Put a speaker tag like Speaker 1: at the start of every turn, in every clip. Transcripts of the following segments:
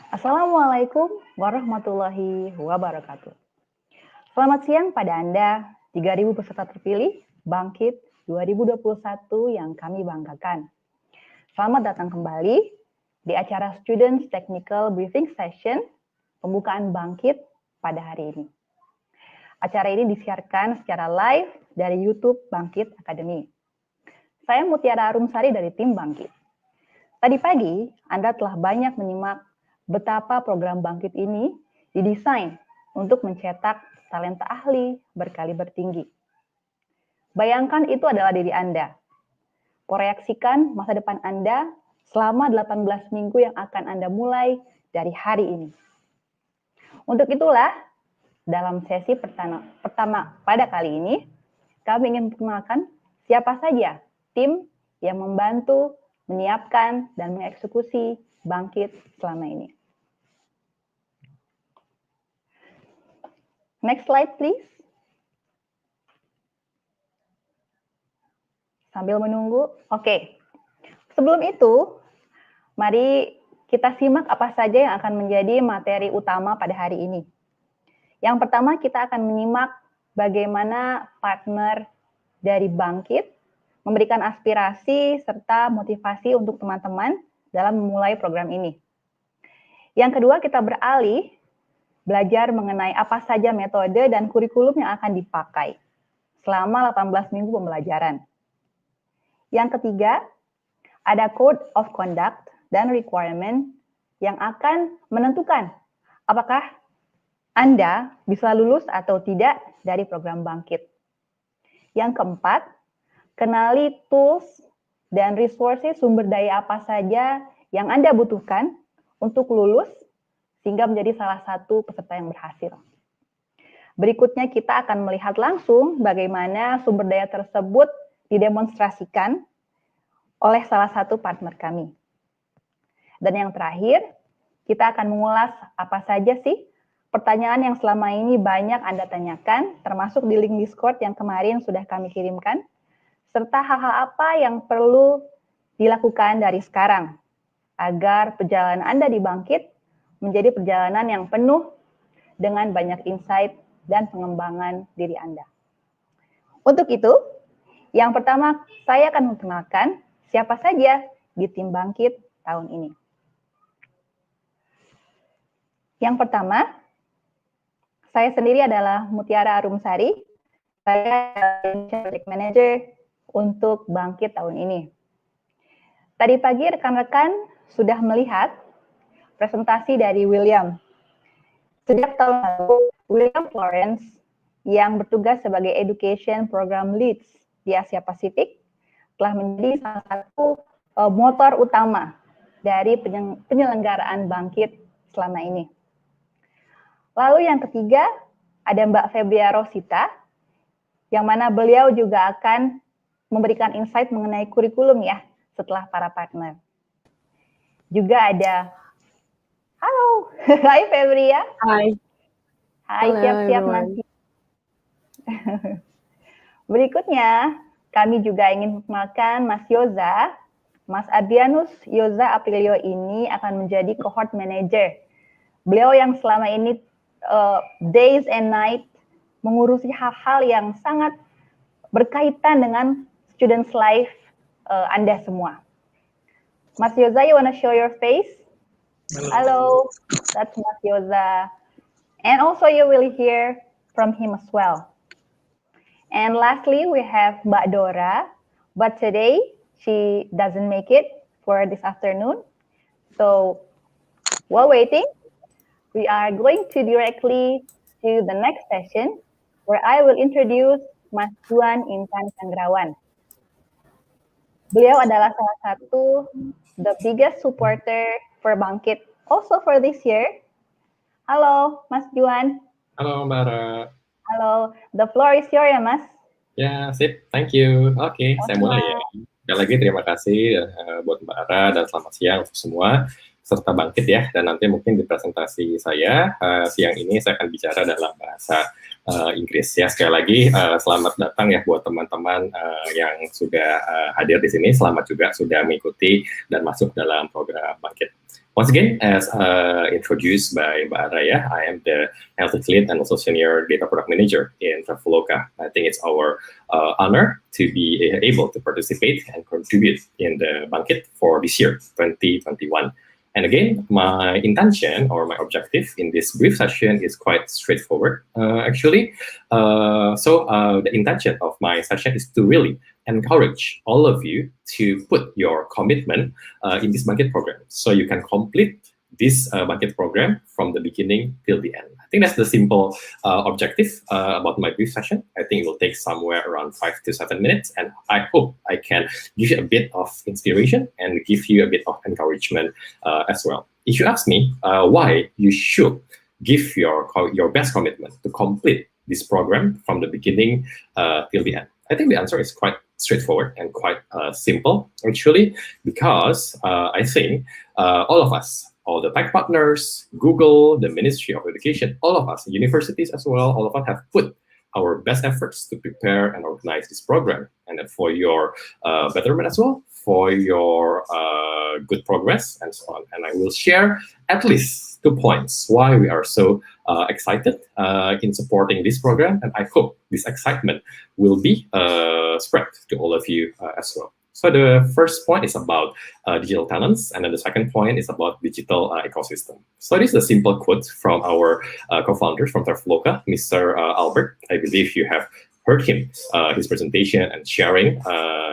Speaker 1: Assalamualaikum warahmatullahi wabarakatuh. Selamat siang pada Anda, 3.000 peserta terpilih Bangkit 2021 yang kami banggakan. Selamat datang kembali di acara Students Technical Briefing Session pembukaan Bangkit pada hari ini. Acara ini disiarkan secara live dari YouTube Bangkit Akademi. Saya Mutiara Arumsari dari tim Bangkit. Tadi pagi, Anda telah banyak menyimak betapa program Bangkit ini didesain untuk mencetak talenta ahli berkaliber tinggi. Bayangkan itu adalah diri Anda. Proyeksikan masa depan Anda selama 18 minggu yang akan Anda mulai dari hari ini. Untuk itulah, dalam sesi pertama pada kali ini, kami ingin memperkenalkan siapa saja tim yang membantu, menyiapkan, dan mengeksekusi Bangkit selama ini. Next slide, please. Sambil menunggu. Oke. Sebelum itu, mari kita simak apa saja yang akan menjadi materi utama pada hari ini. Yang pertama, kita akan menyimak bagaimana partner dari Bangkit memberikan aspirasi serta motivasi untuk teman-teman dalam memulai program ini. Yang kedua, kita beralih belajar mengenai apa saja metode dan kurikulum yang akan dipakai selama 18 minggu pembelajaran. Yang ketiga, ada Code of Conduct dan Requirement yang akan menentukan apakah Anda bisa lulus atau tidak dari program Bangkit. Yang keempat, kenali tools dan resources sumber daya apa saja yang Anda butuhkan untuk lulus sehingga menjadi salah satu peserta yang berhasil. Berikutnya kita akan melihat langsung bagaimana sumber daya tersebut didemonstrasikan oleh salah satu partner kami. Dan yang terakhir, kita akan mengulas apa saja sih pertanyaan yang selama ini banyak Anda tanyakan, termasuk di link Discord yang kemarin sudah kami kirimkan, serta hal-hal apa yang perlu dilakukan dari sekarang agar perjalanan Anda di Bangkit menjadi perjalanan yang penuh dengan banyak insight dan pengembangan diri Anda. Untuk itu, yang pertama saya akan memperkenalkan siapa saja di tim Bangkit tahun ini. Yang pertama, saya sendiri adalah Mutiara Arumsari. Saya Project Manager untuk Bangkit tahun ini. Tadi pagi rekan-rekan sudah melihat presentasi dari William. Sejak tahun lalu, William Florence yang bertugas sebagai Education Program Leads di Asia Pasifik telah menjadi salah satu motor utama dari penyelenggaraan Bangkit selama ini. Lalu yang ketiga, ada Mbak Febria Rosita, yang mana beliau juga akan memberikan insight mengenai kurikulum ya setelah para partner. Juga ada halo, hai Febria.
Speaker 2: Hai.
Speaker 1: Hai, siap-siap nanti. Berikutnya, kami juga ingin memperkenalkan Mas Yoza. Mas Adrianus Yoza Aprilio ini akan menjadi cohort manager. Beliau yang selama ini days and night mengurusi hal-hal yang sangat berkaitan dengan students life Anda semua. Mas Yoza, you wanna show your face? Hello, that's Mas Yoza. And also you will hear from him as well. And lastly, we have Mbak Dora, but today she doesn't make it for this afternoon. So while waiting, we are going to directly to the next session where I will introduce Mas Juan Intan Sangrawan. Beliau adalah salah satu the biggest supporter for Bangkit also for this year. Halo, Mas Juan.
Speaker 3: Halo, Mbak Ra.
Speaker 1: Halo, the floor is yours ya, Mas.
Speaker 3: Ya, sip. Thank you. Oke, saya mulai ya. Sekali lagi terima kasih buat Mbak Ra dan selamat siang untuk semua serta Bangkit ya. Dan nanti mungkin di presentasi saya siang ini saya akan bicara dalam bahasa Inggris ya. Sekali lagi selamat datang ya buat teman-teman yang sudah hadir di sini. Selamat juga sudah mengikuti dan masuk dalam program Bangkit. Once again, as introduced by Mbak Raya, I am the analytics lead and also senior data product manager in Traveloka. I think it's our honor to be able to participate and contribute in the Bangkit for this year, 2021. And again, my intention or my objective in this brief session is quite straightforward, actually. The intention of my session is to really encourage all of you to put your commitment in this Bangkit program, so you can complete this Bangkit program from the beginning till the end. I think that's the simple objective about my brief session. I think it will take somewhere around 5 to 7 minutes, and I hope I can give you a bit of inspiration and give you a bit of encouragement as well. If you ask me why you should give your best commitment to complete this program from the beginning till the end, I think the answer is quite straightforward and quite simple, actually, because I think all of us, all the tech partners, Google, the Ministry of Education, all of us, universities as well, all of us have put our best efforts to prepare and organize this program. And then for your betterment as well, for your good progress and so on. And I will share at least 2 points why we are so excited in supporting this program. And I hope this excitement will be spread to all of you as well. So the first point is about digital talents, and then the second point is about digital ecosystem. So this is a simple quote from our co-founder from Traveloka, Mr. Albert. I believe you have heard him, his presentation and sharing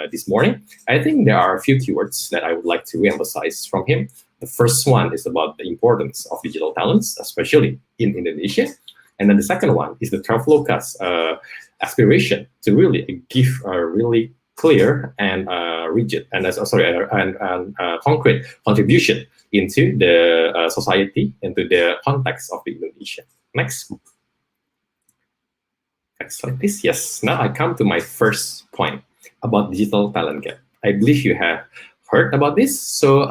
Speaker 3: this morning. I think there are a few keywords that I would like to re-emphasize from him. The first one is about the importance of digital talents, especially in Indonesia. And then the second one is the Traveloka's aspiration to really give a really clear and rigid and concrete contribution into the society, into the context of the Indonesia. Next slide, please. Yes. Now I come to my first point about digital talent gap. I believe you have heard about this. So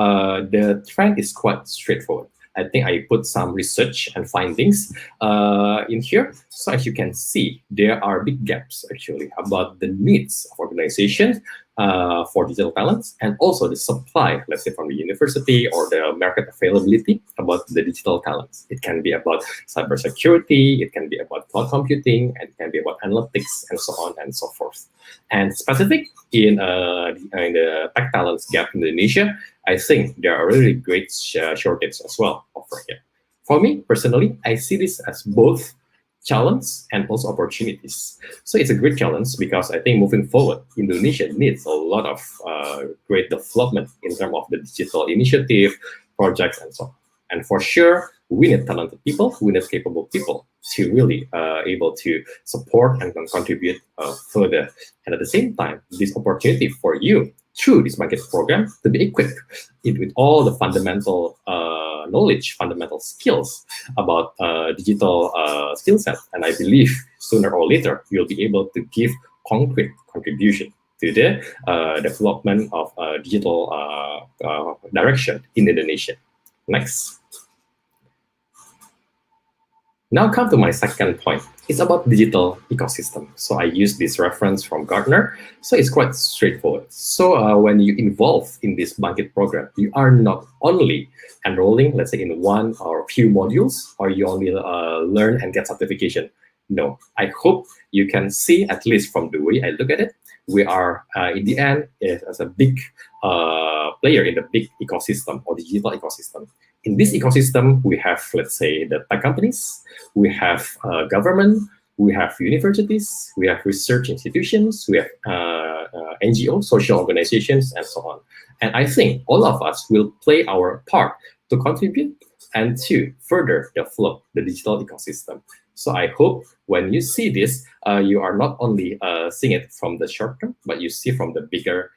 Speaker 3: the trend is quite straightforward. I think I put some research and findings in here. So as you can see, there are big gaps actually about the needs of organizations for digital talents, and also the supply, let's say from the university or the market availability about the digital talents. It can be about cybersecurity, it can be about cloud computing, and it can be about analytics, and so on and so forth. And specific in the tech talents gap in Indonesia, I think there are really great shortages as well over here. For me personally, I see this as both challenge and also opportunities. So it's a great challenge because I think moving forward, Indonesia needs a lot of great development in terms of the digital initiative, projects, and so on. And for sure, we need talented people, we need capable people to really able to support and contribute further. And at the same time, this opportunity for you through this Bangkit program to be equipped with all the fundamental knowledge, fundamental skills about digital skill set. And I believe sooner or later, you'll be able to give concrete contribution to the development of digital direction in Indonesia. Next. Now come to my second point. It's about digital ecosystem. So I use this reference from Gartner. So it's quite straightforward. So when you involve in this Bangkit program, you are not only enrolling, let's say, in one or few modules, or you only learn and get certification. No, I hope you can see, at least from the way I look at it, we are, in the end, as a big player in the big ecosystem or digital ecosystem. In this ecosystem, we have, let's say, the tech companies, we have government, we have universities, we have research institutions, we have NGOs, social organizations, and so on. And I think all of us will play our part to contribute and to further develop the digital ecosystem. So I hope when you see this, you are not only seeing it from the short term, but you see from the bigger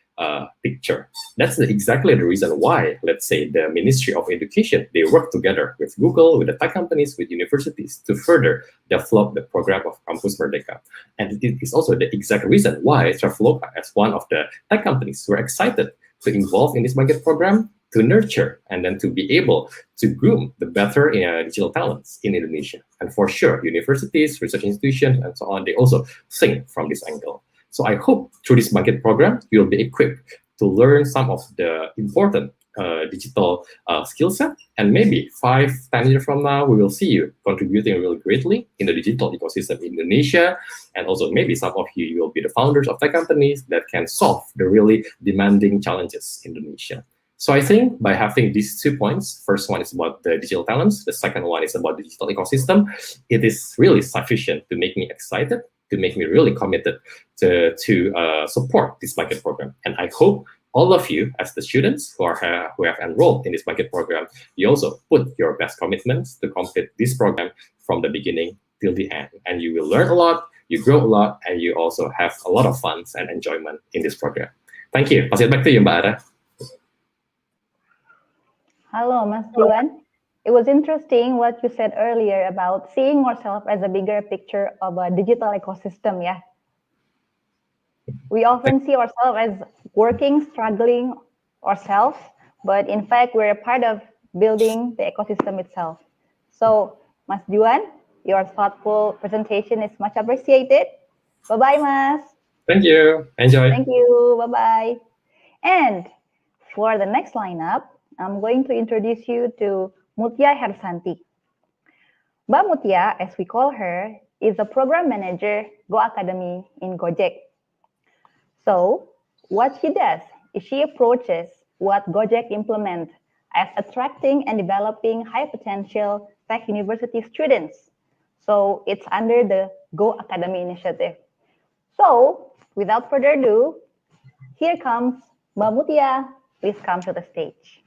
Speaker 3: picture. That's exactly the reason why, let's say, the Ministry of Education, they work together with Google, with the tech companies, with universities to further develop the program of Kampus Merdeka. And it is also the exact reason why Traveloka, as one of the tech companies, were excited to involve in this Bangkit program, to nurture and then to be able to groom the better digital talents in Indonesia. And for sure, universities, research institutions, and so on, they also think from this angle. So I hope through this Bangkit program, you'll be equipped to learn some of the important digital skill set, and maybe 5-10 years from now, we will see you contributing really greatly in the digital ecosystem in Indonesia, and also maybe some of you will be the founders of tech companies that can solve the really demanding challenges in Indonesia. So I think by having these 2 points, first one is about the digital talents, the second one is about the digital ecosystem, it is really sufficient to make me excited, to make me really committed to support this Bangkit program. And I hope all of you, as the students who have enrolled in this Bangkit program, you also put your best commitments to complete this program from the beginning till the end. And you will learn a lot, you grow a lot, and you also have a lot of fun and enjoyment in this program. Thank you. Pass it back to you, Mbak Ara.
Speaker 1: Hello, Mas Juan. It was interesting what you said earlier about seeing ourselves as a bigger picture of a digital ecosystem, yeah? We often see ourselves as working, struggling ourselves, but in fact, we're a part of building the ecosystem itself. So, Mas Juan, your thoughtful presentation is much appreciated. Bye-bye, Mas.
Speaker 3: Thank you. Enjoy.
Speaker 1: Thank you. Bye-bye. And for the next lineup, I'm going to introduce you to Mutia Hersanti. Mbak Mutia, as we call her, is a program manager Go Academy in Gojek. So, what she does is she approaches what Gojek implement as attracting and developing high potential tech university students. So, it's under the Go Academy initiative. So, without further ado, here comes Mbak Mutia. Please come to the stage.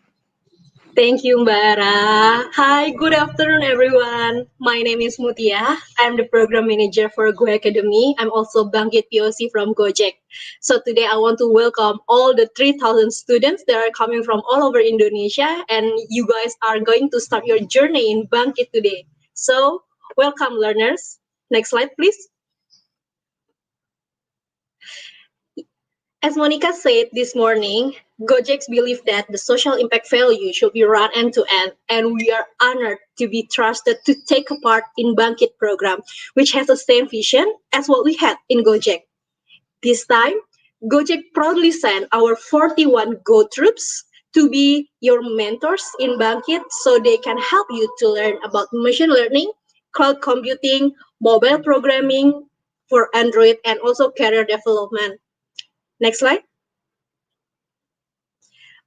Speaker 2: Thank you, Mbak Ara. Hi, good afternoon, everyone. My name is Mutia. I'm the program manager for Go Academy. I'm also Bangkit POC from Gojek. So today I want to welcome all the 3,000 students that are coming from all over Indonesia, and you guys are going to start your journey in Bangkit today. So welcome, learners. Next slide, please. As Monica said this morning, Gojek believes that the social impact value should be run end-to-end, and we are honored to be trusted to take a part in Bangkit program, which has the same vision as what we had in Gojek. This time, Gojek proudly sent our 41 Go troops to be your mentors in Bangkit so they can help you to learn about machine learning, cloud computing, mobile programming for Android, and also career development. Next slide.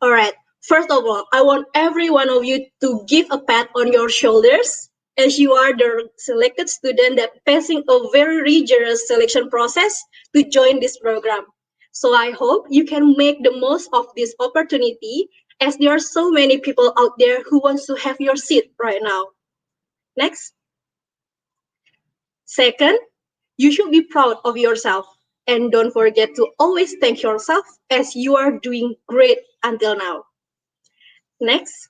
Speaker 2: All right. First of all, I want every one of you to give a pat on your shoulders as you are the selected student that passing a very rigorous selection process to join this program. So I hope you can make the most of this opportunity as there are so many people out there who wants to have your seat right now. Next. Second, you should be proud of yourself. And don't forget to always thank yourself as you are doing great until now. Next.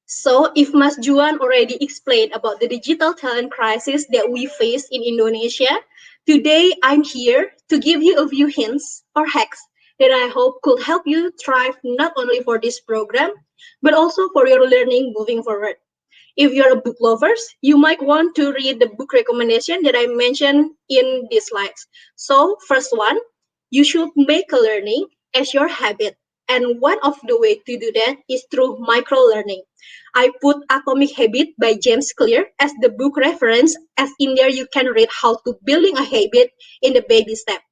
Speaker 2: So if Mas Juan already explained about the digital talent crisis that we face in Indonesia, today I'm here to give you a few hints or hacks that I hope could help you thrive not only for this program, but also for your learning moving forward. If you're a book lovers, you might want to read the book recommendation that I mentioned in these slides. So first one, you should make a learning as your habit. And one of the way to do that is through micro-learning. I put Atomic Habit by James Clear as the book reference, as in there you can read how to building a habit in the baby step.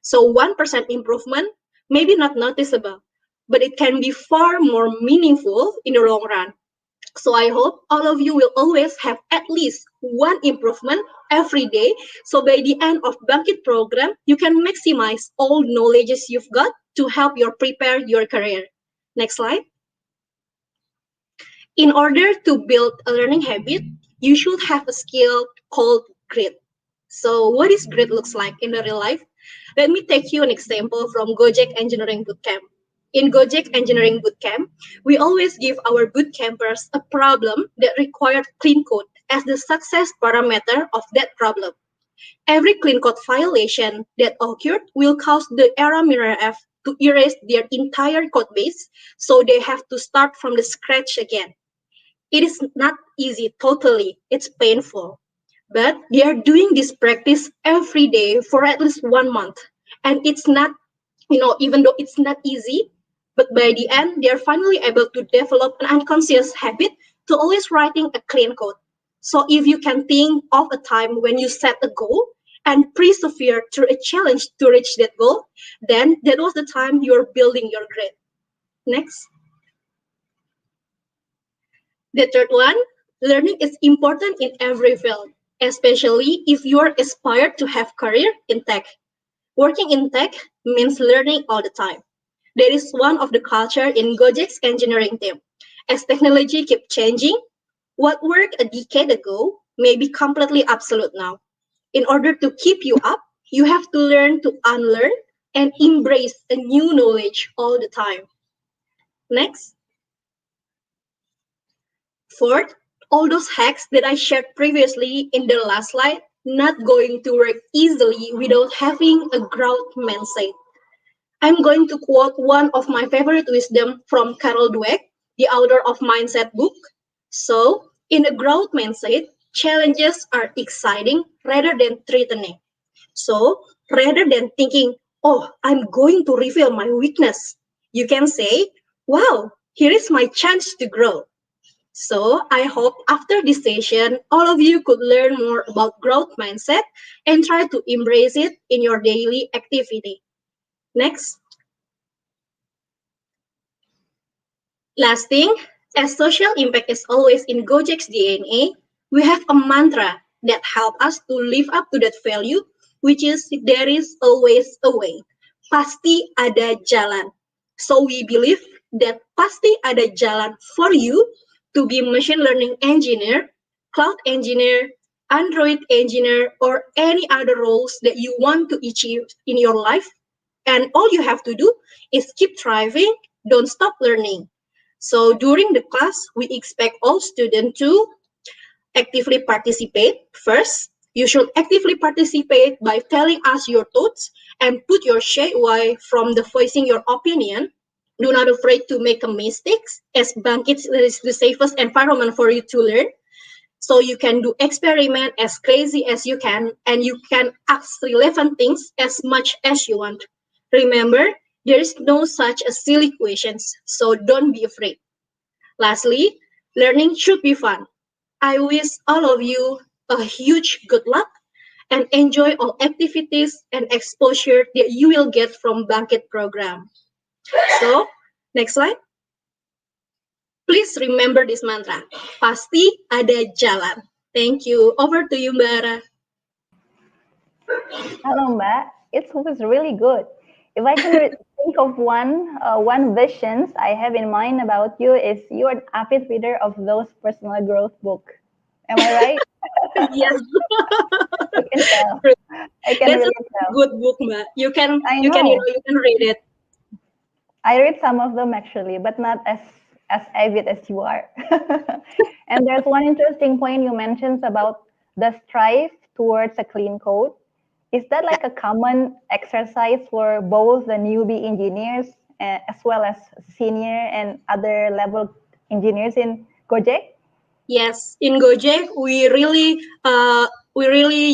Speaker 2: So 1% improvement may be not noticeable, but it can be far more meaningful in the long run. So I hope all of you will always have at least one improvement every day. So by the end of Bangkit program, you can maximize all knowledges you've got to help you prepare your career. Next slide. In order to build a learning habit, you should have a skill called grit. So what is grit looks like in the real life? Let me take you an example from Gojek Engineering Bootcamp. In Gojek Engineering Bootcamp, we always give our bootcampers a problem that required clean code as the success parameter of that problem. Every clean code violation that occurred will cause the error mirror F to erase their entire code base, so they have to start from the scratch again. It is not easy, totally, it's painful. But they are doing this practice every day for at least 1 month. And it's not, even though it's not easy, But by the end, they are finally able to develop an unconscious habit to always writing a clean code. So if you can think of a time when you set a goal and persevere through a challenge to reach that goal, then that was the time you're building your grade. Next. The third one, learning is important in every field, especially if you are aspired to have career in tech. Working in tech means learning all the time. That is one of the culture in Gojek's engineering team. As technology keeps changing, what worked a decade ago may be completely obsolete now. In order to keep you up, you have to learn to unlearn and embrace a new knowledge all the time. Next. Fourth, all those hacks that I shared previously in the last slide, not going to work easily without having a growth mindset. I'm going to quote one of my favorite wisdom from Carol Dweck, the author of Mindset book. So, in a growth mindset, challenges are exciting rather than threatening. So, rather than thinking, oh, I'm going to reveal my weakness, you can say, wow, here is my chance to grow. So, I hope after this session, all of you could learn more about growth mindset and try to embrace it in your daily activity. Next. Last thing, as social impact is always in Gojek's DNA, we have a mantra that helps us to live up to that value, which is there is always a way. Pasti ada jalan. So we believe that pasti ada jalan for you to be machine learning engineer, cloud engineer, Android engineer, or any other roles that you want to achieve in your life. And all you have to do is keep thriving, don't stop learning. So during the class, we expect all students to actively participate. First, you should actively participate by telling us your thoughts and put your share why from the voicing your opinion. Do not afraid to make a mistakes, as Bangkit is the safest environment for you to learn. So you can do experiment as crazy as you can, and you can ask relevant things as much as you want. Remember, there is no such a silly questions, so don't be afraid. Lastly, learning should be fun. I wish all of you a huge good luck and enjoy all activities and exposure that you will get from Bangkit program. So, next slide. Please remember this mantra. Pasti ada jalan. Thank you. Over to you, Mbak Ara.
Speaker 1: Hello, Mbak. It was really good. If I can think of one visions I have in mind about you is you are an avid reader of those personal growth book. Am I right?
Speaker 2: Yes.
Speaker 1: I can tell. I can
Speaker 2: That's
Speaker 1: really
Speaker 2: a
Speaker 1: tell.
Speaker 2: good book, Mbak. You can
Speaker 1: I know.
Speaker 2: you can read it.
Speaker 1: I read some of them actually, but not as avid as you are. And there's one interesting point you mentioned about the strive towards a clean code. Is that like a common exercise for both the newbie engineers as well as senior and other level engineers in Gojek?
Speaker 2: Yes, in Gojek we really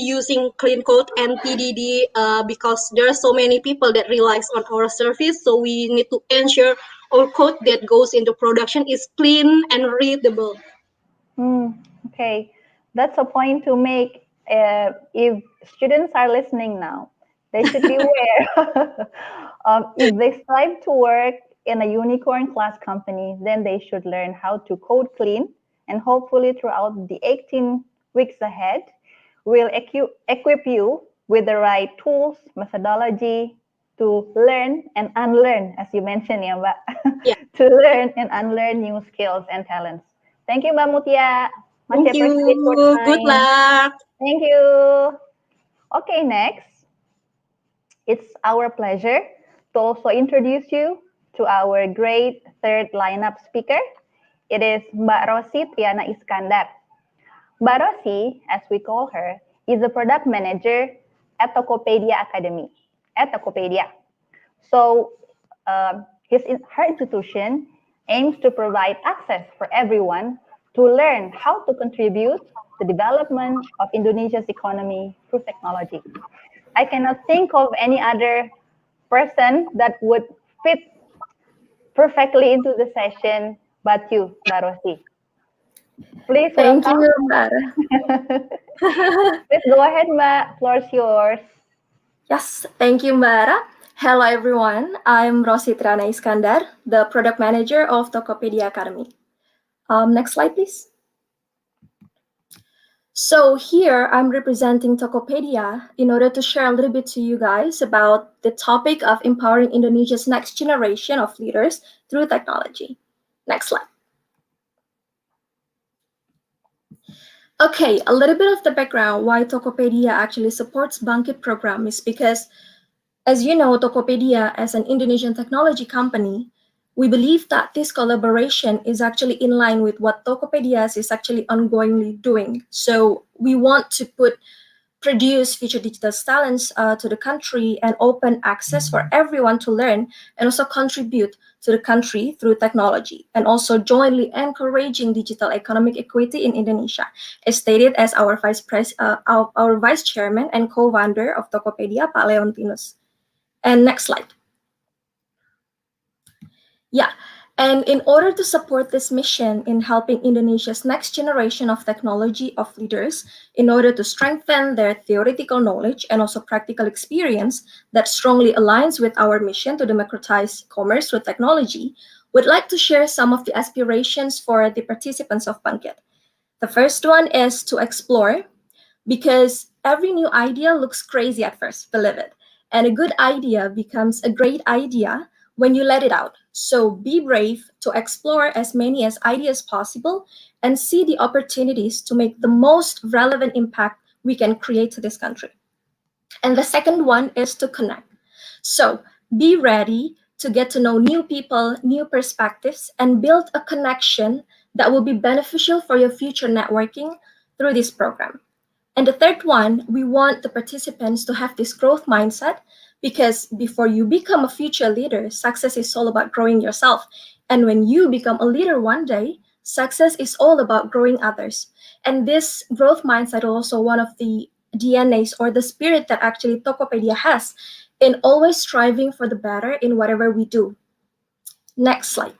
Speaker 2: using clean code and TDD because there are so many people that relies on our service. So we need to ensure our code that goes into production is clean and readable.
Speaker 1: Okay, that's a point to make. If students are listening now, they should be aware. If they strive to work in a unicorn class company, then they should learn how to code clean, and hopefully throughout the 18 weeks ahead, we'll equip you with the right tools, methodology to learn and unlearn, as you mentioned, ya, Mbak,
Speaker 2: Yeah.
Speaker 1: to learn and unlearn new skills and talents. Thank you, Mbak Mutia. Much
Speaker 2: Thank you.
Speaker 1: appreciate your
Speaker 2: Good
Speaker 1: time.
Speaker 2: luck.
Speaker 1: Thank you. Okay, next, it's our pleasure to also introduce you to our great third lineup speaker. It is Mbak Rosi Triana Iskandar. Mbak Rosi, as we call her, is a product manager at Tokopedia Academy, at Tokopedia. So her institution aims to provide access for everyone to learn how to contribute to the development of Indonesia's economy through technology. I cannot think of any other person that would fit perfectly into the session, but you, Mbak Rosi. Please
Speaker 4: Thank
Speaker 1: welcome.
Speaker 4: you, Mbak.
Speaker 1: Please go ahead, Mbak. Floor is yours.
Speaker 4: Yes, thank you, Mbak. Hello, everyone. I'm Rosi Triana Iskandar, the product manager of Tokopedia Academy. Next slide, please. So here I'm representing Tokopedia in order to share a little bit to you guys about the topic of empowering Indonesia's next generation of leaders through technology. Next slide. Okay, a little bit of the background why Tokopedia actually supports Bangkit program is because, as you know, Tokopedia as an Indonesian technology company, we believe that this collaboration is actually in line with what Tokopedia is actually ongoingly doing. So we want to produce future digital talents to the country and open access for everyone to learn and also contribute to the country through technology, and also jointly encouraging digital economic equity in Indonesia, as stated as our vice chairman and co-founder of Tokopedia, Pak Leontinus. And next slide. Yeah, and in order to support this mission in helping Indonesia's next generation of technology of leaders, in order to strengthen their theoretical knowledge and also practical experience that strongly aligns with our mission to democratize commerce with technology, we'd like to share some of the aspirations for the participants of Bangkit. The first one is to explore, because every new idea looks crazy at first, believe it. And a good idea becomes a great idea when you let it out. So be brave to explore as many as ideas possible and see the opportunities to make the most relevant impact we can create to this country. And the second one is to connect. So be ready to get to know new people, new perspectives, and build a connection that will be beneficial for your future networking through this program. And the third one, we want the participants to have this growth mindset, because before you become a future leader, success is all about growing yourself. And when you become a leader one day, success is all about growing others. And this growth mindset is also one of the DNAs or the spirit that actually Tokopedia has in always striving for the better in whatever we do. Next slide.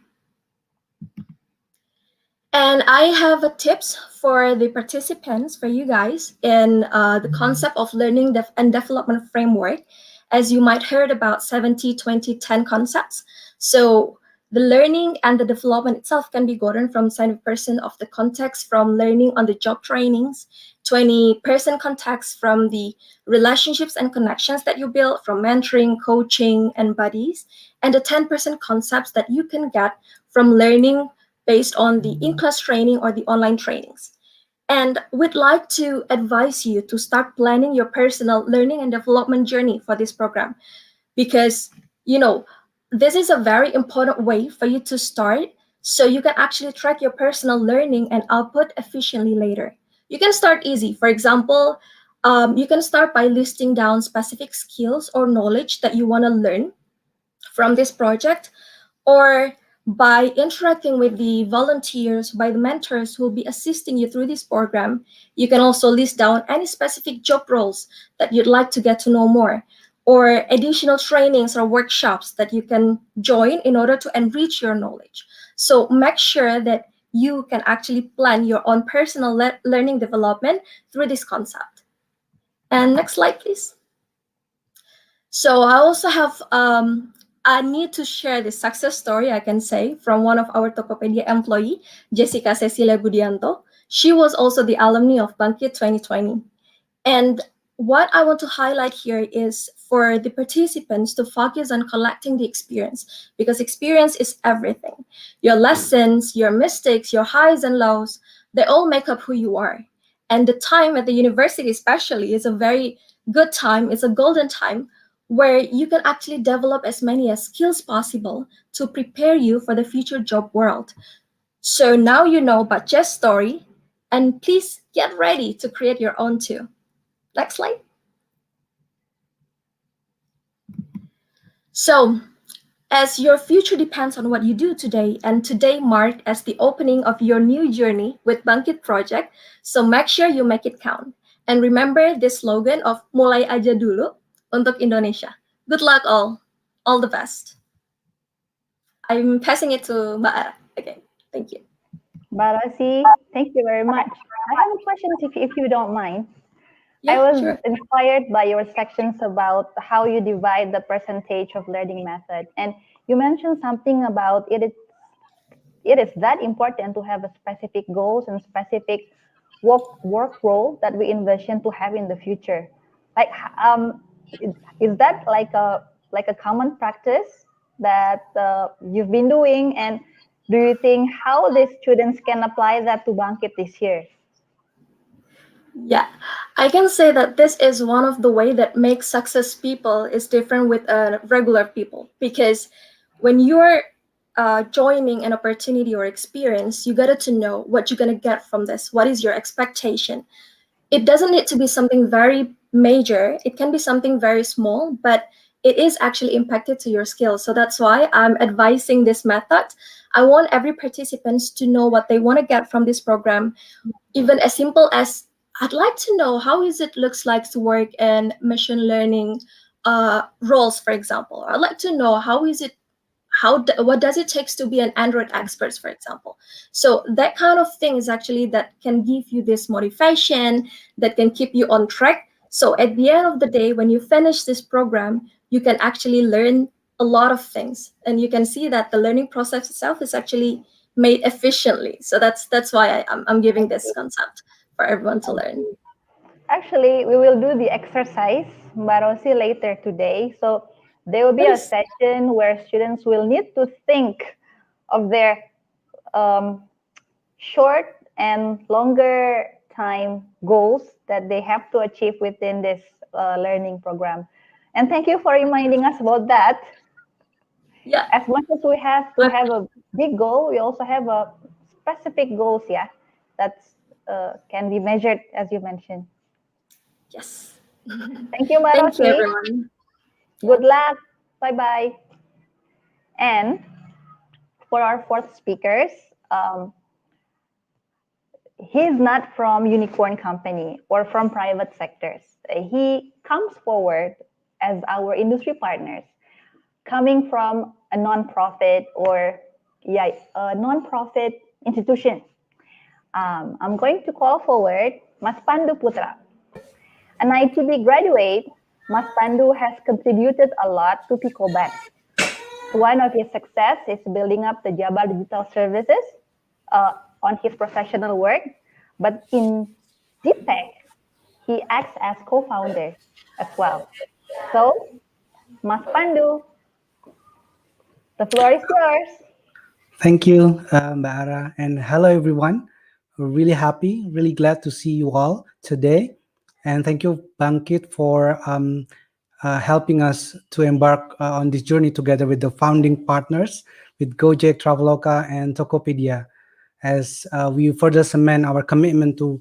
Speaker 4: And I have a tips for the participants, for you guys, in the concept of learning and development framework. As you might heard about 70-20-10 concepts. So the learning and the development itself can be gotten from 70% of the context from learning on the job trainings, 20% context from the relationships and connections that you build from mentoring, coaching, and buddies, and the 10% concepts that you can get from learning based on the in-class training or the online trainings. And we'd like to advise you to start planning your personal learning and development journey for this program, because, you know, this is a very important way for you to start so you can actually track your personal learning and output efficiently later. You can start easy. For example, you can start by listing down specific skills or knowledge that you want to learn from this project, or by interacting with the volunteers, by the mentors who will be assisting you through this program. You can also list down any specific job roles that you'd like to get to know more, or additional trainings or workshops that you can join in order to enrich your knowledge. So make sure that you can actually plan your own personal learning development through this concept. And next slide, please. So I also have I need to share this success story, I can say, from one of our Tokopedia employee, Jessica Cecilia Budianto. She was also the alumni of Bangkit 2020. And what I want to highlight here is for the participants to focus on collecting the experience, because experience is everything. Your lessons, your mistakes, your highs and lows, they all make up who you are. And the time at the university especially is a very good time. It's a golden time where you can actually develop as many as skills possible to prepare you for the future job world. So now you know about Jess' story, and please get ready to create your own too. Next slide. So, as your future depends on what you do today, and today marked as the opening of your new journey with Bangkit Project, so make sure you make it count. And remember this slogan of mulai aja dulu untuk Indonesia. Good luck all the best. I'm passing it to Mbak Ara again. Thank you.
Speaker 1: Mbak Rosi, thank you very much. I have a question if you don't mind. I
Speaker 4: Yeah,
Speaker 1: was
Speaker 4: sure.
Speaker 1: inspired by your sections about how you divide the percentage of learning method. And you mentioned something about it is that important to have a specific goals and specific work role that we envision to have in the future. Like, is that like a common practice that you've been doing? And do you think how the students can apply that to Bangkit this year?
Speaker 4: Yeah, I can say that this is one of the way that makes success people is different with regular people, because when you're joining an opportunity or experience, you got to know what you're gonna get from this. What is your expectation? It doesn't need to be something very major. It can be something very small, but it is actually impacted to your skills. So that's why I'm advising this method. I want every participants to know what they want to get from this program, even as simple as I'd like to know how is it looks like to work in machine learning roles, for example. I'd like to know how is it what does it takes to be an Android expert, for example. So that kind of thing is actually that can give you this motivation, that can keep you on track. So at the end of the day, when you finish this program, you can actually learn a lot of things, and you can see that the learning process itself is actually made efficiently. So that's why I'm giving this concept for everyone to learn.
Speaker 1: Actually, we will do the exercise, Mbak Rosi, later today. So there will be a
Speaker 4: Nice.
Speaker 1: session where students will need to think of their short and longer time goals that they have to achieve within this learning program. And thank you for reminding us about that.
Speaker 4: Yeah.
Speaker 1: As much as we have to have a big goal, we also have a specific goals, yeah, that can be measured, as you mentioned.
Speaker 4: Yes.
Speaker 1: Thank you, Mbak
Speaker 4: Thank you,
Speaker 1: Rosi.
Speaker 4: everyone.
Speaker 1: Good luck. Bye-bye. And for our fourth speakers, he's not from unicorn company or from private sectors. He comes forward as our industry partners, coming from a non-profit or a non-profit institution. I'm going to call forward Mas Pandu Putra. An ITB graduate, Mas Pandu has contributed a lot to Picoban. One of his success is building up the Jabar Digital Services on his professional work, but in deep tech, he acts as co-founder as well. So, Mas Pandu, the floor is yours.
Speaker 5: Thank you, Mbak Ara, and hello everyone. We're really happy, really glad to see you all today, and thank you, Bangkit, for helping us to embark on this journey together with the founding partners, with Gojek, Traveloka, and Tokopedia, as we further cement our commitment to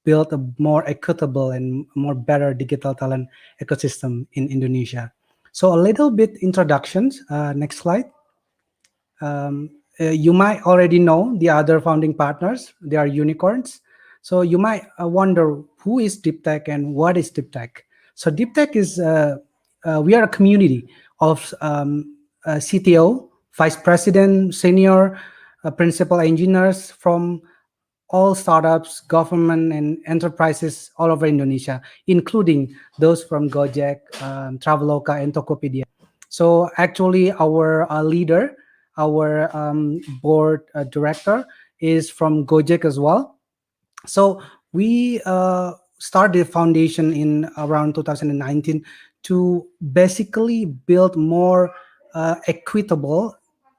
Speaker 5: build a more equitable and more better digital talent ecosystem in Indonesia. So a little bit introductions. Next slide. You might already know the other founding partners. They are unicorns. So you might wonder who is Deep Tech and what is Deep Tech. So Deep Tech is, we are a community of CTO, vice president, senior, principal engineers from all startups, government, and enterprises all over Indonesia, including those from Gojek, Traveloka, and Tokopedia. So actually our leader, our board director is from Gojek as well. So we started the foundation in around 2019 to basically build more equitable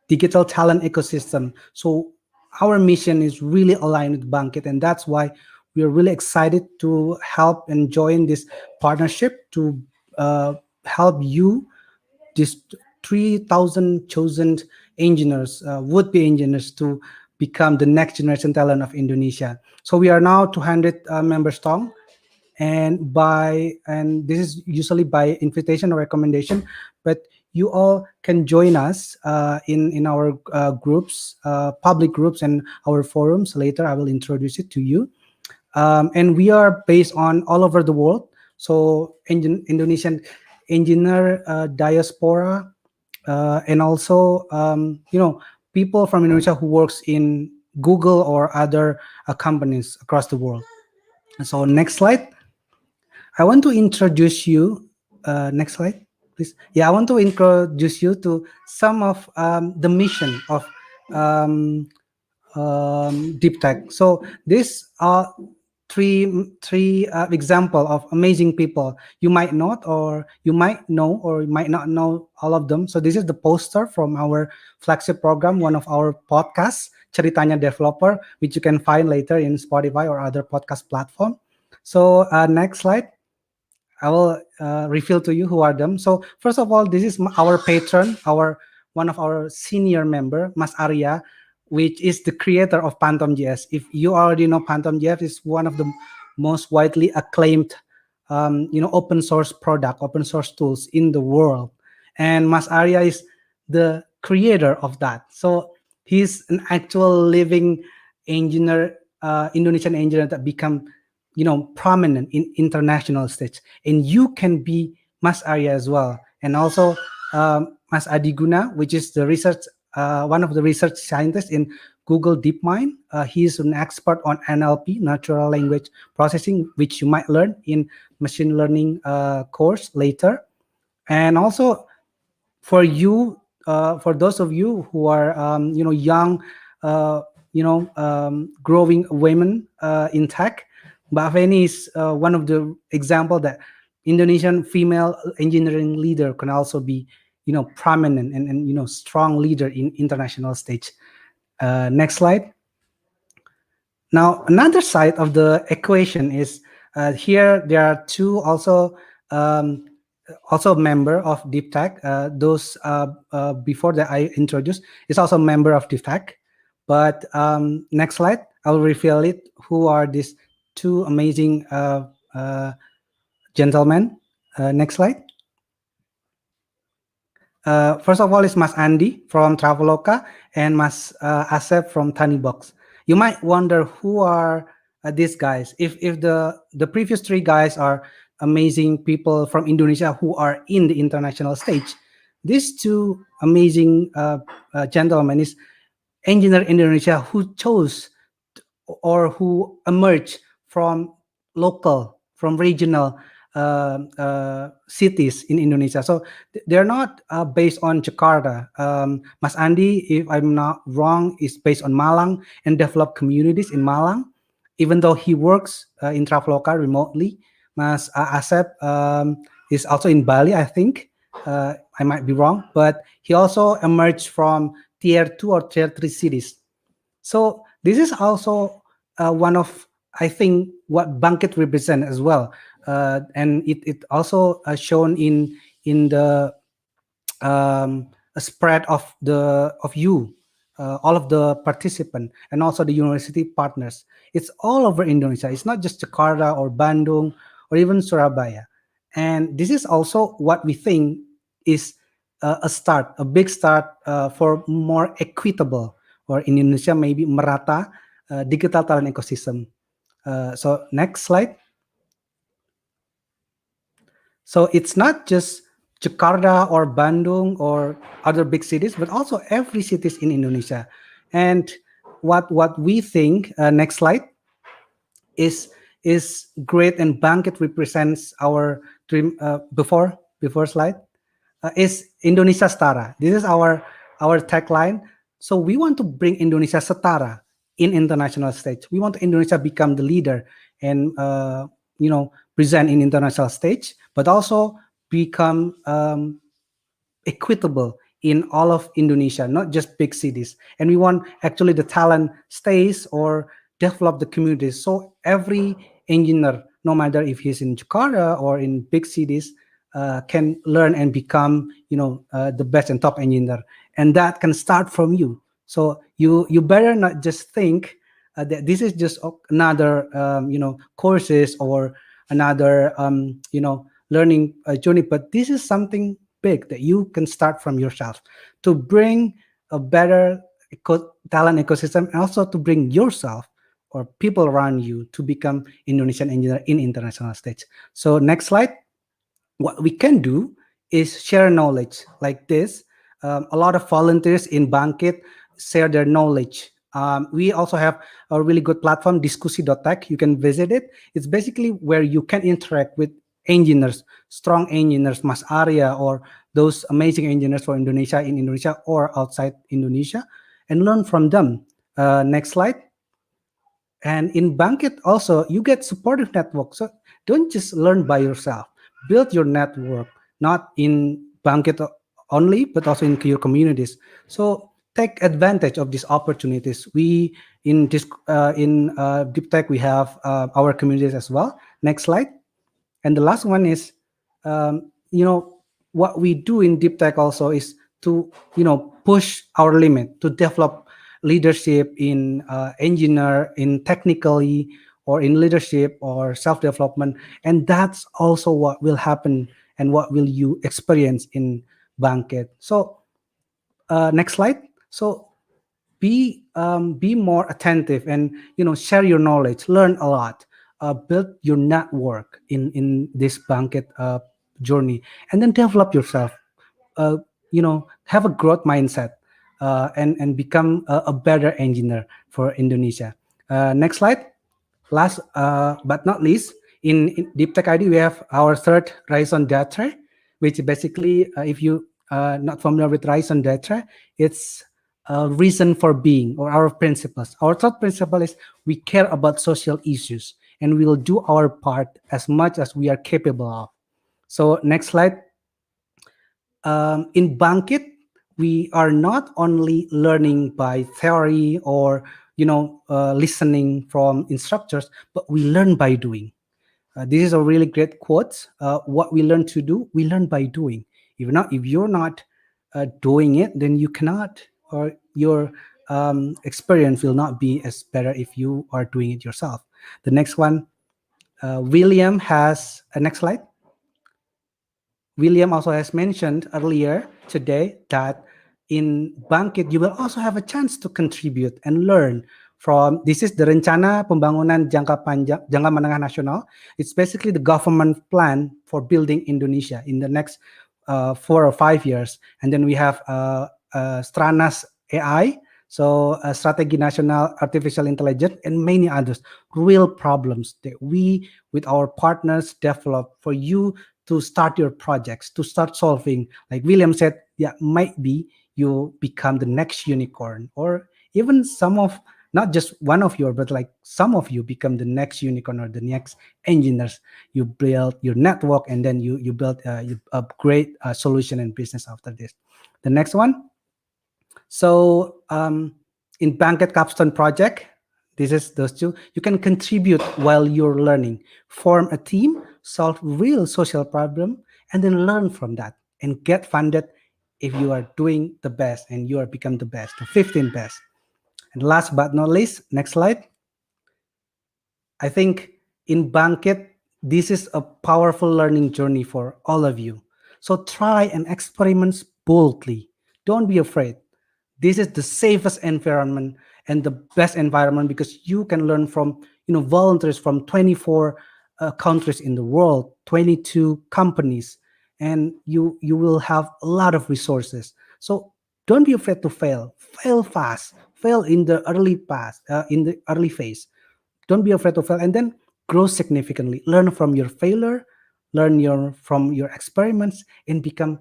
Speaker 5: digital talent ecosystem. So our mission is really aligned with Bangkit, and that's why we are really excited to help and join this partnership to help you, these 3,000 chosen engineers, would-be engineers, to become the next generation talent of Indonesia. So we are now 200 members strong, and this is usually by invitation or recommendation, but you all can join us in our groups, public groups, and our forums. Later I will introduce it to you. And we are based on all over the world. So Indonesian engineer diaspora and also people from Indonesia who works in Google or other companies across the world. So next slide. I want to introduce you. Next slide, please. Yeah, I want to introduce you to some of the mission of deep tech. So these are three example of amazing people you might not, or you might know, or you might not know all of them. So this is the poster from our flagship program, one of our podcasts, Ceritanya Developer, which you can find later in Spotify or other podcast platform. So next slide. I will reveal to you who are them. So first of all, this is our patron, one of our senior member, Mas Arya, which is the creator of Phantom.js. If you already know, Phantom.js is one of the most widely acclaimed, open source product, open source tools in the world. And Mas Arya is the creator of that. So he's an actual living engineer, Indonesian engineer that become prominent in international stage, and you can be Mas Arya as well. And also Mas Adiguna, which is the research one of the research scientists in Google DeepMind. He is an expert on NLP, natural language processing, which you might learn in machine learning course later. And also for you, for those of you who are young, growing women in tech, Mbak Feni is one of the example that Indonesian female engineering leader can also be, prominent and strong leader in international stage. Next slide. Now, another side of the equation is here there are two also member of Deep Tech. Those before that I introduced is also a member of Deep Tech. But next slide, I'll reveal it. Who are these two amazing gentlemen? Next slide. First of all is Mas Andi from Traveloka and Mas Asep from Tanybox. You might wonder who are these guys. If the previous three guys are amazing people from Indonesia who are in the international stage, these two amazing gentlemen is engineer Indonesia who chose or who emerged from local, from regional cities in Indonesia. So they're not based on Jakarta. Mas Andi, if I'm not wrong, is based on Malang and developed communities in Malang, even though he works in Traveloka remotely. Mas Asep is also in Bali, I think. I might be wrong, but he also emerged from tier 2 or tier 3 cities. So this is also one of, I think, what Bangkit represent as well. And it also shown in the spread of you, all of the participants, and also the university partners. It's all over Indonesia. It's not just Jakarta or Bandung or even Surabaya. And this is also what we think is a big start for more equitable, or in Indonesia maybe merata digital talent ecosystem. So next slide. So it's not just Jakarta or Bandung or other big cities, but also every cities in Indonesia. And what we think, next slide, is great, and Bangkit represents our dream. Before slide is Indonesia Setara. This is our tagline. So we want to bring Indonesia Setara in international stage. We want Indonesia become the leader and present in international stage, but also become equitable in all of Indonesia, not just big cities. And we want actually the talent stays or develop the communities. So every engineer, no matter if he's in Jakarta or in big cities, can learn and become, the best and top engineer. And that can start from you. So you better not just think that this is just another, courses or another, learning journey, but this is something big that you can start from yourself to bring a better talent ecosystem, and also to bring yourself or people around you to become Indonesian engineer in international stage. So next slide. What we can do is share knowledge like this. a lot of volunteers in Bangkit share their knowledge. We also have a really good platform, diskusi.tech. You can visit it. It's basically where you can interact with engineers, strong engineers, Mas Arya, or those amazing engineers for Indonesia, in Indonesia or outside Indonesia, and learn from them. Next slide. And in Bangkit also, you get supportive network. So don't just learn by yourself. Build your network, not in Bangkit only, but also in your communities. So take advantage of these opportunities. We in this Deep Tech, we have our communities as well. Next slide. And the last one is, what we do in Deep Tech also is to, push our limit, to develop leadership in engineer, in technically, or in leadership or self-development. And that's also what will happen and what will you experience in Bangkit. So next slide. So be more attentive and share your knowledge, learn a lot, build your network in this Bangkit journey, and then develop yourself. Have a growth mindset, and become a better engineer for Indonesia. Next slide. Last but not least, in Deep Tech ID, we have our third Raison d'être, which basically, if you not familiar with Raison d'être, it's a reason for being, or our principles. Our third principle is we care about social issues and we will do our part as much as we are capable of. So next slide. In Bangkit, we are not only learning by theory or listening from instructors, but we learn by doing. This is a really great quote. What we learn to do, we learn by doing. If you're not doing it, then you cannot, or your experience will not be as better if you are doing it yourself. The next one, William has a next slide. William also has mentioned earlier today that in Bangkit, you will also have a chance to contribute and learn from, this is the Rencana Pembangunan Jangka Menengah Nasional. It's basically the government plan for building Indonesia in the next 4 or 5 years. And then we have Stranas AI, so Strategi Nasional Artificial Intelligence, and many others, real problems that we, with our partners, develop for you to start your projects, to start solving. Like William said, yeah, might be you become the next unicorn, or even some of, not just one of your, but like some of you become the next unicorn or the next engineers. You build your network, and then you build a great solution and business after this. The next one. So in Bangkit Capstone Project, this is those two. You can contribute while you're learning, form a team, solve real social problem, and then learn from that and get funded if you are doing the best and you are become the best, the 15 best. And last but not least, next slide. I think in Bangkit, this is a powerful learning journey for all of you. So try and experiment boldly. Don't be afraid. This is the safest environment and the best environment, because you can learn from volunteers from 24 countries in the world, 22 companies, and you will have a lot of resources. So don't be afraid to fail. Fail fast. Fail in the early phase. Don't be afraid to fail, and then grow significantly. Learn from your failure, from your experiments, and become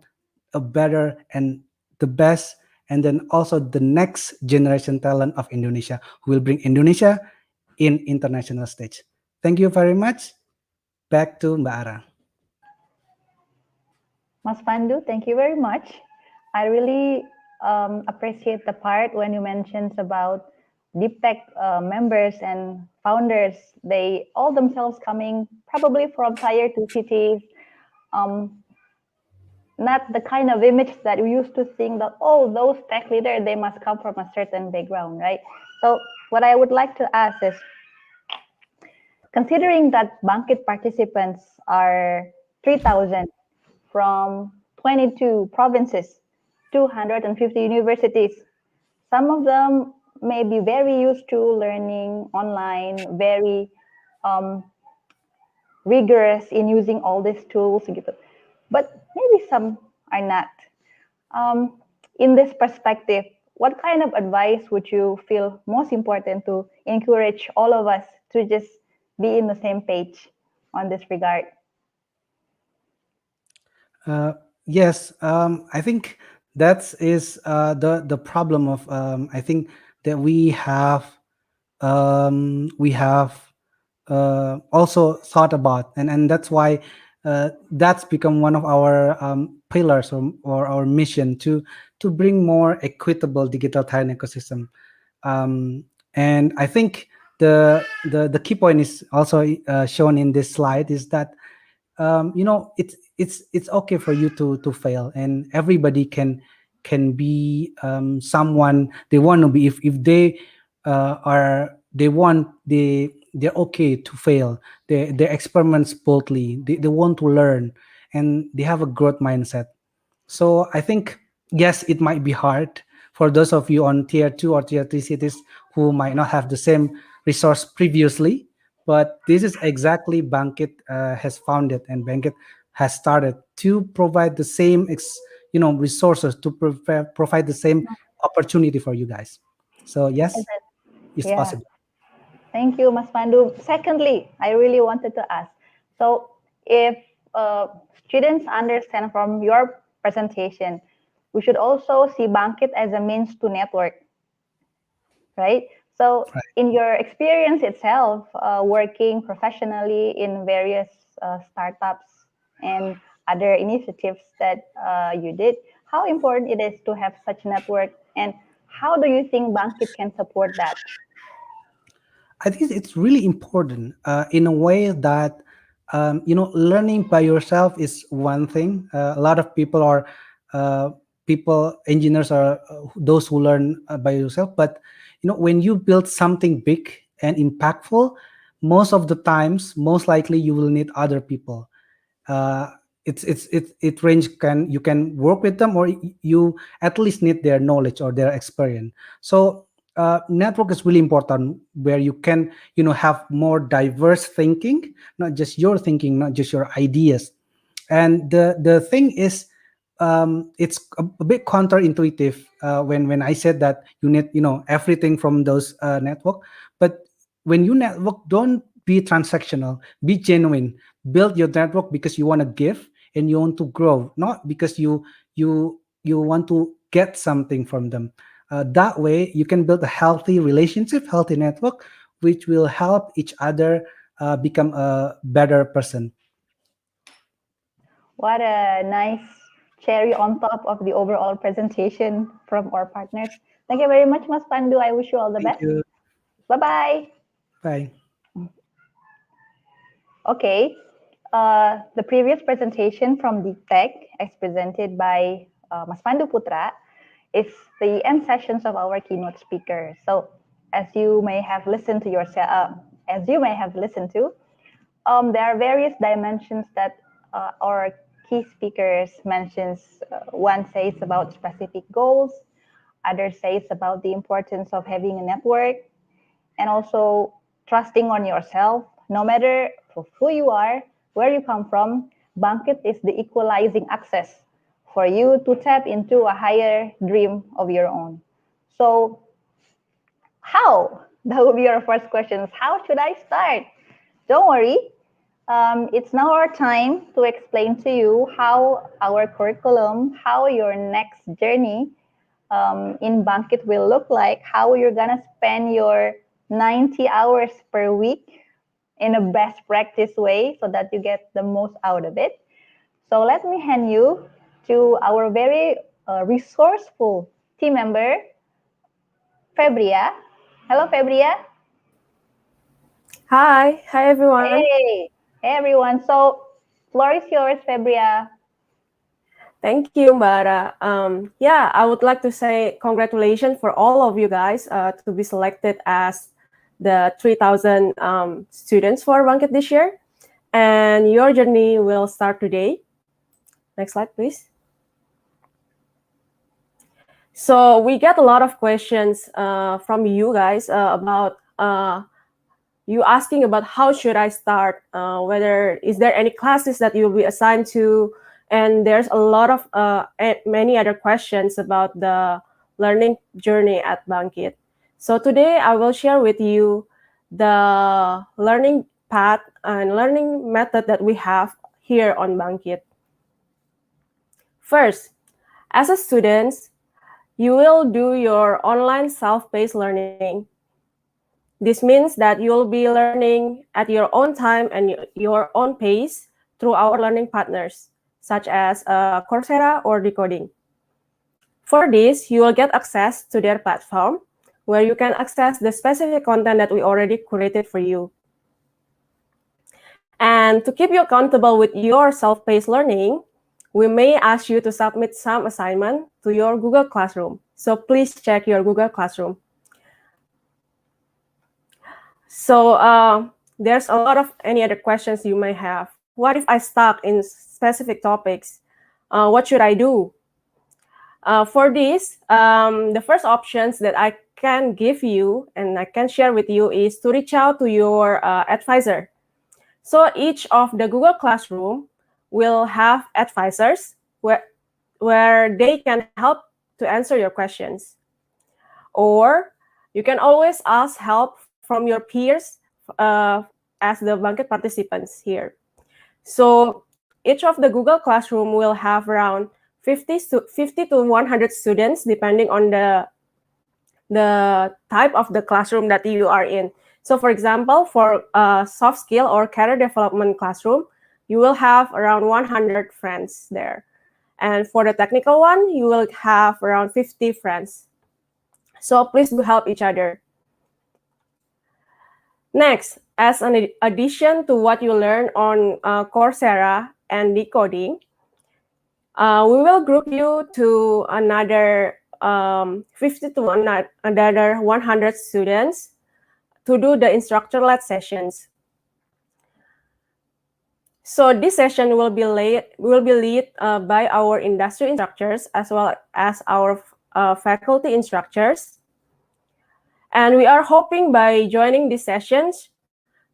Speaker 5: a better and the best, and then also the next generation talent of Indonesia who will bring Indonesia in international stage. Thank you very much. Back to Mbak Ara.
Speaker 1: Mas Pandu, thank you very much. I really appreciate the part when you mentioned about Deep Tech members and founders. They all themselves coming probably from tier 2 cities, not the kind of image that we used to think that, oh, those tech leaders, they must come from a certain background, right? So what I would like to ask is, considering that Bangkit participants are 3,000 from 22 provinces, 250 universities, some of them may be very used to learning online, very rigorous in using all these tools, gitu. But maybe some are not. in this perspective, what kind of advice would you feel most important to encourage all of us to just be in the same page on this regard?
Speaker 5: Yes, I think that is the problem of I think that we have also thought about, and that's why that's become one of our pillars, or our mission to bring more equitable digital talent ecosystem. And I think the key point is also shown in this slide, is that it's okay for you to fail, and everybody can be someone they want to be. If they they're okay to fail. They experiments boldly. They want to learn, and they have a growth mindset. So I think, yes, it might be hard for those of you on tier 2 or tier 3 cities who might not have the same resource previously, but this is exactly Bangkit has founded, and Bangkit has started to provide the same resources, to provide the same opportunity for you guys. So yes, it's
Speaker 1: Yeah.
Speaker 5: possible.
Speaker 1: Thank you, Mas Pandu. Secondly, I really wanted to ask, so if students understand from your presentation, we should also see Bangkit as a means to network, right? So
Speaker 5: Right.
Speaker 1: in your experience itself, working professionally in various startups and other initiatives that you did, how important it is to have such network, and how do you think Bangkit can support that?
Speaker 5: I think it's really important in a way that learning by yourself is one thing. A lot of people are engineers are those who learn by yourself. But when you build something big and impactful, most of the times, most likely, you will need other people. uh, it range, you can work with them, or you at least need their knowledge or their experience. So network is really important, where you can have more diverse thinking, not just your thinking, not just your ideas. And the thing is, it's a bit counterintuitive when I said that you need everything from those network. But when you network, don't be transactional, be genuine. Build your network because you want to give and you want to grow, not because you want to get something from them. That way you can build a healthy relationship, healthy network, which will help each other become a better person.
Speaker 1: What a nice cherry on top of the overall presentation from our partners. Thank you very much, Mas Pandu. I wish you all the
Speaker 5: Thank
Speaker 1: best.
Speaker 5: you.
Speaker 1: Bye-bye.
Speaker 5: Bye.
Speaker 1: Okay. The previous presentation from Deep Tech, as presented by Mas Pandu Putra, is the end sessions of our keynote speaker. So, as you may have listened to there are various dimensions that our key speakers mentions. One says about specific goals, others says about the importance of having a network, and also trusting on yourself. No matter who you are, where you come from, Bangkit is the equalizing access for you to tap into a higher dream of your own. So, how? That would be our first question. How should I start? Don't worry. It's now our time to explain to you how our curriculum, how your next journey in Bangkit will look like, how you're gonna spend your 90 hours per week in a best practice way so that you get the most out of it. So let me hand you to our very resourceful team member, Febria. Hello, Febria.
Speaker 6: Hi everyone.
Speaker 1: Hey everyone. So, floor is yours, Febria.
Speaker 6: Thank you, Mbara. Yeah, I would like to say congratulations for all of you guys to be selected as the 3,000 students for Bangkit this year. And your journey will start today. Next slide, please. So we get a lot of questions from you guys about you asking about how should I start, whether is there any classes that you'll be assigned to, And there's a lot of many other questions about the learning journey at Bangkit. So today I will share with you the learning path and learning method that we have here on Bangkit. First, as a student, you will do your online self-paced learning. This means that you'll be learning at your own time and your own pace through our learning partners, such as Coursera or Decoding. For this, you will get access to their platform, where you can access the specific content that we already curated for you. And to keep you accountable with your self-paced learning, we may ask you to submit some assignment to your Google Classroom. So please check your Google Classroom. So there's a lot of any other questions you may have. What if I stuck in specific topics? What should I do? For this, the first options that I can give you and I can share with you is to reach out to your advisor. So each of the Google Classroom will have advisors where they can help to answer your questions. Or you can always ask help from your peers as the Bangkit participants here. So each of the Google Classroom will have around 50 to 100 students, depending on the type of the classroom that you are in. So for example, for soft skill or career development classroom, you will have around 100 friends there. And for the technical one, you will have around 50 friends. So please do help each other. Next, as an addition to what you learn on Coursera and Decoding, we will group you to another 50 to another 100 students to do the instructor-led sessions. So this session will be led by our industry instructors as well as our faculty instructors. And we are hoping by joining these sessions,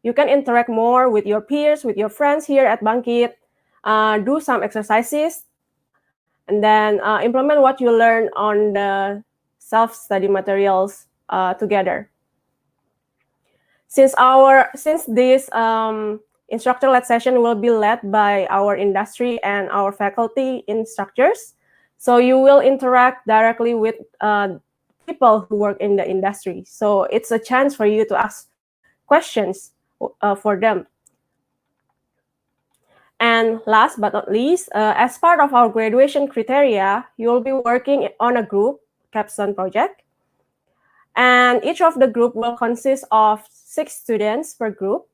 Speaker 6: you can interact more with your peers, with your friends here at Bangkit, do some exercises, and then implement what you learn on the self-study materials together. Since this instructor-led session will be led by our industry and our faculty instructors, so you will interact directly with people who work in the industry. So it's a chance for you to ask questions for them. And last but not least, as part of our graduation criteria, you will be working on a group capstone project. And each of the group will consist of 6 students per group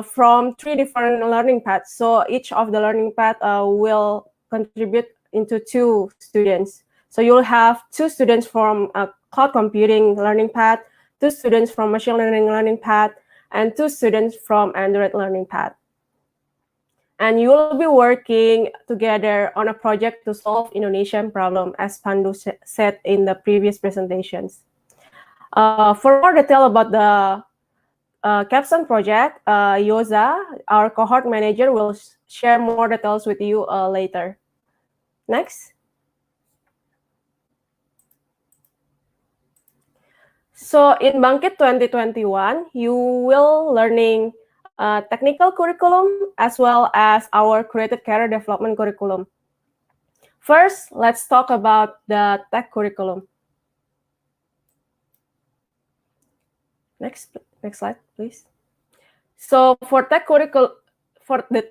Speaker 6: from 3 different learning paths. So each of the learning path will contribute into 2 students. So you'll have 2 students from cloud computing learning path, 2 students from machine learning path, and 2 students from Android learning path. And you will be working together on a project to solve Indonesian problem, as Pandu said in the previous presentations. For more detail about the capstone project, Yoza, our cohort manager, will share more details with you later. Next. So in Bangkit 2021, you will learning technical curriculum as well as our created career development curriculum. First, let's talk about the tech curriculum. Next slide, please. So for the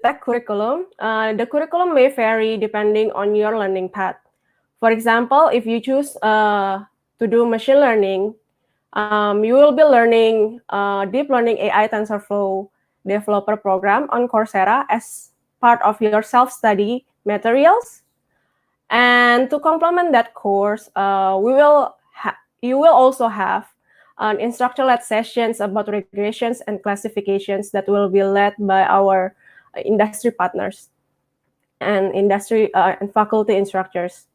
Speaker 6: tech curriculum, the curriculum may vary depending on your learning path. For example, if you choose to do machine learning, you will be learning deep learning AI TensorFlow developer program on Coursera as part of your self-study materials. And to complement that course, you will also have an instructor-led sessions about regressions and classifications that will be led by our industry partners and industry and faculty instructors.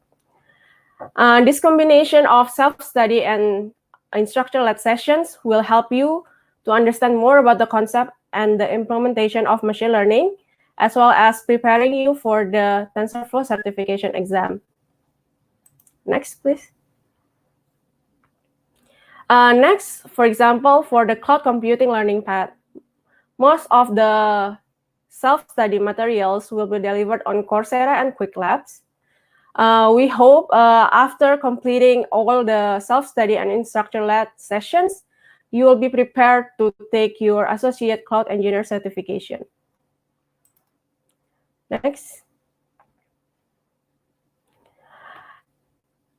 Speaker 6: This combination of self-study and instructor-led sessions will help you to understand more about the concept and the implementation of machine learning, as well as preparing you for the TensorFlow certification exam. Next, please. Next, for example, for the cloud computing learning path, most of the self-study materials will be delivered on Coursera and Quick Labs. We hope after completing all the self-study and instructor-led sessions, you will be prepared to take your Associate Cloud Engineer certification. Next.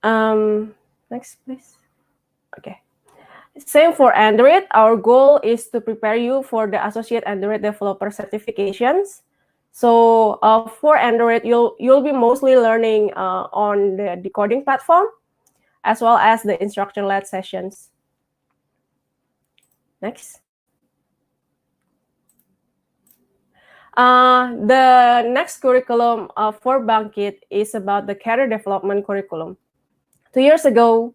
Speaker 6: Next, please. Okay. Same for Android. Our goal is to prepare you for the Associate Android Developer certifications. So for Android, you'll be mostly learning on the decoding platform, as well as the instructor-led sessions. Next. The next curriculum for Bangkit is about the career development curriculum. 2 years ago,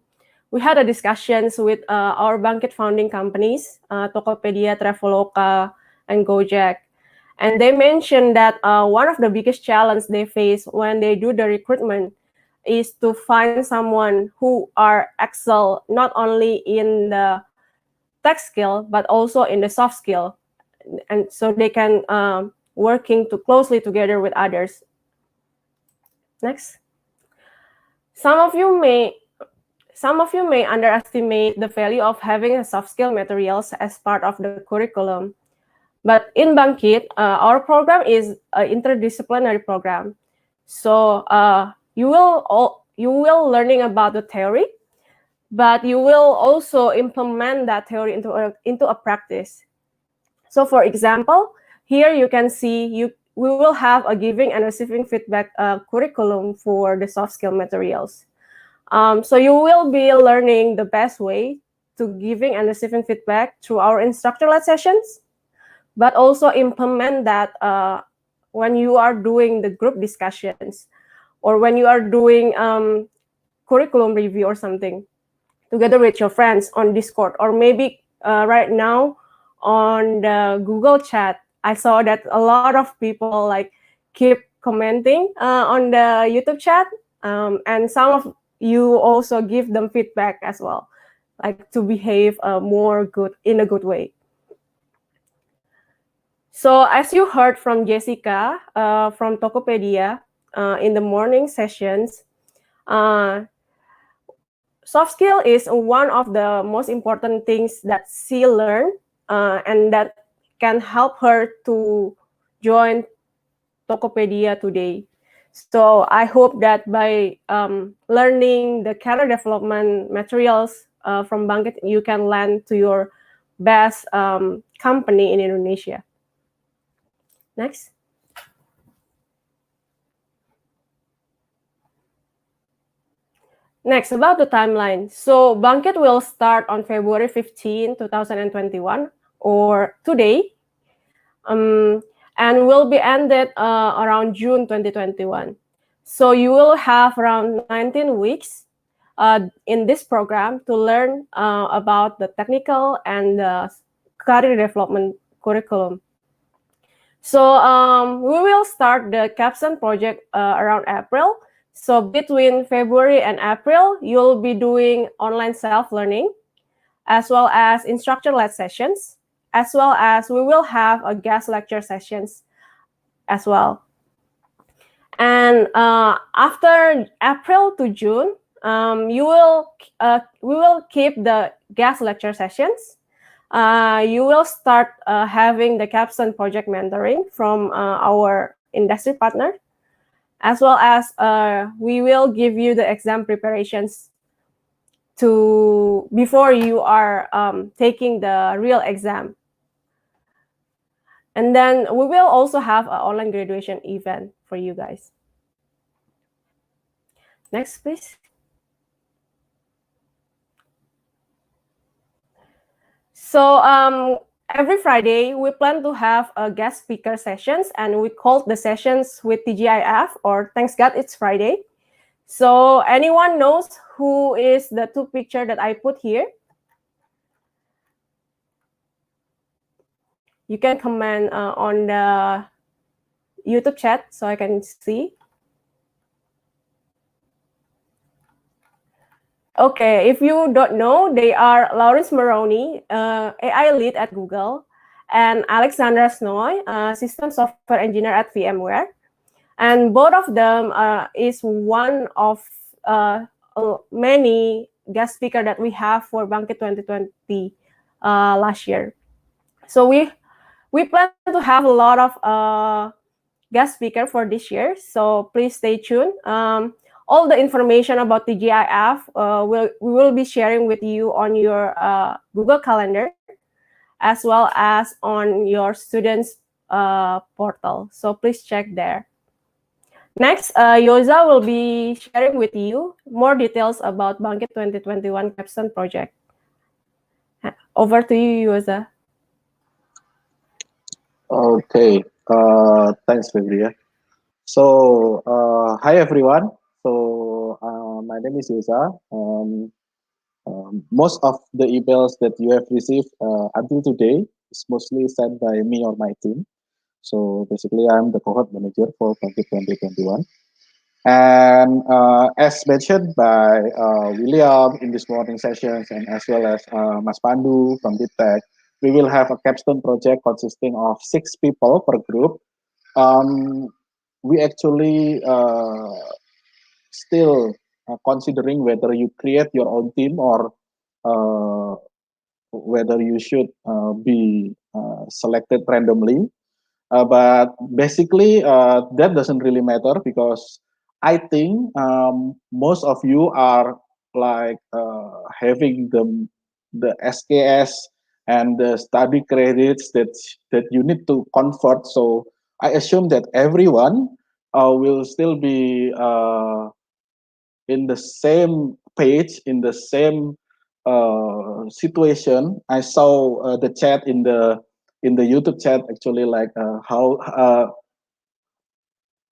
Speaker 6: we had a discussions with our Bangkit founding companies, Tokopedia, Traveloka, and Gojek. And they mentioned that one of the biggest challenges they face when they do the recruitment is to find someone who are excel not only in the tech skill, but also in the soft skill. And so they can working closely together with others. Next. Some of you may underestimate the value of having a soft skill materials as part of the curriculum. But in Bangkit, our program is an interdisciplinary program. So you will learning about the theory, but you will also implement that theory into a practice. So for example, here you can see we will have a giving and receiving feedback curriculum for the soft skill materials. So you will be learning the best way to giving and receiving feedback through our instructor-led sessions, but also implement that when you are doing the group discussions or when you are doing curriculum review or something together with your friends on Discord, or maybe right now on the Google chat. I saw that a lot of people like keep commenting on the YouTube chat, and some of you also give them feedback as well, like to behave in a good way. So as you heard from Jessica from Tokopedia in the morning sessions, soft skill is one of the most important things that she learned and that can help her to join Tokopedia today. So I hope that by learning the career development materials from Bangkit, you can land to your best company in Indonesia. Next. Next, about the timeline. So Bangkit will start on February 15, 2021, or today, and will be ended around June 2021. So you will have around 19 weeks in this program to learn about the technical and the career development curriculum. So we will start the capstone project around April. So between February and April, you'll be doing online self-learning, as well as instructor-led sessions, as well as we will have a guest lecture sessions as well. And after April to June, we will keep the guest lecture sessions. You will start having the capstone project mentoring from our industry partner, as well as we will give you the exam preparations before you are taking the real exam. And then we will also have an online graduation event for you guys. Next, please. So every Friday, we plan to have a guest speaker sessions, and we call the sessions with TGIF, or Thanks God It's Friday. So anyone knows who is the two picture that I put here? You can comment on the YouTube chat so I can see. Okay, if you don't know, they are Lawrence Maroney, AI lead at Google, and Alexandra Snoy, system software engineer at VMware. And both of them is one of many guest speaker that we have for Bangkit 2020 last year. So we plan to have a lot of guest speaker for this year. So please stay tuned. All the information about the GIF we will be sharing with you on your Google Calendar, as well as on your students portal. So please check there. Next, Yoza will be sharing with you more details about Bangkit 2021 capstone project. Over to you, Yoza.
Speaker 7: Okay, thanks, Febria. So, hi everyone. So, my name is Yoza. Most of the emails that you have received until today is mostly sent by me or my team. So, basically, I'm the cohort manager for Bangkit 2021. And as mentioned by William in this morning sessions, and as well as Mas Pandu from DITEC, we will have a capstone project consisting of 6 people per group. We actually still considering whether you create your own team or whether you should be selected randomly. But basically, that doesn't really matter because I think most of you are like having the SKS and the study credits that you need to convert. So I assume that everyone will still be in the same page, in the same situation. I saw the chat in the YouTube chat actually, like how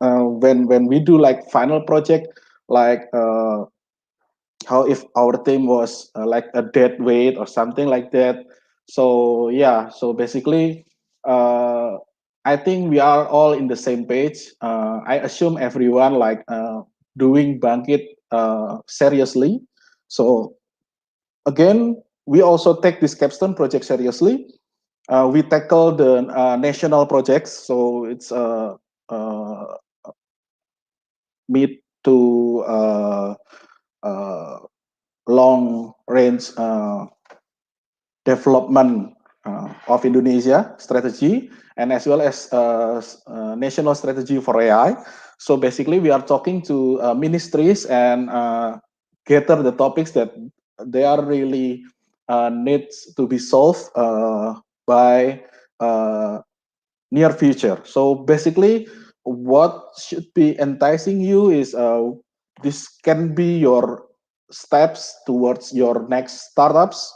Speaker 7: when we do like final project, like how if our team was like a dead weight or something like that. So yeah, so basically I think we are all in the same page. I assume everyone like doing Bangkit seriously. So again, we also take this capstone project seriously. We tackle the national projects, so it's mid to long range development of Indonesia strategy, and as well as national strategy for AI. So basically, we are talking to ministries and gather the topics that they are really needs to be solved by near future. So basically, what should be enticing you is this can be your steps towards your next startups,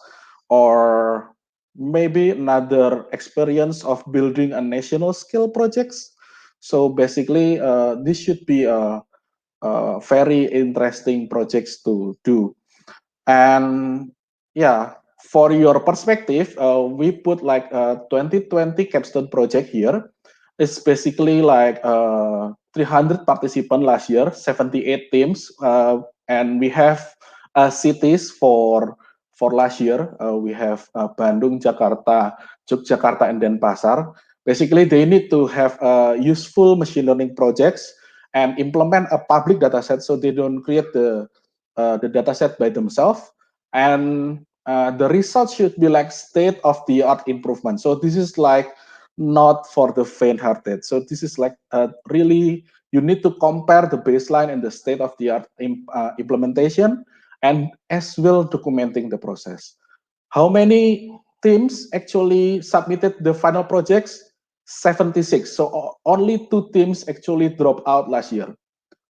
Speaker 7: or maybe another experience of building a national scale projects. So basically, this should be a very interesting projects to do. And yeah, for your perspective, we put like a 2020 capstone project here. It's basically like 300 participants last year, 78 teams, and we have cities for last year. We have Bandung, Jakarta, Yogyakarta, and Denpasar. Basically, they need to have useful machine learning projects and implement a public data set, so they don't create the data set by themselves, and the results should be like state of the art improvement. So this is like not for the faint-hearted. So this is like really, you need to compare the baseline and the state of the art implementation, and as well documenting the process. How many teams actually submitted the final projects? 76. So only 2 teams actually dropped out last year.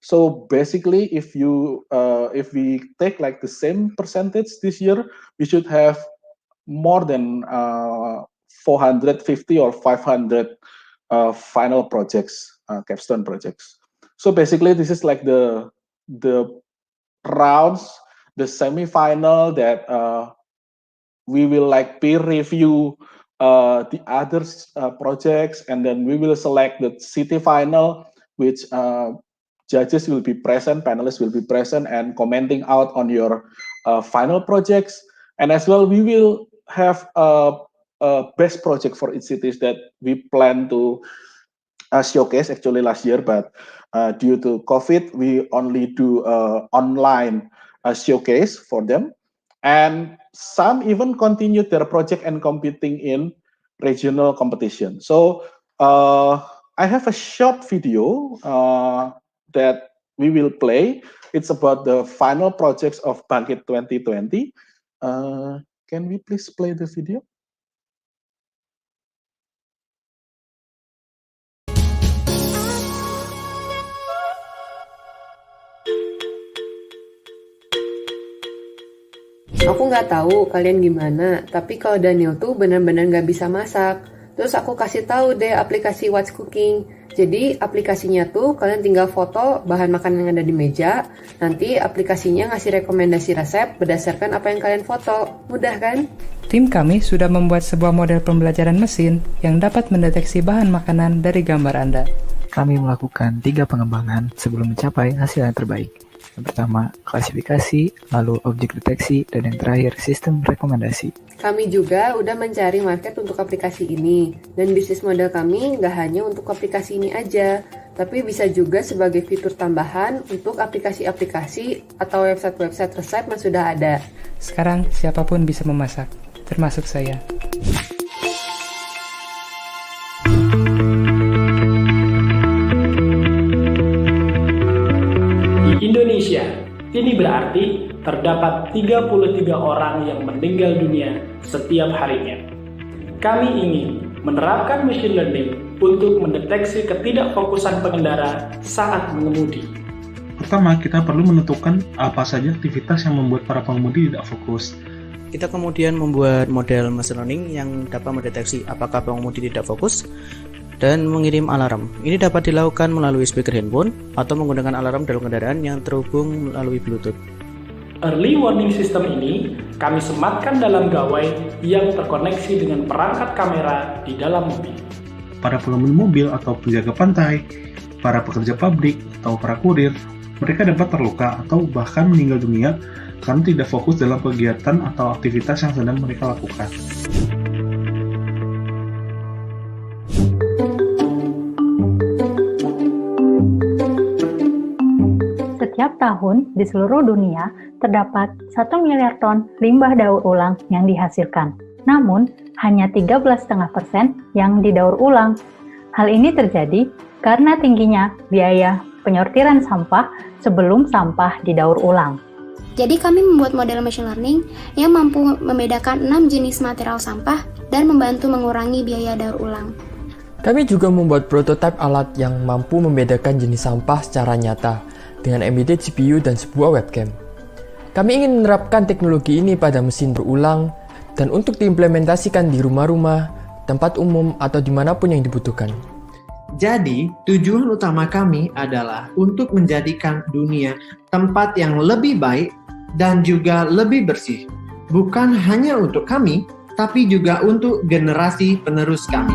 Speaker 7: So basically, if we take like the same percentage this year, we should have more than 450 or 500 final projects, capstone projects. So basically, this is like the rounds, the semi-final that we will like peer review the other projects, and then we will select the city final, which judges will be present, panelists will be present, and commenting out on your final projects. And as well, we will have a best project for each cities that we plan to showcase actually last year, but due to COVID, we only do online showcase for them. And some even continued their project and competing in regional competition. So I have a short video that we will play. It's about the final projects of Bangkit 2020. Can we please play the video?
Speaker 8: Aku nggak tahu kalian gimana, tapi kalau Daniel tuh benar-benar nggak bisa masak. Terus aku kasih tahu deh aplikasi What's Cooking. Jadi aplikasinya tuh kalian tinggal foto bahan makanan yang ada di meja, nanti aplikasinya ngasih rekomendasi resep berdasarkan apa yang kalian foto. Mudah kan?
Speaker 9: Tim kami sudah membuat sebuah model pembelajaran mesin yang dapat mendeteksi bahan makanan dari gambar Anda.
Speaker 10: Kami melakukan 3 pengembangan sebelum mencapai hasil yang terbaik. Yang pertama, klasifikasi, lalu objek deteksi, dan yang terakhir, sistem rekomendasi.
Speaker 8: Kami juga udah mencari market untuk aplikasi ini, dan bisnis model kami nggak hanya untuk aplikasi ini aja, tapi bisa juga sebagai fitur tambahan untuk aplikasi-aplikasi atau website-website resep yang sudah ada.
Speaker 9: Sekarang siapapun bisa memasak, termasuk saya.
Speaker 11: Indonesia. Ini berarti terdapat 33 orang yang meninggal dunia setiap harinya. Kami ingin menerapkan machine learning untuk mendeteksi ketidakfokusan pengendara saat mengemudi.
Speaker 12: Pertama, kita perlu menentukan apa saja aktivitas yang membuat para pengemudi tidak fokus.
Speaker 13: Kita kemudian membuat model machine learning yang dapat mendeteksi apakah pengemudi tidak fokus dan mengirim alarm. Ini dapat dilakukan melalui speaker handphone atau menggunakan alarm dalam kendaraan yang terhubung melalui Bluetooth.
Speaker 11: Early warning system ini kami sematkan dalam gawai yang terkoneksi dengan perangkat kamera di dalam mobil.
Speaker 12: Para pengemudi mobil atau penjaga pantai, para pekerja pabrik atau para kurir, mereka dapat terluka atau bahkan meninggal dunia karena tidak fokus dalam kegiatan atau aktivitas yang sedang mereka lakukan.
Speaker 14: Setiap tahun di seluruh dunia terdapat 1 miliar ton limbah daur ulang yang dihasilkan. Namun, hanya 13,5% yang didaur ulang. Hal ini terjadi karena tingginya biaya penyortiran sampah sebelum sampah didaur ulang.
Speaker 15: Jadi kami membuat model machine learning yang mampu membedakan 6 jenis material sampah dan membantu mengurangi biaya daur ulang.
Speaker 16: Kami juga membuat prototipe alat yang mampu membedakan jenis sampah secara nyata dengan embedded CPU dan sebuah webcam. Kami ingin menerapkan teknologi ini pada mesin berulang dan untuk diimplementasikan di rumah-rumah, tempat umum, atau dimanapun yang dibutuhkan.
Speaker 17: Jadi, tujuan utama kami adalah untuk menjadikan dunia tempat yang lebih baik dan juga lebih bersih. Bukan hanya untuk kami, tapi juga untuk generasi penerus kami.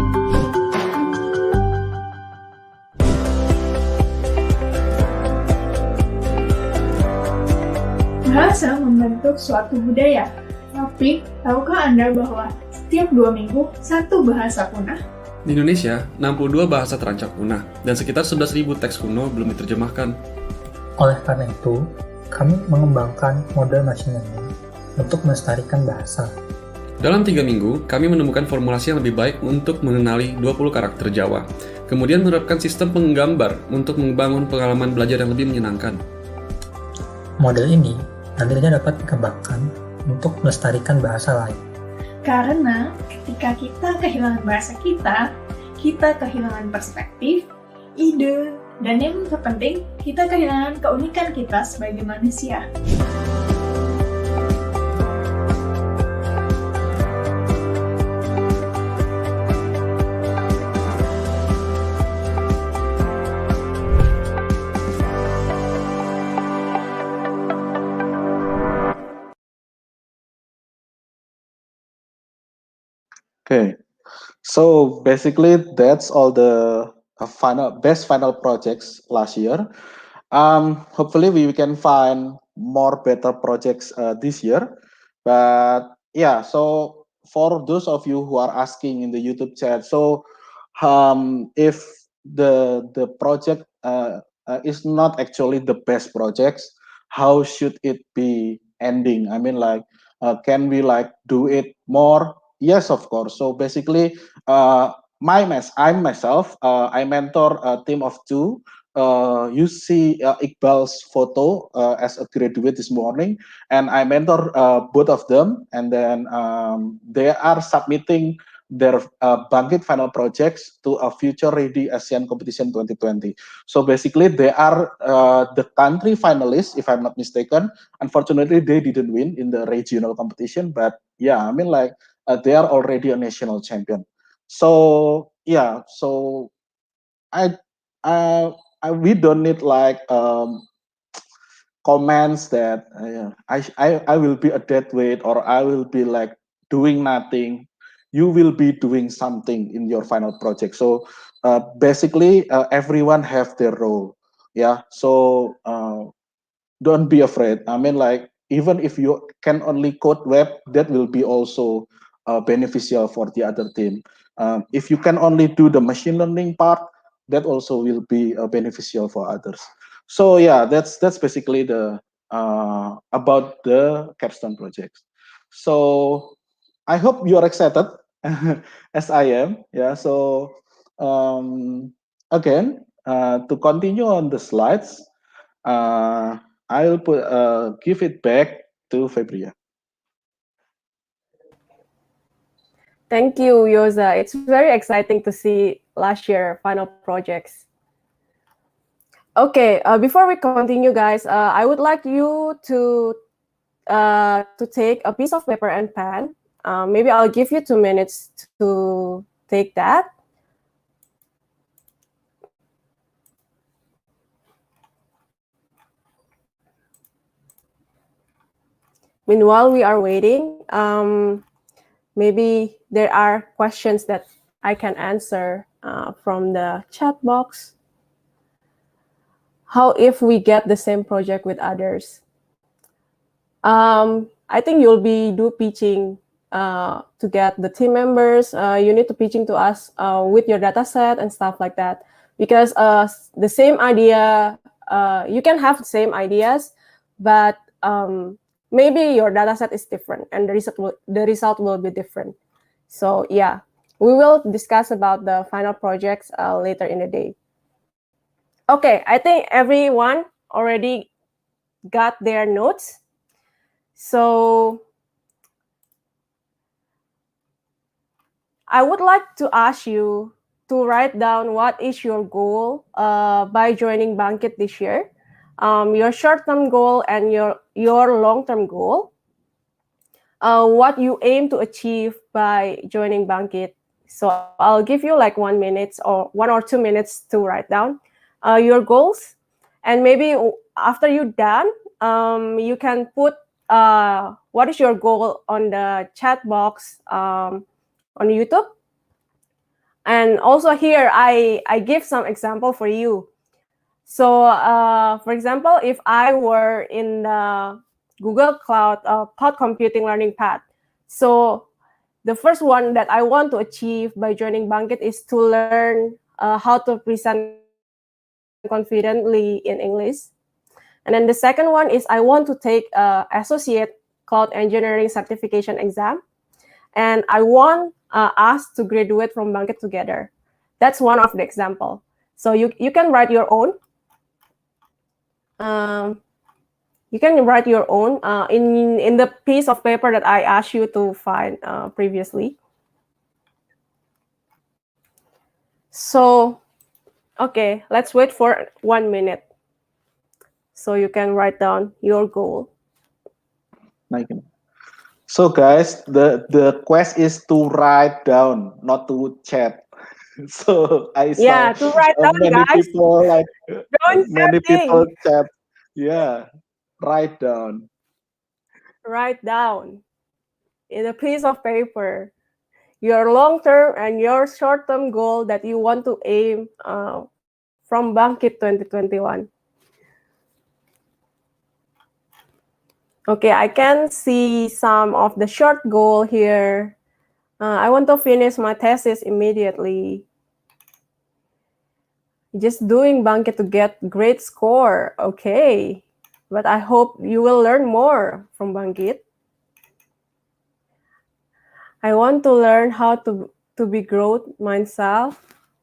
Speaker 18: Bahasa membentuk suatu budaya. Tapi, tahukah Anda bahwa setiap 2 minggu, 1 bahasa punah?
Speaker 19: Di Indonesia, 62 bahasa terancam punah, dan sekitar 11.000 teks kuno belum diterjemahkan.
Speaker 10: Oleh karena itu, kami mengembangkan model machine learning untuk melestarikan bahasa.
Speaker 19: Dalam 3 minggu, kami menemukan formulasi yang lebih baik untuk mengenali 20 karakter Jawa, kemudian menerapkan sistem penggambar untuk membangun pengalaman belajar yang lebih menyenangkan.
Speaker 10: Model ini nantinya dapat dikembangkan untuk melestarikan bahasa lain.
Speaker 18: Karena ketika kita kehilangan bahasa kita kehilangan perspektif, ide, dan yang terpenting, kita kehilangan keunikan kita sebagai manusia.
Speaker 7: Okay, So basically, that's all the best final projects last year. Hopefully, we can find more better projects this year. But yeah, so for those of you who are asking in the YouTube chat, so if the project is not actually the best projects, how should it be ending? I mean, like, can we like do it more? Yes, of course. So basically, I'm myself. I mentor a team of two. You see Iqbal's photo as a graduate this morning, and I mentor both of them, and then they are submitting their Bangkit final projects to a future ready ASEAN competition 2020. So basically, they are the country finalists, if I'm not mistaken. Unfortunately, they didn't win in the regional competition, but yeah, I mean, like, they are already a national champion. So yeah, so I, we don't need like comments that I will be a dead weight, or I will be like doing nothing. You will be doing something in your final project. So basically, everyone have their role. Yeah. So don't be afraid. I mean, like, even if you can only code web, that will be also beneficial for the other team. If you can only do the machine learning part, that also will be beneficial for others. So yeah, that's basically the about the capstone projects. So I hope you are excited as I am. Yeah. So again, to continue on the slides, I'll give it back to Febria.
Speaker 6: Thank you, Yoza. It's very exciting to see last year final projects. Okay, before we continue, guys, I would like you to take a piece of paper and pen. Maybe I'll give you 2 minutes to take that. Meanwhile, we are waiting. Maybe there are questions that I can answer from the chat box. How if we get the same project with others? I think you'll be pitching to get the team members. You need to pitching to us with your data set and stuff like that. Because the same idea, you can have the same ideas, but maybe your data set is different and the result will be different. So yeah, we will discuss about the final projects later in the day. Okay, I think everyone already got their notes. So I would like to ask you to write down what is your goal by joining Bangkit this year, your short-term goal and your long-term goal, what you aim to achieve by joining Bangkit. So I'll give you like 1 minute or 1 or 2 minutes to write down your goals. And maybe after you're done, you can put what is your goal on the chat box on YouTube. And also here, I give some example for you. So for example, if I were in the Google Cloud computing learning path, so the first one that I want to achieve by joining Bangkit is to learn how to present confidently in English. And then the second one is I want to take Associate Cloud Engineering Certification exam. And I want us to graduate from Bangkit together. That's one of the example. So you can write your own. You can write your own in the piece of paper that I asked you to find previously. So, okay, let's wait for 1 minute. So you can write down your goal.
Speaker 7: So guys, the quest is to write down, not to chat. So I saw
Speaker 6: to write down,
Speaker 7: many
Speaker 6: guys.
Speaker 7: people like
Speaker 6: Don't
Speaker 7: many
Speaker 6: chatting.
Speaker 7: people chat. Yeah, write down.
Speaker 6: Write down in a piece of paper. your long-term and your short-term goal that you want to aim from Bangkit 2021. Okay, I can see some of the short goal here. I want to finish my thesis immediately. Just doing Bangkit to get great score, okay. But I hope you will learn more from Bangkit. I want to learn how to be growth mindset.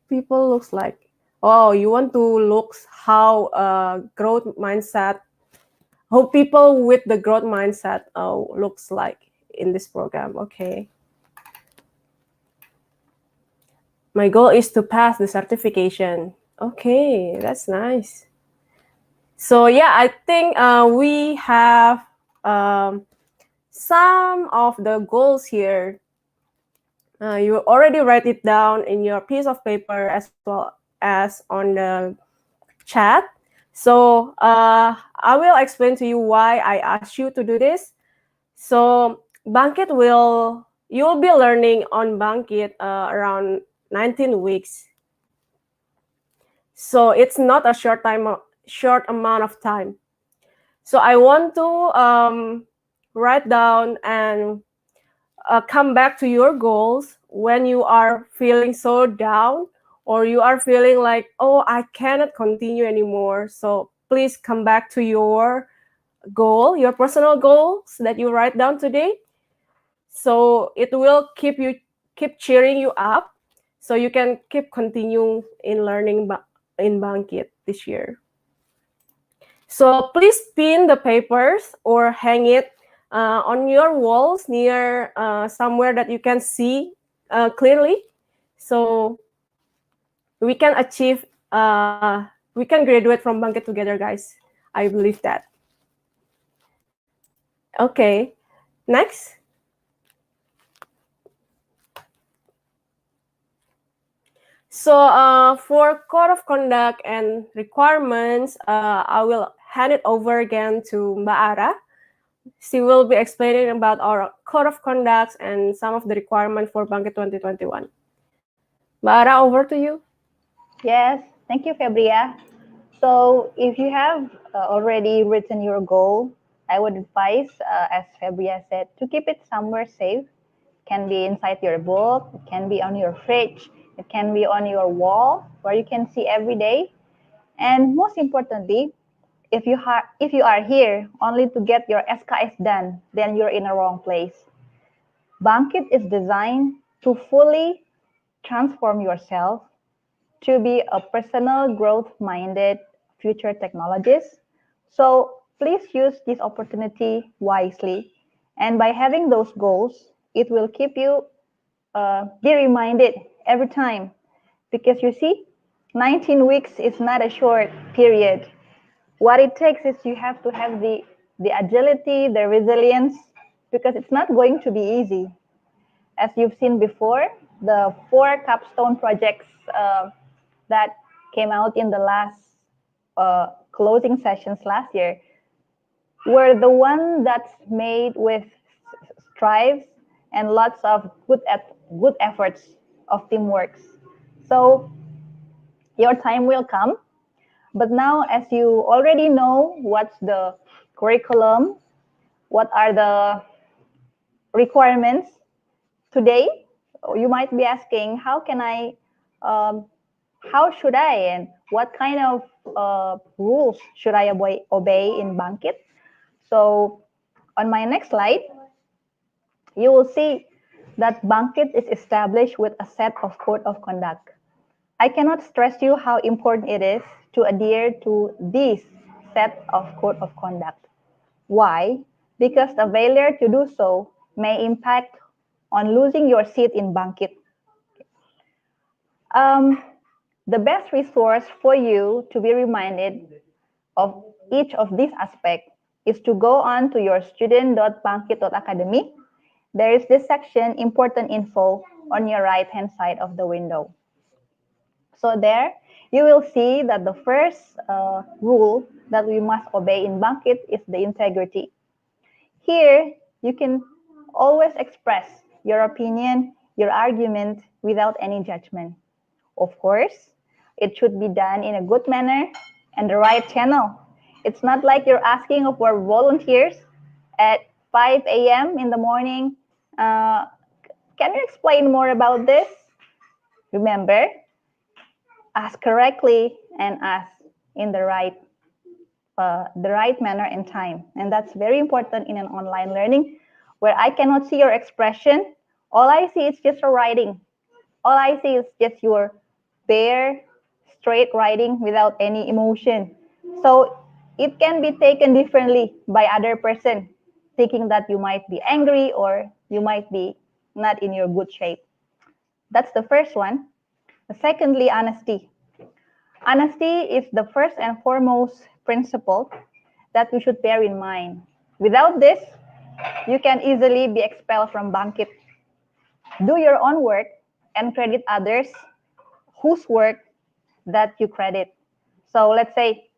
Speaker 6: People looks like, oh, you want to look how growth mindset, how people with the growth mindset looks like in this program, okay. My goal is to pass the certification. Okay, that's nice. So yeah, I think we have some of the goals here. You already write it down in your piece of paper as well as on the chat. So I will explain to you why I asked you to do this. So Bangkit you will be learning on Bangkit around 19 weeks. So it's not a short amount of time. So I want to write down and come back to your goals when you are feeling so down or you are feeling like, oh, I cannot continue anymore. So please come back to your goal, your personal goals that you write down today. So it will keep cheering you up so you can keep continuing in learning in Bangkit this year. So please pin the papers or hang it on your walls near somewhere that you can see clearly. So we can achieve, we can graduate from Bangkit together, guys. I believe that. Okay, next. So for code of conduct and requirements, I will hand it over again to Mbak Ara. She will be explaining about our code of conduct and some of the requirements for Bangkit 2021. Mbak Ara, over to you.
Speaker 1: Yes, thank you, Febria. So if you have already written your goal, I would advise, as Febria said, to keep it somewhere safe. It can be inside your book, it can be on your fridge, it can be on your wall where you can see every day. And most importantly, if you are here only to get your SKS done, then you're in a wrong place. Bangkit is designed to fully transform yourself to be a personal growth-minded future technologist. So please use this opportunity wisely. And by having those goals, it will keep you be reminded every time. Because you see, 19 weeks is not a short period. What it takes is you have to have the agility, the resilience, because it's not going to be easy. As you've seen before, the 4 capstone projects that came out in the last closing sessions last year were the one that's made with strives and lots of good efforts of teamwork. So your time will come. But now, as you already know what's the curriculum, what are the requirements today, you might be asking, how should I and what kind of rules should I obey in Bangkit? So on my next slide, you will see that Bangkit is established with a set of code of conduct. I cannot stress you how important it is to adhere to this set of code of conduct. Why? Because the failure to do so may impact on losing your seat in Bangkit. The best resource for you to be reminded of each of these aspects is to go on to your student.bangkit.academy. There is this section, important info, on your right-hand side of the window. So there, you will see that the first rule that we must obey in Bangkit is the integrity. Here, you can always express your opinion, your argument without any judgment. Of course, it should be done in a good manner and the right channel. It's not like you're asking for volunteers at 5 a.m. in the morning. Can you explain more about this? Remember, ask correctly and ask in the right manner and time. And that's very important in an online learning where I cannot see your expression. All I see is just a writing. All I see is just your bare, straight writing without any emotion. So it can be taken differently by other person, thinking that you might be angry or you might be not in your good shape. That's the first one. Secondly, honesty. Honesty is the first and foremost principle that we should bear in mind. Without this, you can easily be expelled from Bangkit. Do your own work and credit others whose work that you credit. So let's say,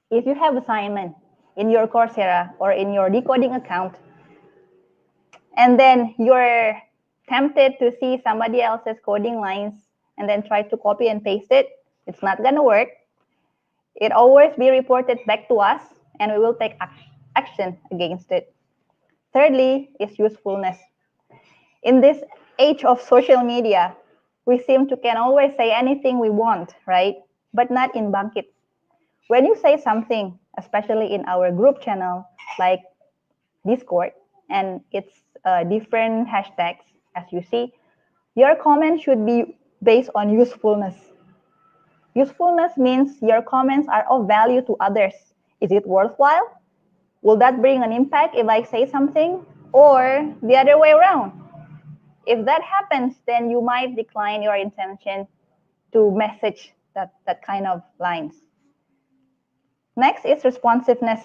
Speaker 1: if you have assignment in your Coursera or in your decoding account, and then you're tempted to see somebody else's coding lines and then try to copy and paste it, it's not gonna work. It always be reported back to us and we will take action against it. Thirdly is usefulness. In this age of social media, we seem to can always say anything we want, right? But not in Bangkit. When you say something, especially in our group channel, like Discord, and it's different hashtags, as you see, your comment should be based on usefulness. Usefulness means your comments are of value to others. Is it worthwhile? Will that bring an impact if I say something? Or the other way around? If that happens, then you might decline your intention to message that kind of lines. Next is responsiveness.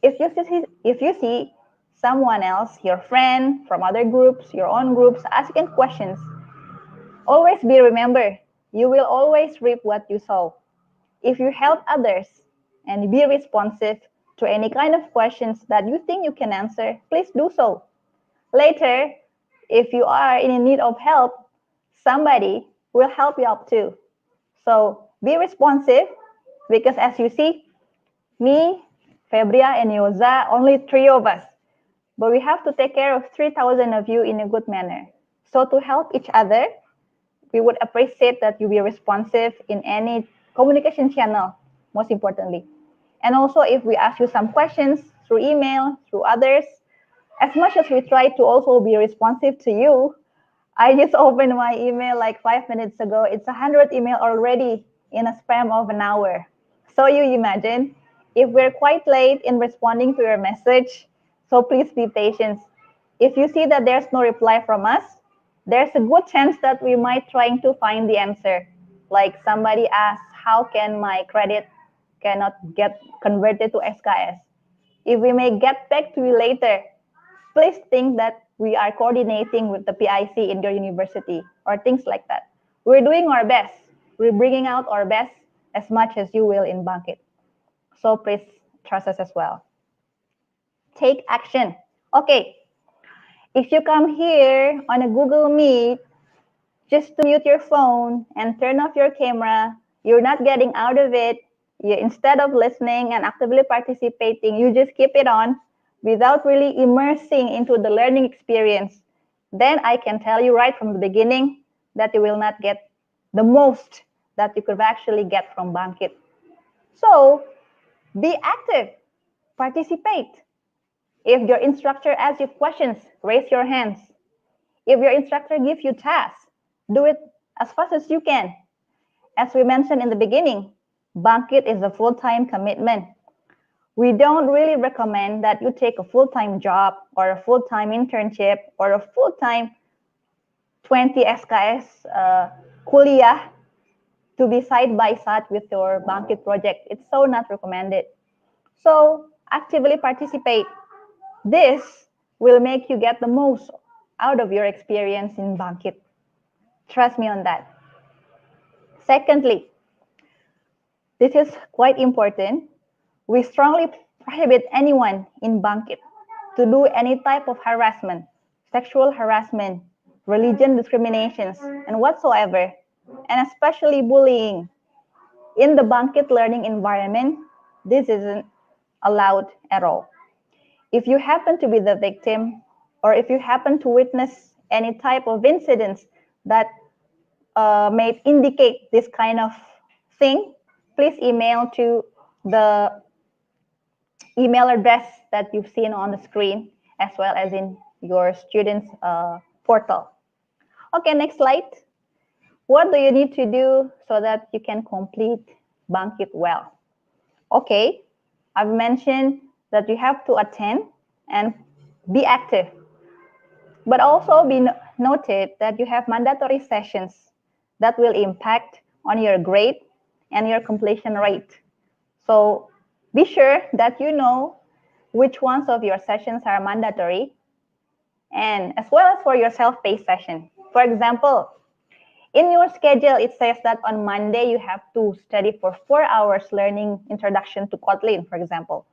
Speaker 1: If you see someone else, your friend from other groups, your own groups, asking questions, always remember, you will always reap what you sow. If you help others and be responsive to any kind of questions that you think you can answer, please do so. Later, if you are in need of help, somebody will help you out too. So be responsive, because as you see, me, Febria, and Yoza, only 3 of us. But we have to take care of 3,000 of you in a good manner. So to help each other, we would appreciate that you be responsive in any communication channel, most importantly. And also, if we ask you some questions through email, through others, as much as we try to also be responsive to you, I just opened my email like 5 minutes ago. It's 100 email already in a span of an hour. So you imagine, if we're quite late in responding to your message, so please be patient. If you see that there's no reply from us, there's a good chance that we might trying to find the answer. Like somebody asked, how can my credit cannot get converted to SKS? If we may get back to you later, please think that we are coordinating with the PIC in your university or things like that. We're doing our best. We're bringing out our best as much as you will in Bangkit. So please trust us as well. Take action. Okay. If you come here on a Google Meet, just to mute your phone and turn off your camera, you're not getting out of it. Instead of listening and actively participating, you just keep it on without really immersing into the learning experience. Then I can tell you right from the beginning that you will not get the most that you could actually get from Bangkit. So be active, participate. If your instructor asks you questions, raise your hands. If your instructor gives you tasks, do it as fast as you can. As we mentioned in the beginning, Bangkit is a full-time commitment. We don't really recommend that you take a full-time job or a full-time internship or a full-time 20 SKS kuliah to be side by side with your Bangkit project. It's so not recommended. So actively participate. This will make you get the most out of your experience in Bangkit. Trust me on that. Secondly, this is quite important. We strongly prohibit anyone in Bangkit to do any type of harassment, sexual harassment, religion discriminations, and whatsoever, and especially bullying. In the Bangkit learning environment, this isn't allowed at all. If you happen to be the victim, or if you happen to witness any type of incidents that may indicate this kind of thing, please email to the email address that you've seen on the screen, as well as in your students' portal. Okay, next slide. What do you need to do so that you can complete Bangkit well? Okay, I've mentioned that you have to attend and be active, but also be noted that you have mandatory sessions that will impact on your grade and your completion rate. So be sure that you know which ones of your sessions are mandatory, and as well as for your self-paced session. For example, in your schedule, it says that on Monday you have to study for 4 hours learning Introduction to Kotlin, for example.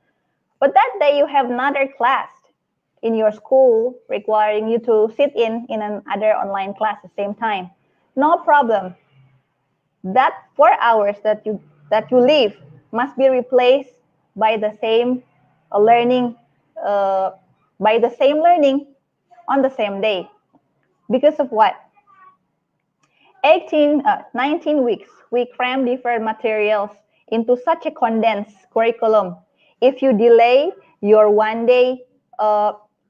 Speaker 1: But that day you have another class in your school requiring you to sit in another online class at the same time. No problem. That 4 hours that you leave must be replaced by the same learning on the same day. Because of what? 19 weeks, we cram different materials into such a condensed curriculum. If you delay your one-day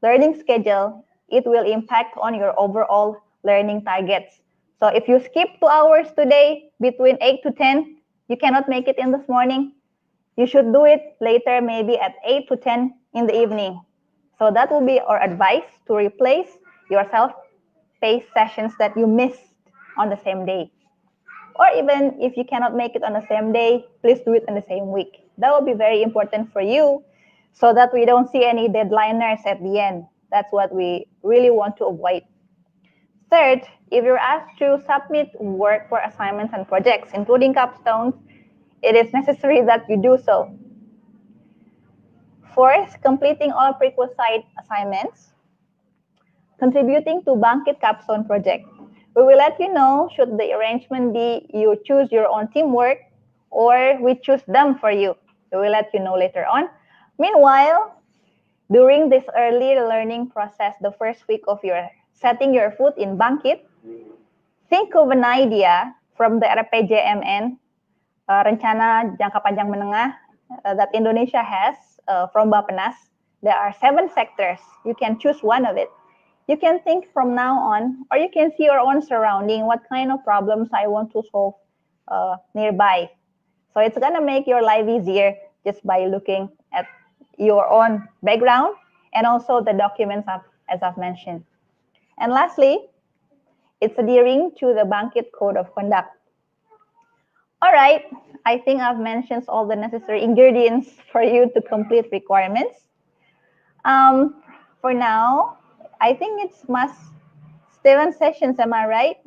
Speaker 1: learning schedule, it will impact on your overall learning targets. So if you skip 2 hours today between 8 to 10, you cannot make it in this morning. You should do it later, maybe at 8 to 10 in the evening. So that will be our advice, to replace your self-paced sessions that you missed on the same day. Or even if you cannot make it on the same day, please do it in the same week. That will be very important for you, so that we don't see any deadliners at the end. That's what we really want to avoid. Third, if you're asked to submit work for assignments and projects, including capstones, it is necessary that you do so. Fourth, completing all prerequisite assignments, contributing to Bangkit capstone project. We will let you know should the arrangement be you choose your own teamwork or we choose them for you. We will let you know later on. Meanwhile, during this early learning process, the first week of your setting your foot in Bangkit, think of an idea from the RPJMN, Rencana Jangka Panjang Menengah that Indonesia has from Bappenas. There are 7 sectors. You can choose one of it. You can think from now on, or you can see your own surrounding, what kind of problems I want to solve nearby. So it's going to make your life easier just by looking at your own background and also the documents as I've mentioned. And lastly, it's adhering to the Bangkit Code of Conduct. All right, I think I've mentioned all the necessary ingredients for you to complete requirements. For now, I think it's must 7 sessions, am I right?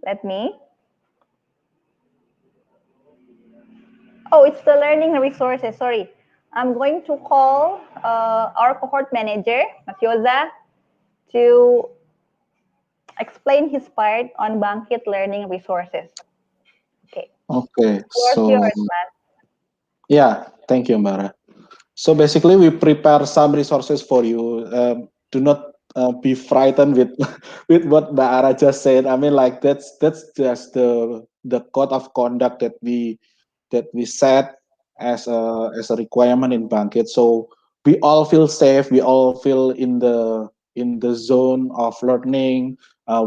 Speaker 1: Let me. Oh, it's the learning resources, sorry. I'm going to call our cohort manager, Mas Yoza, to explain his part on Bangkit learning resources. Okay.
Speaker 7: Okay.
Speaker 1: So, yours, Mas.
Speaker 7: Yeah, thank you, Mbara. So basically, we prepare some resources for you. Do not be frightened with with what Mbara just said. I mean, like that's just the code of conduct that we set as a requirement in Bangkit. So we all feel safe. We all feel in the zone of learning.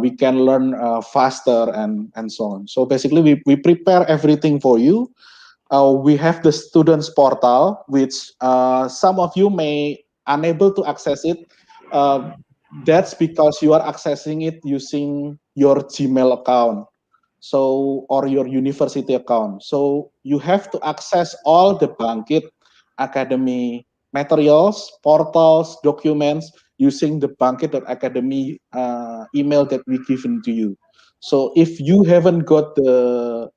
Speaker 7: We can learn faster and so on. So basically, we prepare everything for you. We have the students portal, which some of you may unable to access it. That's because you are accessing it using your Gmail account, so or your university account. So you have to access all the Bangkit Academy materials, portals, documents using the Bangkit.academy email that we given to you. So if you haven't got the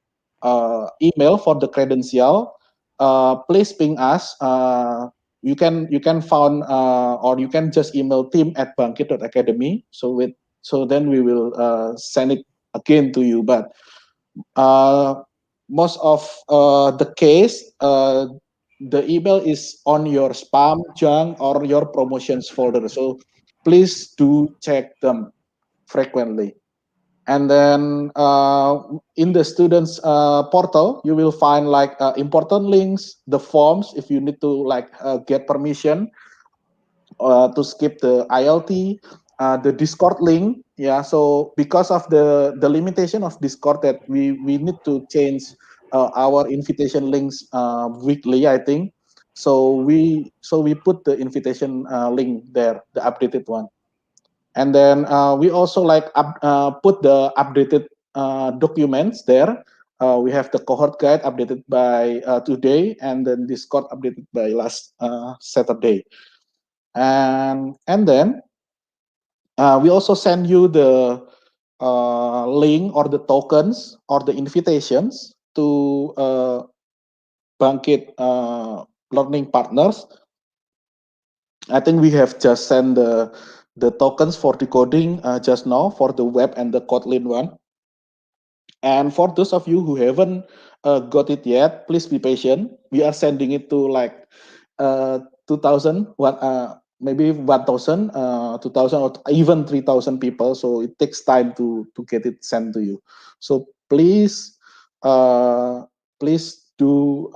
Speaker 7: email for the credential, please ping us. you can found or you can just email team@bangkit.academy. So then we will send it again to you. But most of the case, the email is on your spam, junk, or your promotions folder. So please do check them frequently. And then in the students portal, you will find like important links, the forms if you need to like get permission to skip the ILT, the Discord link. Yeah, so because of the limitation of Discord, that we need to change our invitation links weekly, I think. So we put the invitation link there, the updated one. And then we also like put the updated documents there. We have the cohort guide updated by today, and then Discord updated by last Saturday. And then we also send you the link or the tokens or the invitations to Bangkit learning partners. I think we have just sent the tokens for decoding just now for the web and the Kotlin one. And for those of you who haven't got it yet, please be patient. We are sending it to like 2,000, maybe 1,000, 2,000, or even 3,000 people. So it takes time to get it sent to you. So please, please do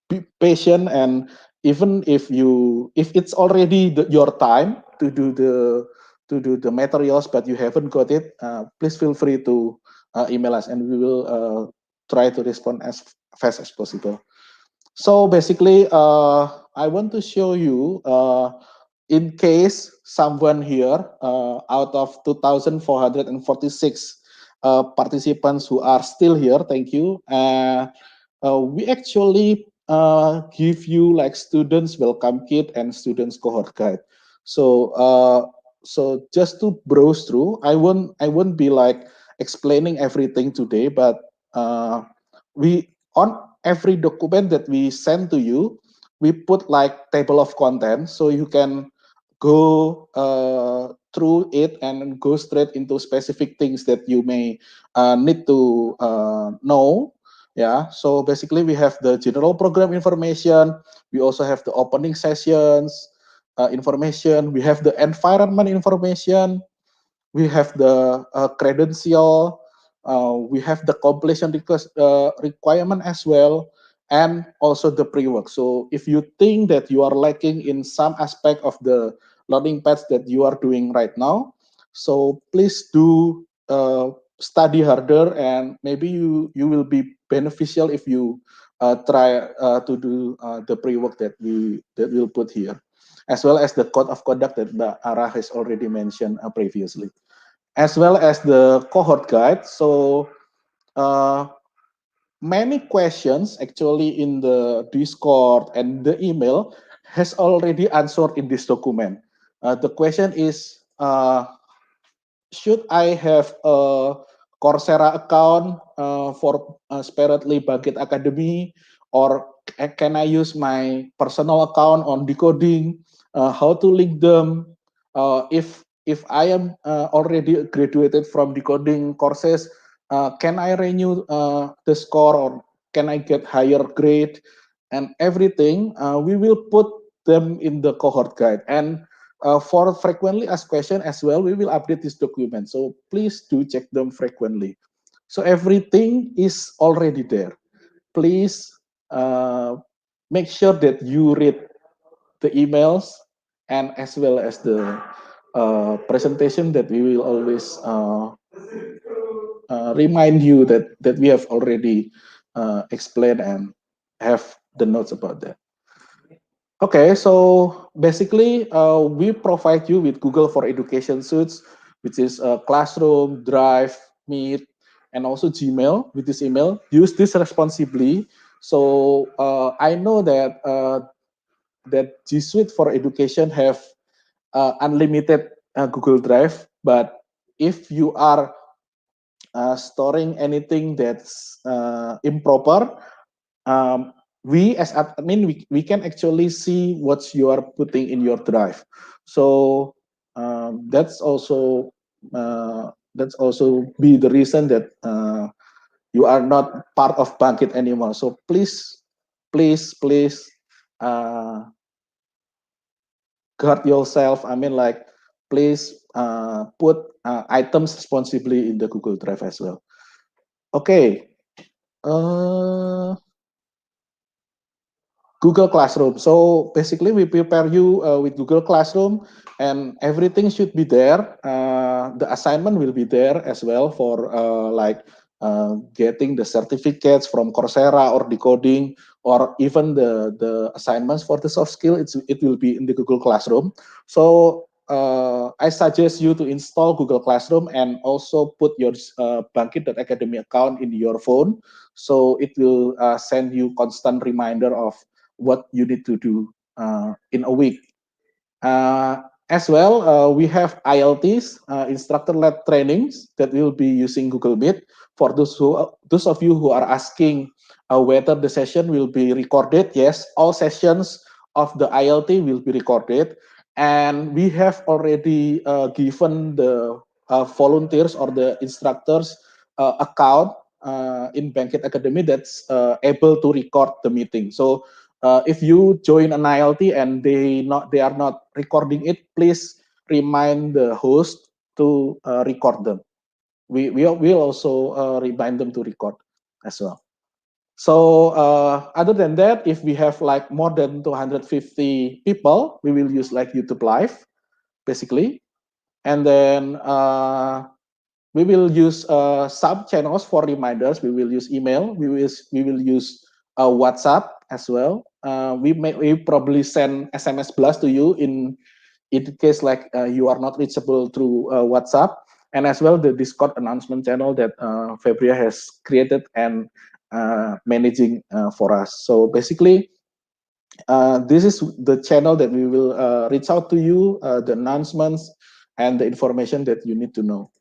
Speaker 7: be patient. And even if it's already your time to do the materials, but you haven't got it, please feel free to email us, and we will try to respond as fast as possible. So basically, I want to show you, in case someone here out of 2,446 participants who are still here, thank you. We actually give you like students welcome kit and students cohort guide. So so just to browse through, I won't be like explaining everything today, but we on every document that we send to you, we put like table of contents, so you can go through it and go straight into specific things that you may need to know. Yeah, so basically we have the general program information, we also have the opening sessions information, we have the environment information, we have the credential, we have the completion requirement as well, and also the pre-work. So if you think that you are lacking in some aspect of the learning paths that you are doing right now, so please do study harder, and maybe you will be beneficial if you try to do the pre-work that we'll put here, as well as the code of conduct that Mbak Ara has already mentioned previously, as well as the cohort guide. So many questions actually in the Discord and the email has already answered in this document. The question is, should I have a Coursera account for separately Bangkit Academy, or can I use my personal account on decoding? How to link them? If I am already graduated from decoding courses, can I renew the score, or can I get higher grade? And everything, we will put them in the cohort guide. And for frequently asked question as well, we will update this document. So please do check them frequently. So everything is already there. Please make sure that you read the emails, and as well as the presentation that we will always remind you that we have already explained and have the notes about that. Okay, so basically we provide you with Google for Education suites, which is Classroom, Drive, Meet, and also Gmail. With this email, use this responsibly. So I know that that G Suite for Education have unlimited Google Drive, but if you are storing anything that's improper, we as admin, we can actually see what you are putting in your drive. So that's also be the reason that you are not part of Bangkit anymore. So please guard yourself. I mean, like, please put items responsibly in the Google Drive as well. Okay. Google Classroom. So basically, we prepare you with Google Classroom, and everything should be there. The assignment will be there as well for getting the certificates from Coursera or decoding, or even the assignments for the soft skill. It will be in the Google Classroom. So I suggest you to install Google Classroom and also put your Bangkit.academy account in your phone. So it will send you constant reminder of what you need to do in a week. As well, we have ILTs, instructor-led trainings, that will be using Google Meet. For those of you who are asking whether the session will be recorded, yes, all sessions of the ILT will be recorded, and we have already given the volunteers or the instructors account in Bangkit Academy that's able to record the meeting. So if you join an ILT and they are not recording it, please remind the host to record them. We will also remind them to record as well. So other than that, if we have like more than 250 people, we will use like YouTube Live, basically, and then we will use sub channels for reminders. We will use email. We will use WhatsApp as well. We probably send SMS blast to you in case like you are not reachable through WhatsApp, and as well the Discord announcement channel that Febria has created and managing for us. So basically, this is the channel that we will reach out to you, the announcements and the information that you need to know.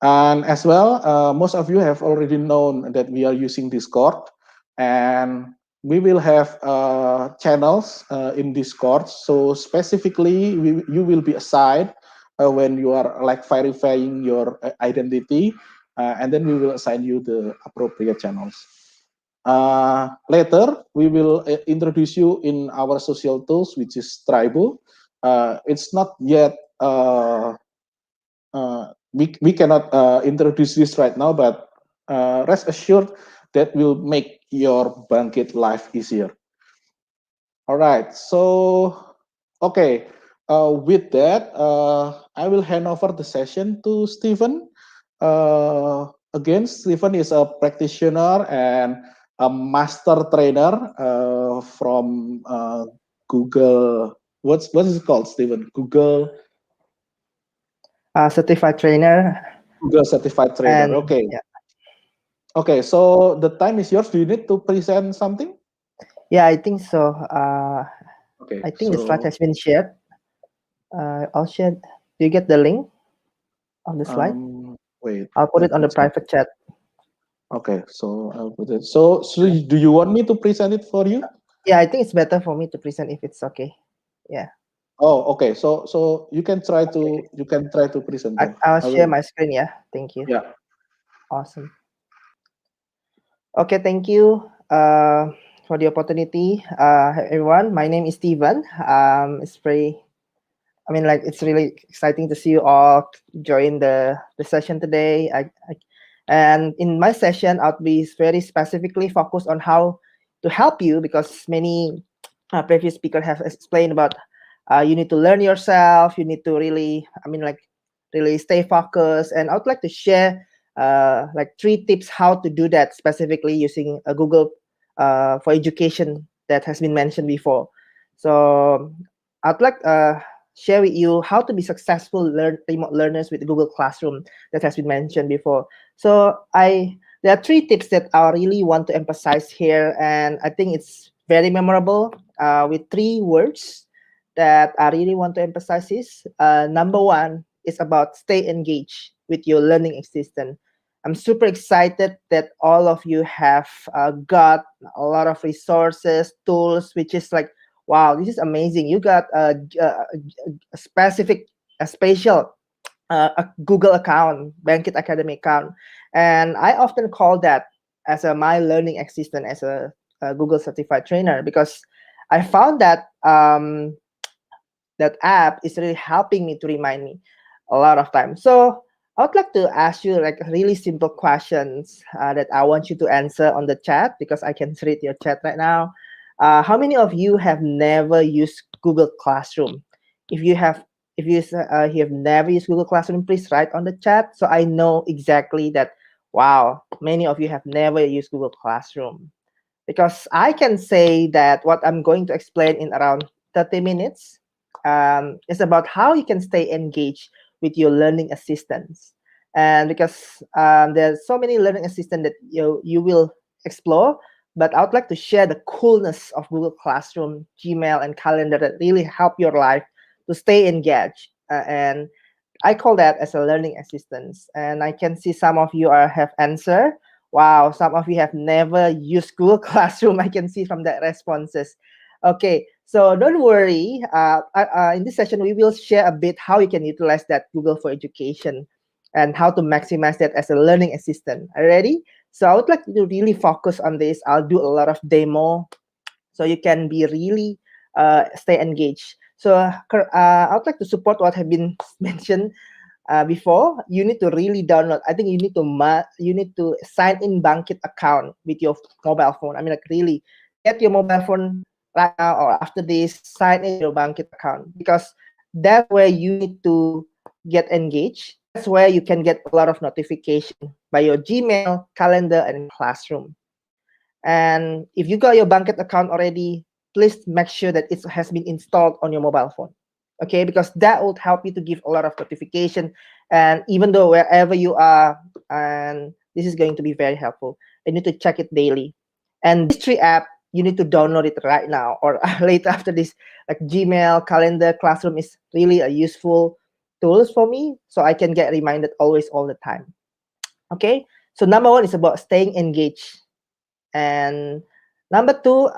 Speaker 7: And as well, most of you have already known that we are using Discord, and we will have channels in Discord. So specifically, you will be assigned when you are like verifying your identity, and then we will assign you the appropriate channels. Later, we will introduce you in our social tools, which is Tribo. It's not yet we cannot introduce this right now, but rest assured that will make your Bangkit life easier. All right, so okay, with that, I will hand over the session to Stephen. Again, Stephen is a practitioner and a master trainer from Google. What is it called, Stephen? Google.
Speaker 20: Certified trainer.
Speaker 7: Google certified trainer. Okay.
Speaker 20: Yeah.
Speaker 7: Okay. So the time is yours. Do you need to present something?
Speaker 20: Yeah, I think so.
Speaker 7: Okay.
Speaker 20: I think the slide has been shared. I'll share. Do you get the link of the slide?
Speaker 7: Wait.
Speaker 20: I'll put it on the private chat.
Speaker 7: Okay. So I'll put it. So do you want me to present it for you?
Speaker 20: Yeah, I think it's better for me to present if it's okay. Yeah.
Speaker 7: Oh, okay. So you can try to present them.
Speaker 20: I'll share my screen. Yeah. Thank you.
Speaker 7: Yeah.
Speaker 20: Awesome. Okay. Thank you for the opportunity, everyone. My name is Steven. It's it's really exciting to see you all join the session today. And in my session, I'll be very specifically focused on how to help you, because many previous speakers have explained about you need to learn yourself. You need to really, really stay focused. And I would like to share 3 tips how to do that specifically using Google for education that has been mentioned before. So I'd like share with you how to be successful remote learners with Google Classroom that has been mentioned before. So there are 3 tips that I really want to emphasize here, and I think it's very memorable with 3 words that I really want to emphasize is number 1 is about stay engaged with your learning assistant. I'm super excited that all of you have got a lot of resources, tools, which is like, wow, this is amazing. You got a special a Google account, Bangkit Academy account. And I often call that as my learning assistant, as a Google certified trainer, because I found that that app is really helping me to remind me a lot of times. So I would like to ask you like really simple questions that I want you to answer on the chat, because I can read your chat right now. How many of you have never used Google Classroom? If you have never used Google Classroom, please write on the chat so I know exactly that, wow, many of you have never used Google Classroom. Because I can say that what I'm going to explain in around 30 minutes is about how you can stay engaged with your learning assistants. And because there's so many learning assistants that you will explore, but I would like to share the coolness of Google Classroom, Gmail, and Calendar that really help your life to stay engaged. And I call that as a learning assistance. And I can see some of you have answered. Wow, some of you have never used Google Classroom. I can see from the responses. Okay, so don't worry. In this session, we will share a bit how you can utilize that Google for Education and how to maximize that as a learning assistant. Are you ready? So I would like to really focus on this. I'll do a lot of demo so you can be really stay engaged. So I would like to support what have been mentioned before. You need to really download. I think you need to sign in Bangkit account with your mobile phone. I mean, like really get your mobile phone right now or after this, sign in your Bangkit account, because that's where you need to get engaged. That's where you can get a lot of notification by your Gmail, Calendar, and Classroom. And if you got your Bangkit account already, please make sure that it has been installed on your mobile phone. Okay, because that will help you to give a lot of notification. And even though wherever you are, and this is going to be very helpful, you need to check it daily. And these 3 apps, you need to download it right now or later after this. Like Gmail, Calendar, Classroom is really a useful tools for me, so I can get reminded always, all the time. Okay, so number 1 is about staying engaged. And number 2,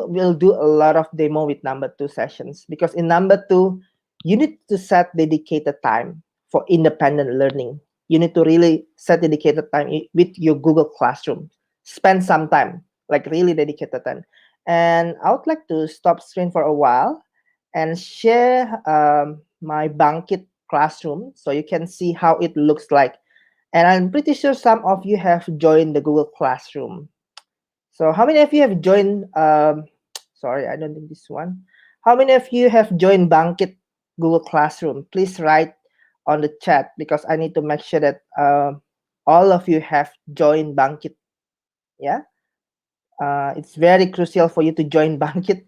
Speaker 20: will do a lot of demo with number 2 sessions, because in number 2, you need to set dedicated time for independent learning. You need to really set dedicated time with your Google Classroom. Spend some time, like really dedicated time. And I would like to stop screen for a while and share my Bangkit Classroom so you can see how it looks like. And I'm pretty sure some of you have joined the Google Classroom. So how many of you have joined, sorry, I don't think this one. How many of you have joined Bangkit Google Classroom? Please write on the chat, because I need to make sure that all of you have joined Bangkit. Yeah, it's very crucial for you to join Bangkit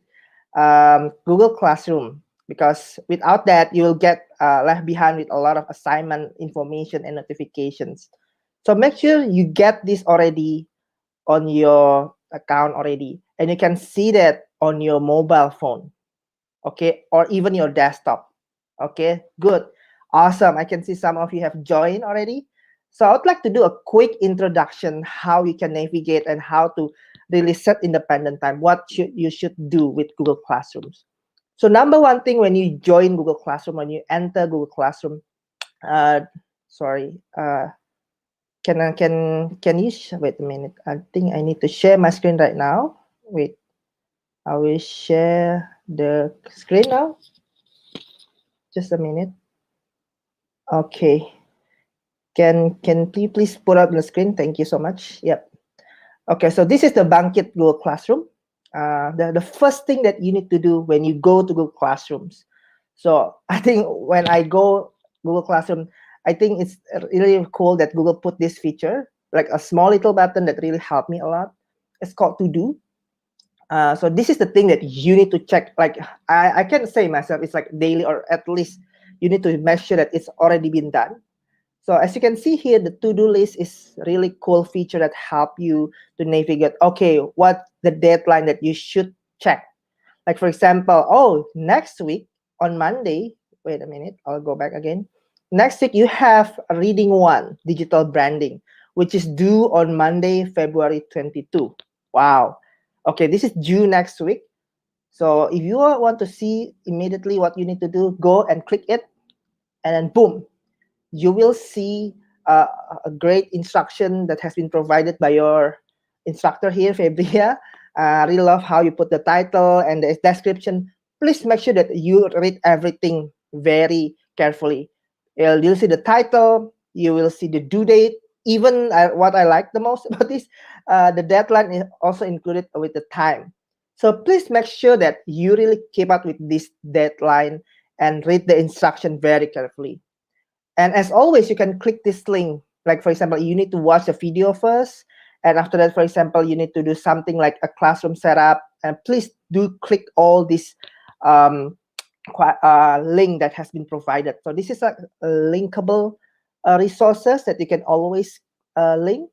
Speaker 20: Google Classroom, because without that, you will get left behind with a lot of assignment information and notifications. So make sure you get this already on your account already, and you can see that on your mobile phone, okay, or even your desktop. Okay, good, awesome. I can see some of you have joined already. So I would like to do a quick introduction how you can navigate and how to really set independent time, what you should do with Google Classrooms. So number 1 thing, when you join Google Classroom, when you enter Google Classroom, can you wait a minute? I think I need to share my screen right now. Wait, I will share the screen now. Just a minute. Okay. Can you please put up the screen? Thank you so much. Yep. Okay, so this is the Bangkit Google Classroom. The first thing that you need to do when you go to Google Classrooms. So I think when I go Google Classroom, I think it's really cool that Google put this feature, like a small little button that really helped me a lot. It's called To Do. So this is the thing that you need to check. Like I can say myself, it's like daily, or at least you need to make sure that it's already been done. So as you can see here, the to-do list is really cool feature that help you to navigate, okay, what the deadline that you should check. Like for example, oh, next week on Monday, wait a minute, I'll go back again. Next week, you have a reading 1, digital branding. which is due on Monday, February 22. Wow. Okay, this is due next week. So if you want to see immediately what you need to do, go and click it, and then boom, you will see a great instruction that has been provided by your instructor here, Febria. I really love how you put the title and the description. Please make sure that you read everything very carefully. You'll see the title, you will see the due date. Even what I like the most about this, the deadline is also included with the time. So please make sure that you really keep up with this deadline and read the instruction very carefully. And as always, you can click this link. Like, for example, you need to watch the video first. And after that, for example, you need to do something like a classroom setup. And please do click all these link that has been provided. So this is a linkable resources that you can always link.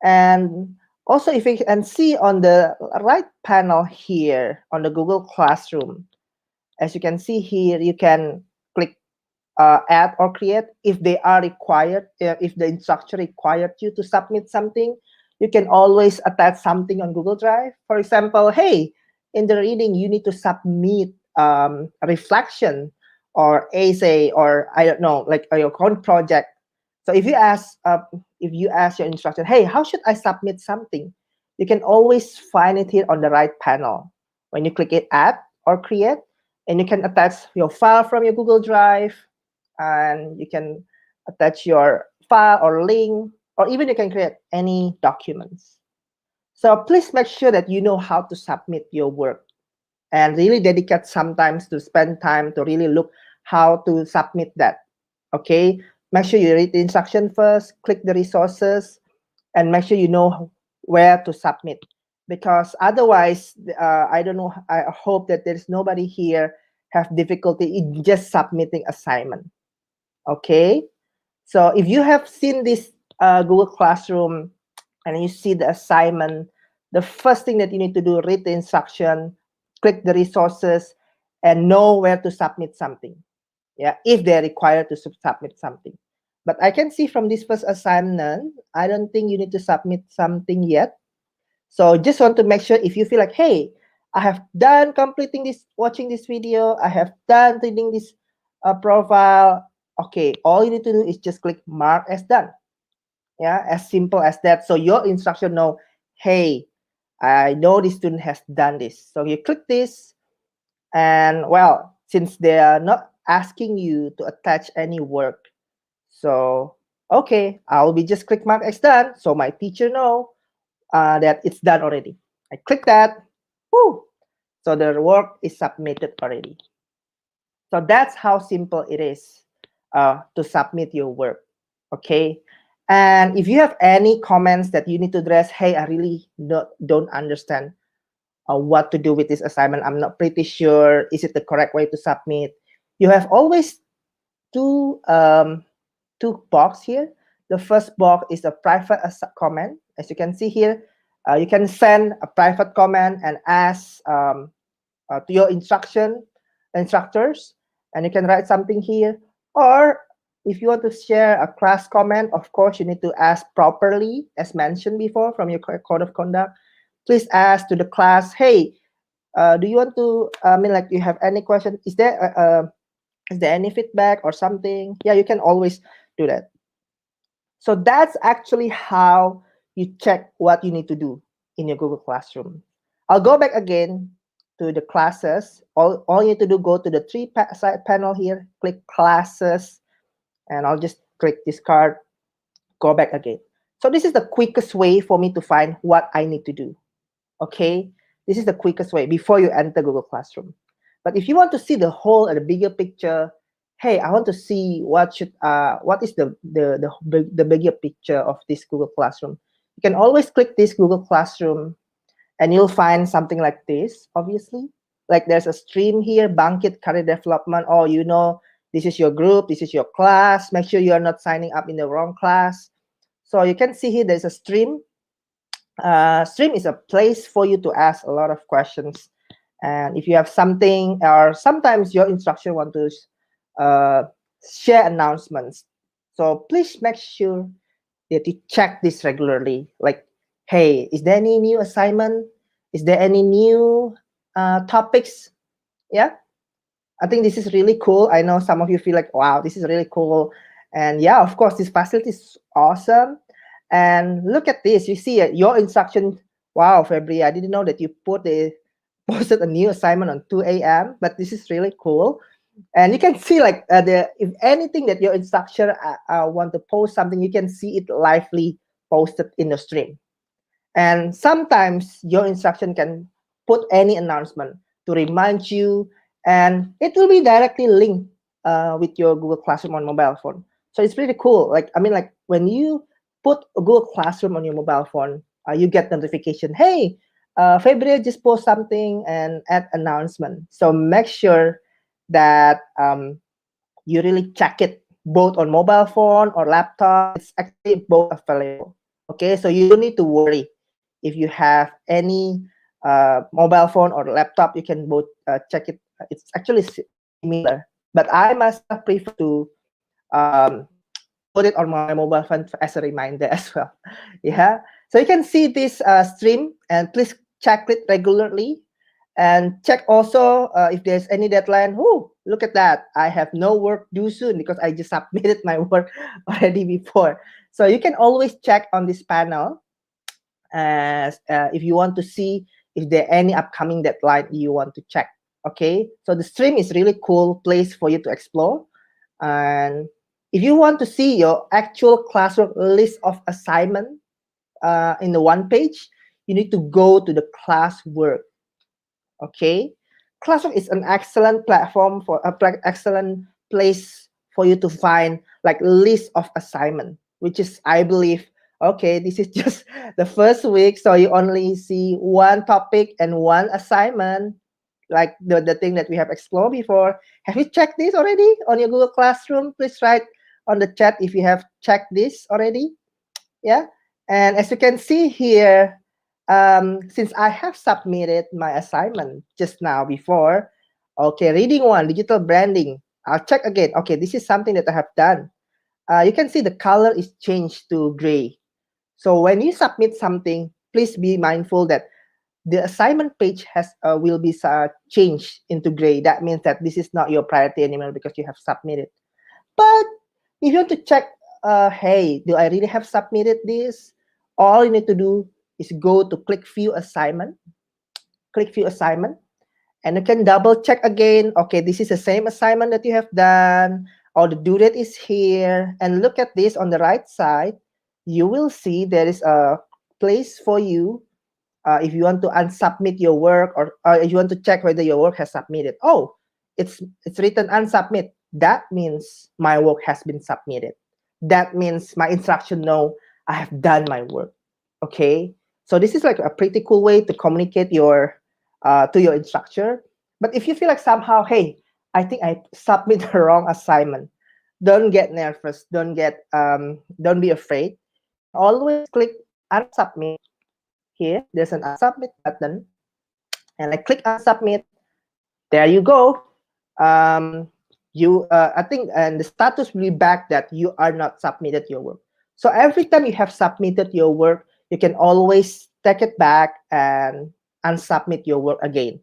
Speaker 20: And also, if you can see on the right panel here on the Google Classroom, as you can see here, you can click add or create if they are required. If the instructor required you to submit something, you can always attach something on Google Drive. For example, hey, in the reading, you need to submit a reflection or essay, or I don't know, like your own project. So if you ask your instructor, hey, how should I submit something? You can always find it here on the right panel. When you click it, add or create, and you can attach your file from your Google Drive, and you can attach your file or link, or even you can create any documents. So please make sure that you know how to submit your work, and really dedicate sometimes to spend time to really look how to submit that. Okay, make sure you read the instruction first, click the resources, and make sure you know where to submit. Because otherwise, I don't know, I hope that there's nobody here have difficulty in just submitting assignment. Okay, so if you have seen this Google Classroom and you see the assignment, the first thing that you need to do, read the instruction, click the resources, and know where to submit something. Yeah, if they're required to submit something. But I can see from this first assignment, I don't think you need to submit something yet. So just want to make sure, if you feel like, hey, I have done completing this, watching this video, I have done reading this profile. Okay, all you need to do is just click mark as done. Yeah, as simple as that. So your instructor know, hey, I know this student has done this. So you click this, and well, since they are not asking you to attach any work, so okay, I'll be just click mark as done, so my teacher know that it's done already. I click that, whoo, so the work is submitted already. So that's how simple it is to submit your work. Okay, and if you have any comments that you need to address, hey, I really don't understand what to do with this assignment, I'm not pretty sure, is it the correct way to submit? You have always two boxes here. The first box is a private comment. As you can see here, you can send a private comment and ask to your instructors, and you can write something here. Or if you want to share a class comment, of course, you need to ask properly, as mentioned before from your code of conduct. Please ask to the class, hey, do you want to, like, you have any question? Is there any feedback or something? Yeah, you can always do that. So that's actually how you check what you need to do in your Google Classroom. I'll go back again to the classes. All you need to do, go to the side panel here, click classes, and I'll just click this card, go back again. So this is the quickest way for me to find what I need to do. Okay, this is the quickest way before you enter Google Classroom. But if you want to see the whole and the bigger picture, hey, I want to see what is the bigger picture of this Google Classroom. You can always click this Google Classroom, and you'll find something like this, obviously. Like there's a stream here, Bangkit career development. Oh, you know, this is your group, this is your class. Make sure you are not signing up in the wrong class. So you can see here there's a stream. Stream is a place for you to ask a lot of questions. And if you have something, or sometimes your instructor want to share announcements. So please make sure that you check this regularly. Like, hey, is there any new assignment? Is there any new topics? Yeah, I think this is really cool. I know some of you feel like, wow, this is really cool. And yeah, of course, this facility is awesome. And look at this. You see your instruction. Wow, February, I didn't know that you posted a new assignment on 2 a.m. But this is really cool. And you can see like if anything that your instructor want to post something, you can see it lively posted in the stream. And sometimes your instruction can put any announcement to remind you, and it will be directly linked with your Google Classroom on mobile phone. So it's pretty cool. Like, I mean, like when you put a Google Classroom on your mobile phone, you get notification, hey, February just post something and add announcement. So make sure that you really check it both on mobile phone or laptop. It's actually both available. Okay, so you don't need to worry. If you have any mobile phone or laptop, you can both check it. It's actually similar, but I must prefer to put it on my mobile phone as a reminder as well. Yeah, so you can see this stream, and please check it regularly, and check also if there's any deadline. Oh, look at that! I have no work due soon because I just submitted my work already before. So you can always check on this panel as if you want to see if there are any upcoming deadline you want to check. Okay, so the stream is really cool place for you to explore. And if you want to see your actual classwork list of assignment in the one page, you need to go to the classwork. Okay, classwork is an excellent platform for excellent place for you to find like list of assignment, which is, I believe, okay, this is just the first week, so you only see one topic and one assignment, like the thing that we have explored before. Have you checked this already on your Google Classroom? Please write on the chat if you have checked this already. Yeah, and as you can see here, since I have submitted my assignment just now before, okay, reading one, digital branding, I'll check again. Okay, this is something that I have done. You can see the color is changed to gray. So when you submit something, please be mindful that the assignment page will be changed into gray. That means that this is not your priority anymore because you have submitted. But if you want to check, hey, do I really have submitted this? All you need to do is go to click view assignment, and you can double check again. Okay, this is the same assignment that you have done, or the due date is here. And look at this on the right side. You will see there is a place for you if you want to unsubmit your work, or if you want to check whether your work has submitted. Oh, it's written unsubmit. That means my work has been submitted. That means my instruction know I have done my work. Okay, so this is like a pretty cool way to communicate your to your instructor. But if you feel like somehow, hey, I think I submit the wrong assignment, don't get nervous. Don't be afraid. Always click unsubmit. Here, there's an unsubmit button, and I click unsubmit. There you go. I think, and the status will be back that you are not submitted your work. So every time you have submitted your work, you can always take it back and unsubmit your work again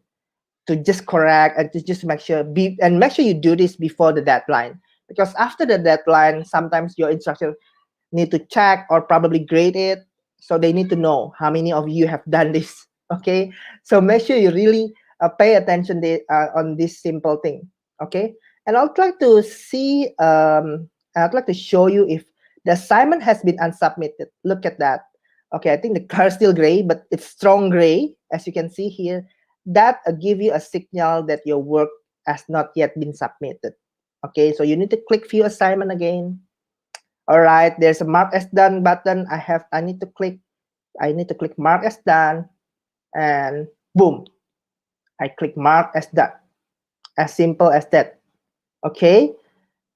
Speaker 20: to just correct and to just make sure you do this before the deadline, because after the deadline, sometimes your instructor need to check or probably grade it. So they need to know how many of you have done this. Okay, so make sure you really pay attention on this simple thing. Okay, and I'd like to see, I'd like to show you if the assignment has been unsubmitted. Look at that. Okay, I think the color is still gray, but it's strong gray, as you can see here. That give you a signal that your work has not yet been submitted. Okay, so you need to click view assignment again. All right, there's a mark as done button. I need to click mark as done, and boom, I click mark as done. As simple as that. Okay,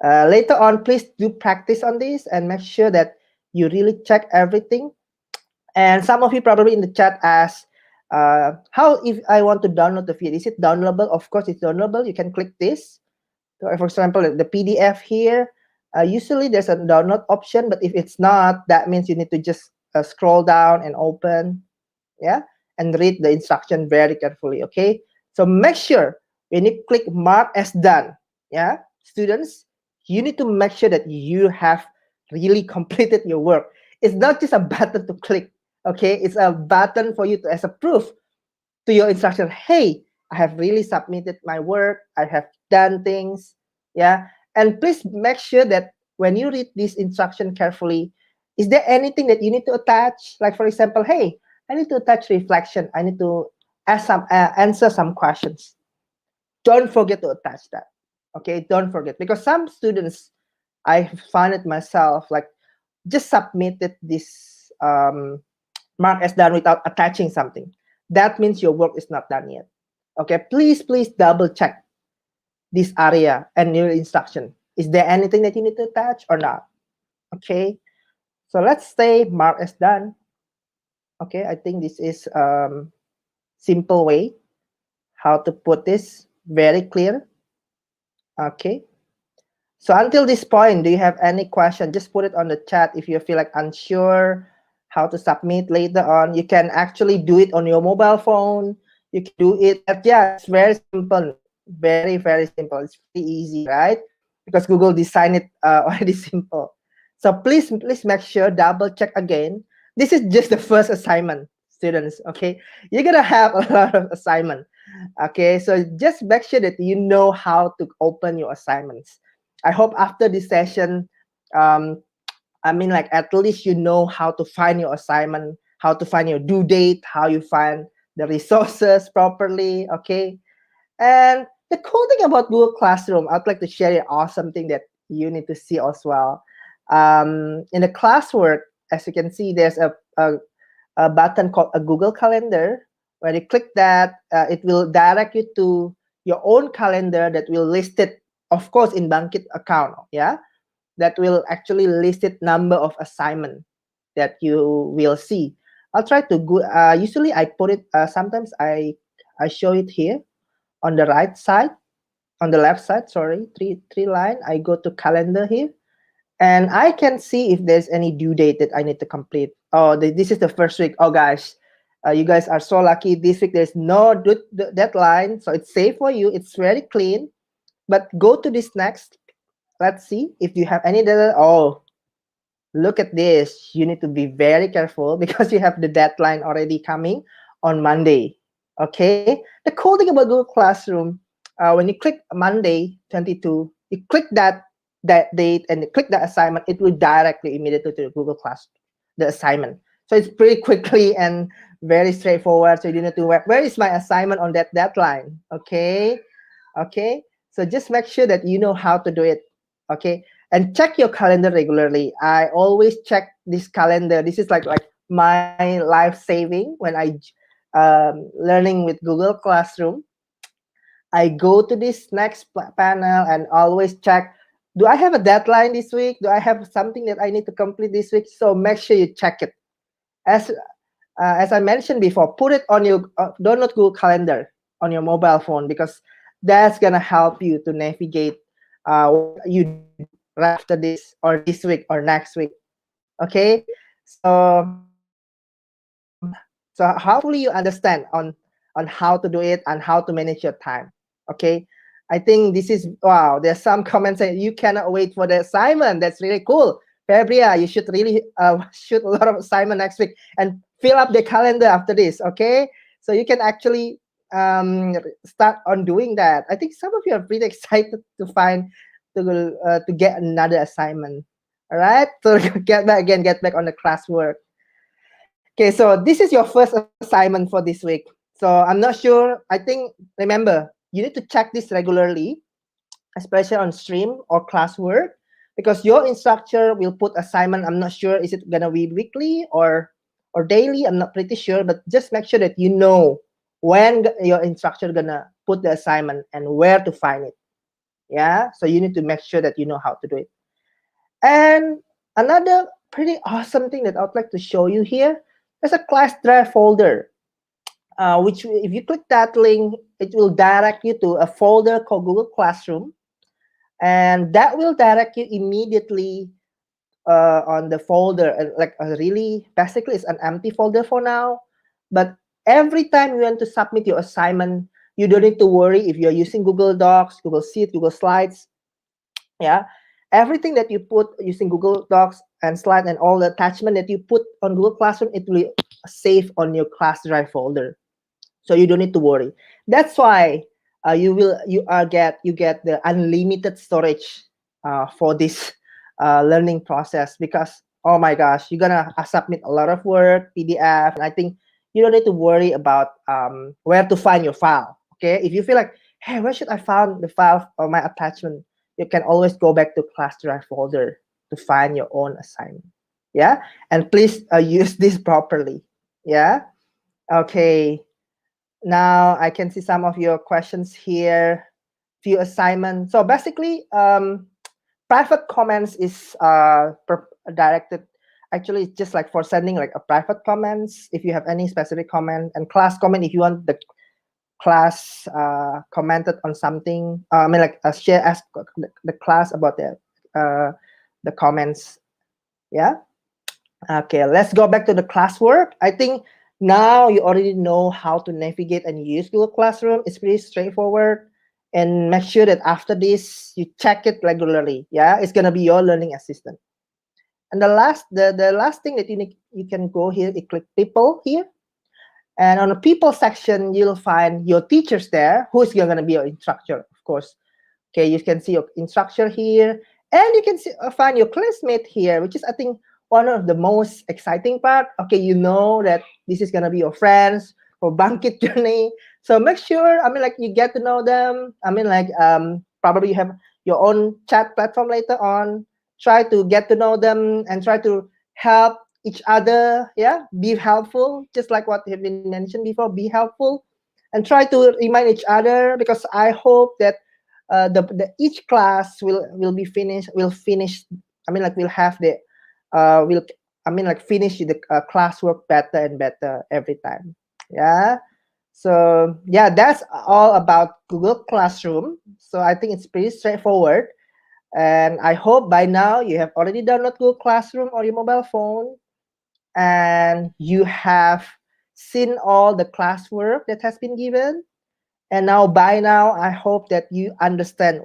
Speaker 20: later on, please do practice on this and make sure that you really check everything. And some of you probably in the chat ask, how if I want to download the video? Is it downloadable? Of course, it's downloadable. You can click this. So for example, the PDF here. Usually there's a download option, but if it's not, that means you need to just scroll down and open, yeah, and read the instruction very carefully, okay? So make sure when you click mark as done, yeah, students, you need to make sure that you have really completed your work. It's not just a button to click, okay? It's a button for you to, as a proof to your instruction. Hey, I have really submitted my work. I have done things, yeah? And please make sure that when you read this instruction carefully, is there anything that you need to attach? Like, for example, hey, I need to attach reflection. I need to answer some questions. Don't forget to attach that, okay? Don't forget, because some students, I found it myself, like just submitted this mark as done without attaching something. That means your work is not done yet, okay? Please double check this area and your instruction. Is there anything that you need to attach or not? Okay, so let's say mark as done. Okay, I think this is simple way how to put this very clear. Okay, so until this point, do you have any question? Just put it on the chat if you feel like unsure how to submit later on. You can actually do it on your mobile phone. You can do it. Yeah, it's very simple. Very simple. It's pretty easy, right? Because Google designed it already simple. So please make sure, double check again. This is just the first assignment, students, okay? You're gonna have a lot of assignment, okay? So just make sure that you know how to open your assignments. I hope after this session, I mean, like, at least you know how to find your assignment, how to find your due date, how you find the resources properly, okay? And the cool thing about Google Classroom, I'd like to share an awesome thing that you need to see as well. In the classwork, as you can see, there's a button called a Google Calendar. When you click that, it will direct you to your own calendar that will list it, of course, in Bangkit account, yeah? That will actually list it number of assignment that you will see. I'll try to go, usually I put it, sometimes I show it here on the right side, on the left side, sorry, three line. I go to calendar here, and I can see if there's any due date that I need to complete. Oh, this is the first week. Oh gosh, you guys are so lucky. This week there's no deadline, so it's safe for you. It's very clean. But go to this next. Let's see if you have any deadline. Oh, look at this. You need to be very careful because you have the deadline already coming on Monday. Okay. The cool thing about Google Classroom, when you click Monday 22, you click that date and you click the assignment, it will directly immediately to Google Class, the assignment. So it's pretty quickly and very straightforward. So you don't need to where is my assignment on that deadline? Okay. Okay. So just make sure that you know how to do it. Okay. And check your calendar regularly. I always check this calendar. This is like my life saving when I learning with Google Classroom. I go to this next panel and always check, do I have a deadline this week? Do I have something that I need to complete this week? So make sure you check it. As I mentioned before, put it on your download Google Calendar on your mobile phone, because that's gonna help you to navigate what you do after this or this week or next week. Okay, so hopefully you understand on how to do it and how to manage your time. Okay, I think this is, wow, there's some comments saying you cannot wait for the assignment. That's really cool. Fabria, you should really shoot a lot of assignment next week and fill up the calendar after this. Okay, so you can actually start on doing that. I think some of you are pretty excited to get another assignment. All right, so get back on the classwork. Okay, so this is your first assignment for this week. So I'm not sure. I think, remember, you need to check this regularly, especially on stream or classwork, because your instructor will put assignment. I'm not sure, is it gonna be weekly or daily? I'm not pretty sure, but just make sure that you know when your instructor gonna put the assignment and where to find it. Yeah, so you need to make sure that you know how to do it. And another pretty awesome thing that I'd like to show you here, there's a class drive folder, which if you click that link, it will direct you to a folder called Google Classroom. and that will direct you immediately on the folder, like basically it's an empty folder for now, but every time you want to submit your assignment, you don't need to worry if you're using Google Docs, Google Sheets, Google Slides. Yeah, everything that you put using Google Docs and Slides and all the attachment that you put on Google Classroom, it will save on your class drive folder, so you don't need to worry. That's why you get the unlimited storage for this learning process, because oh my gosh, you're gonna submit a lot of work, PDF, and I think you don't need to worry about where to find your file. Okay, if you feel like, hey, where should I find the file or my attachment, you can always go back to class drive folder to find your own assignment. Yeah, and please use this properly. Yeah, okay. Now I can see some of your questions here. Few assignments. So basically, private comments is directed. Actually, it's just like for sending like a private comments if you have any specific comment, and class comment if you want the class commented on something. I mean, like ask the class about the comments. Yeah. Okay, let's go back to the classwork. I think now you already know how to navigate and use Google Classroom. It's pretty straightforward. And make sure that after this, you check it regularly. Yeah, it's gonna be your learning assistant. And the last thing that you can go here, you click people here. And on the people section, you'll find your teachers there, who is gonna be your instructor, of course. Okay, you can see your instructor here. And you can find your classmate here, which is, I think, one of the most exciting part. Okay, you know that this is gonna be your friends for Bangkit journey. So make sure, I mean, like you get to know them. I mean, like probably you have your own chat platform later on. Try to get to know them and try to help each other. Yeah, be helpful, just like what have been mentioned before. Be helpful and try to remind each other, because I hope that each class will finish. I mean, like we'll have the finish the classwork better and better every time. Yeah. So yeah, that's all about Google Classroom. So I think it's pretty straightforward. And I hope by now you have already downloaded Google Classroom on your mobile phone, and you have seen all the classwork that has been given. And now by now, I hope that you understand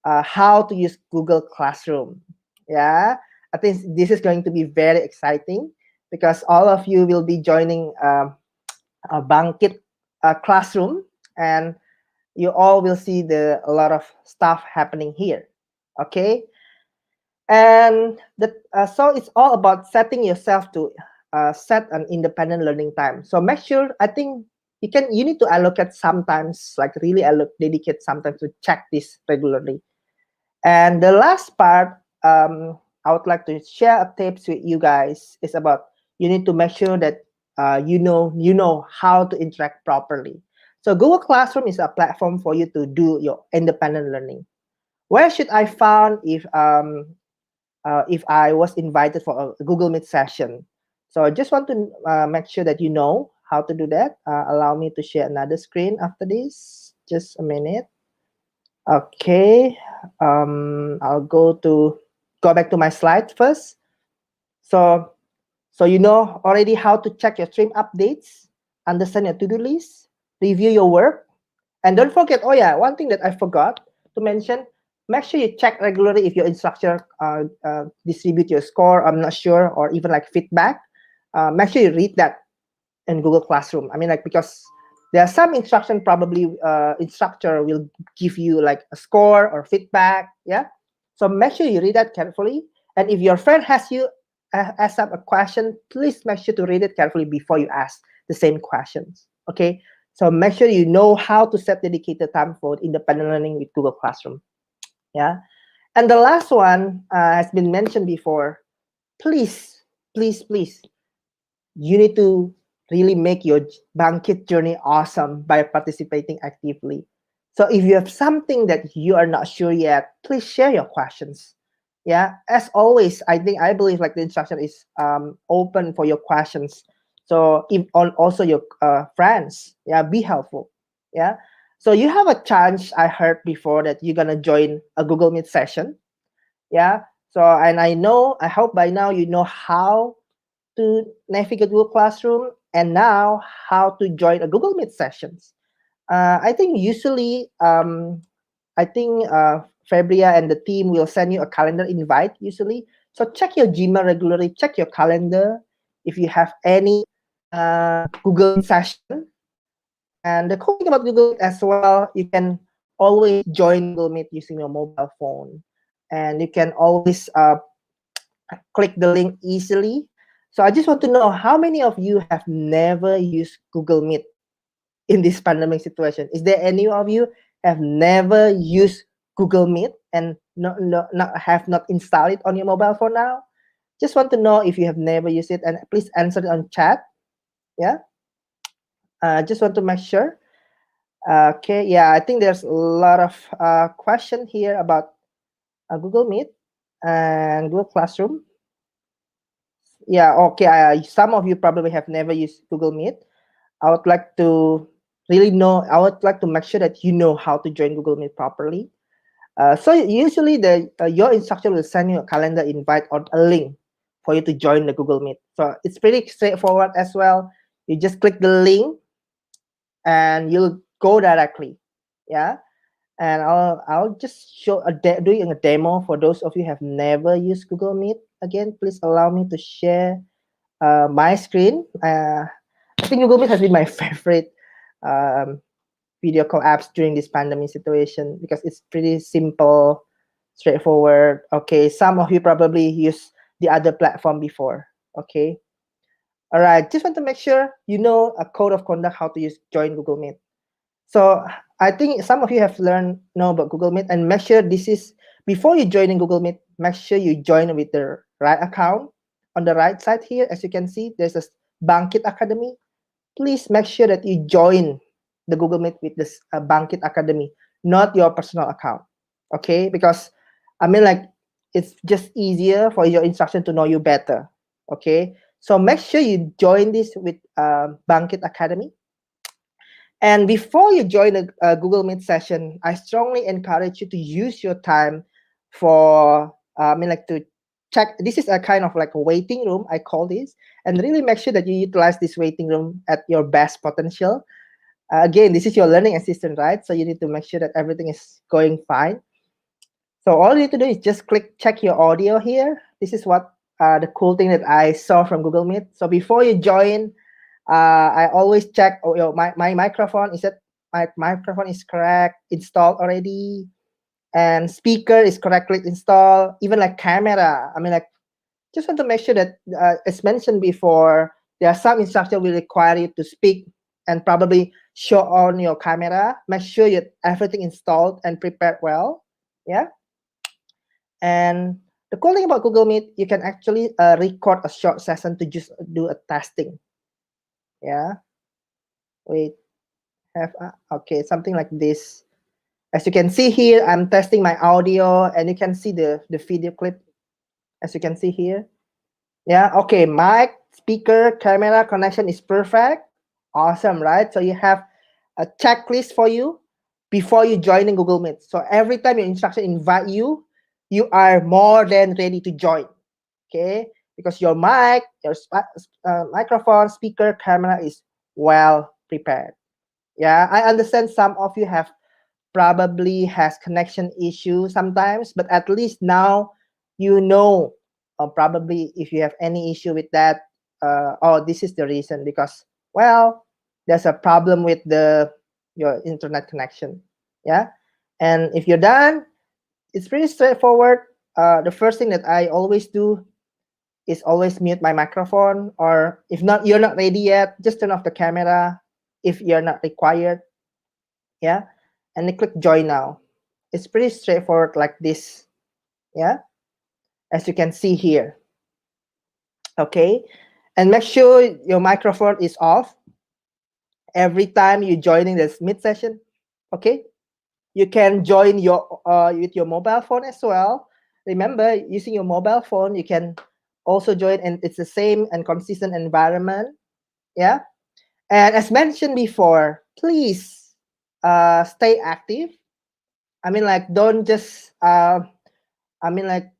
Speaker 20: how to use Google Classroom. Yeah. I think this is going to be very exciting, because all of you will be joining a Bangkit classroom, and you all will see a lot of stuff happening here. Okay, and so it's all about setting yourself to set an independent learning time. So make sure, I think you need to allocate sometimes, like really dedicate sometimes to check this regularly. And the last part, I would like to share tips with you guys is about, you need to make sure that you know how to interact properly. So Google Classroom is a platform for you to do your independent learning. Where should I find if I was invited for a Google Meet session? So I just want to make sure that you know how to do that. Allow me to share another screen after this. Just a minute. Okay. I'll go back to my slide first. So you know already how to check your stream updates, understand your to-do list, review your work, and don't forget, oh yeah, one thing that I forgot to mention, make sure you check regularly if your instructor distribute your score, I'm not sure, or even like feedback. Make sure you read that in Google Classroom. I mean, like, because there are some instruction, probably instructor will give you like a score or feedback. Yeah. So make sure you read that carefully. And if your friend has up a question, please make sure to read it carefully before you ask the same questions. Okay. So make sure you know how to set dedicated time for independent learning with Google Classroom. Yeah. And the last one has been mentioned before. Please, you need to really make your Bangkit journey awesome by participating actively. So if you have something that you are not sure yet, please share your questions. Yeah, as always, I believe like the instruction is open for your questions. So if also your friends, yeah, be helpful. Yeah. So you have a chance, I heard before, that you're gonna join a Google Meet session. Yeah. So, and I hope by now you know how to navigate Google Classroom and now how to join a Google Meet sessions. I think usually, Fabria and the team will send you a calendar invite usually. So check your Gmail regularly, check your calendar if you have any Google Meet session. And the cool thing about Google Meet as well, you can always join Google Meet using your mobile phone. And you can always click the link easily. So I just want to know how many of you have never used Google Meet in this pandemic situation. Is there any of you have never used Google Meet and have not installed it on your mobile phone now? Just want to know if you have never used it, and please answer it on chat. Yeah. Just want to make sure. Okay. Yeah, I think there's a lot of question here about Google Meet and Google Classroom. Yeah. Okay. Some of you probably have never used Google Meet. I would like to I would like to make sure that you know how to join Google Meet properly. So usually your instructor will send you a calendar invite or a link for you to join the Google Meet. So it's pretty straightforward as well. You just click the link and you'll go directly. Yeah. And I'll just show doing a demo for those of you who have never used Google Meet. Again, please allow me to share my screen. I think Google Meet has been my favorite video call apps during this pandemic situation because it's pretty simple, straightforward. Okay, some of you probably used the other platform before. Okay. All right, just want to make sure you know a code of conduct how to join Google Meet. So I think some of you have know about Google Meet, and make sure before you join in Google Meet, make sure you join with the right account. On the right side here, as you can see, there's a Bangkit Academy. Please make sure that you join the Google Meet with this Bangkit Academy, not your personal account. Okay, because it's just easier for your instructor to know you better. Okay, so make sure you join this with Bangkit Academy. And before you join a Google Meet session, I strongly encourage you to use your time for, to check. This is a kind of like a waiting room, I call this, and really make sure that you utilize this waiting room at your best potential. Again, this is your learning assistant, right? So you need to make sure that everything is going fine. So all you need to do is just check your audio here. This is what the cool thing that I saw from Google Meet. So before you join, I always check my microphone. My microphone is correct, installed already, and speaker is correctly installed. Even like camera. Just want to make sure that, as mentioned before, there are some instructors will require you to speak and probably show on your camera. Make sure everything installed and prepared well. Yeah. And the cool thing about Google Meet, you can actually record a short session to just do a testing. Yeah. Wait. Okay, something like this. As you can see here, I'm testing my audio, and you can see the video clip. As you can see here. Yeah. Okay. Mic, speaker, camera connection is perfect. Awesome, right? So you have a checklist for you before you join in Google Meet. So every time your instructor invite you, you are more than ready to join. Okay, because your mic, your microphone, speaker, camera is well prepared. Yeah, I understand some of you have probably has connection issues sometimes, but at least now you know, probably if you have any issue with that, this is the reason, because there's a problem with your internet connection. Yeah, and if you're done, it's pretty straightforward. The first thing that I always do is always mute my microphone, or if you're not ready yet, just turn off the camera if you're not required. Yeah, and then click join now. It's pretty straightforward like this. Yeah, as you can see here. Okay, and make sure your microphone is off every time you're joining this Meet session. Okay, you can join with your mobile phone as well. Remember, using your mobile phone, you can also join, and it's the same and consistent environment. Yeah, and as mentioned before, please stay active. I mean, like, don't just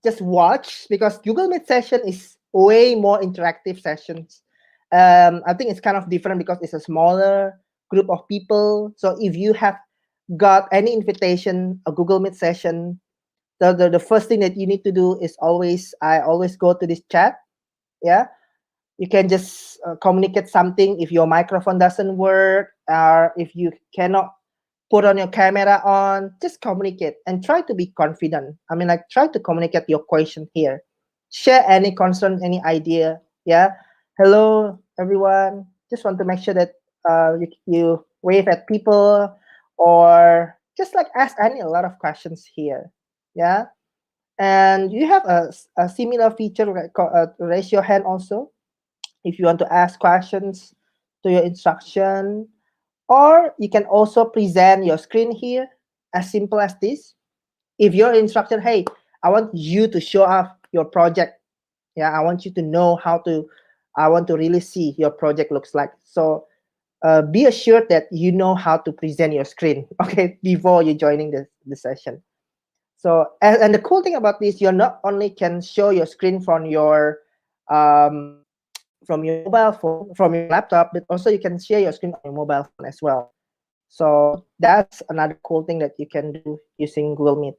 Speaker 20: just watch, because Google Meet session is way more interactive sessions. I think it's kind of different because it's a smaller group of people. So if you have got any invitation, a Google Meet session, the first thing that you need to do is I always go to this chat. Yeah, you can just communicate something if your microphone doesn't work, or if you cannot put on your camera on, just communicate and try to be confident. I mean, like, try to communicate your question here. Share any concern, any idea. Yeah. Hello, everyone. Just want to make sure that you wave at people, or just like ask a lot of questions here. Yeah. And you have a similar feature, raise your hand also, if you want to ask questions to your instruction. Or you can also present your screen here, as simple as this. If your instruction, hey, I want you to show off your project. Yeah, I want you to know I want to really see your project looks like. So be assured that you know how to present your screen, okay, before you're joining the session. So, and the cool thing about this, you not only can show your screen from your mobile phone, from your laptop, but also you can share your screen on your mobile phone as well. So that's another cool thing that you can do using Google Meet.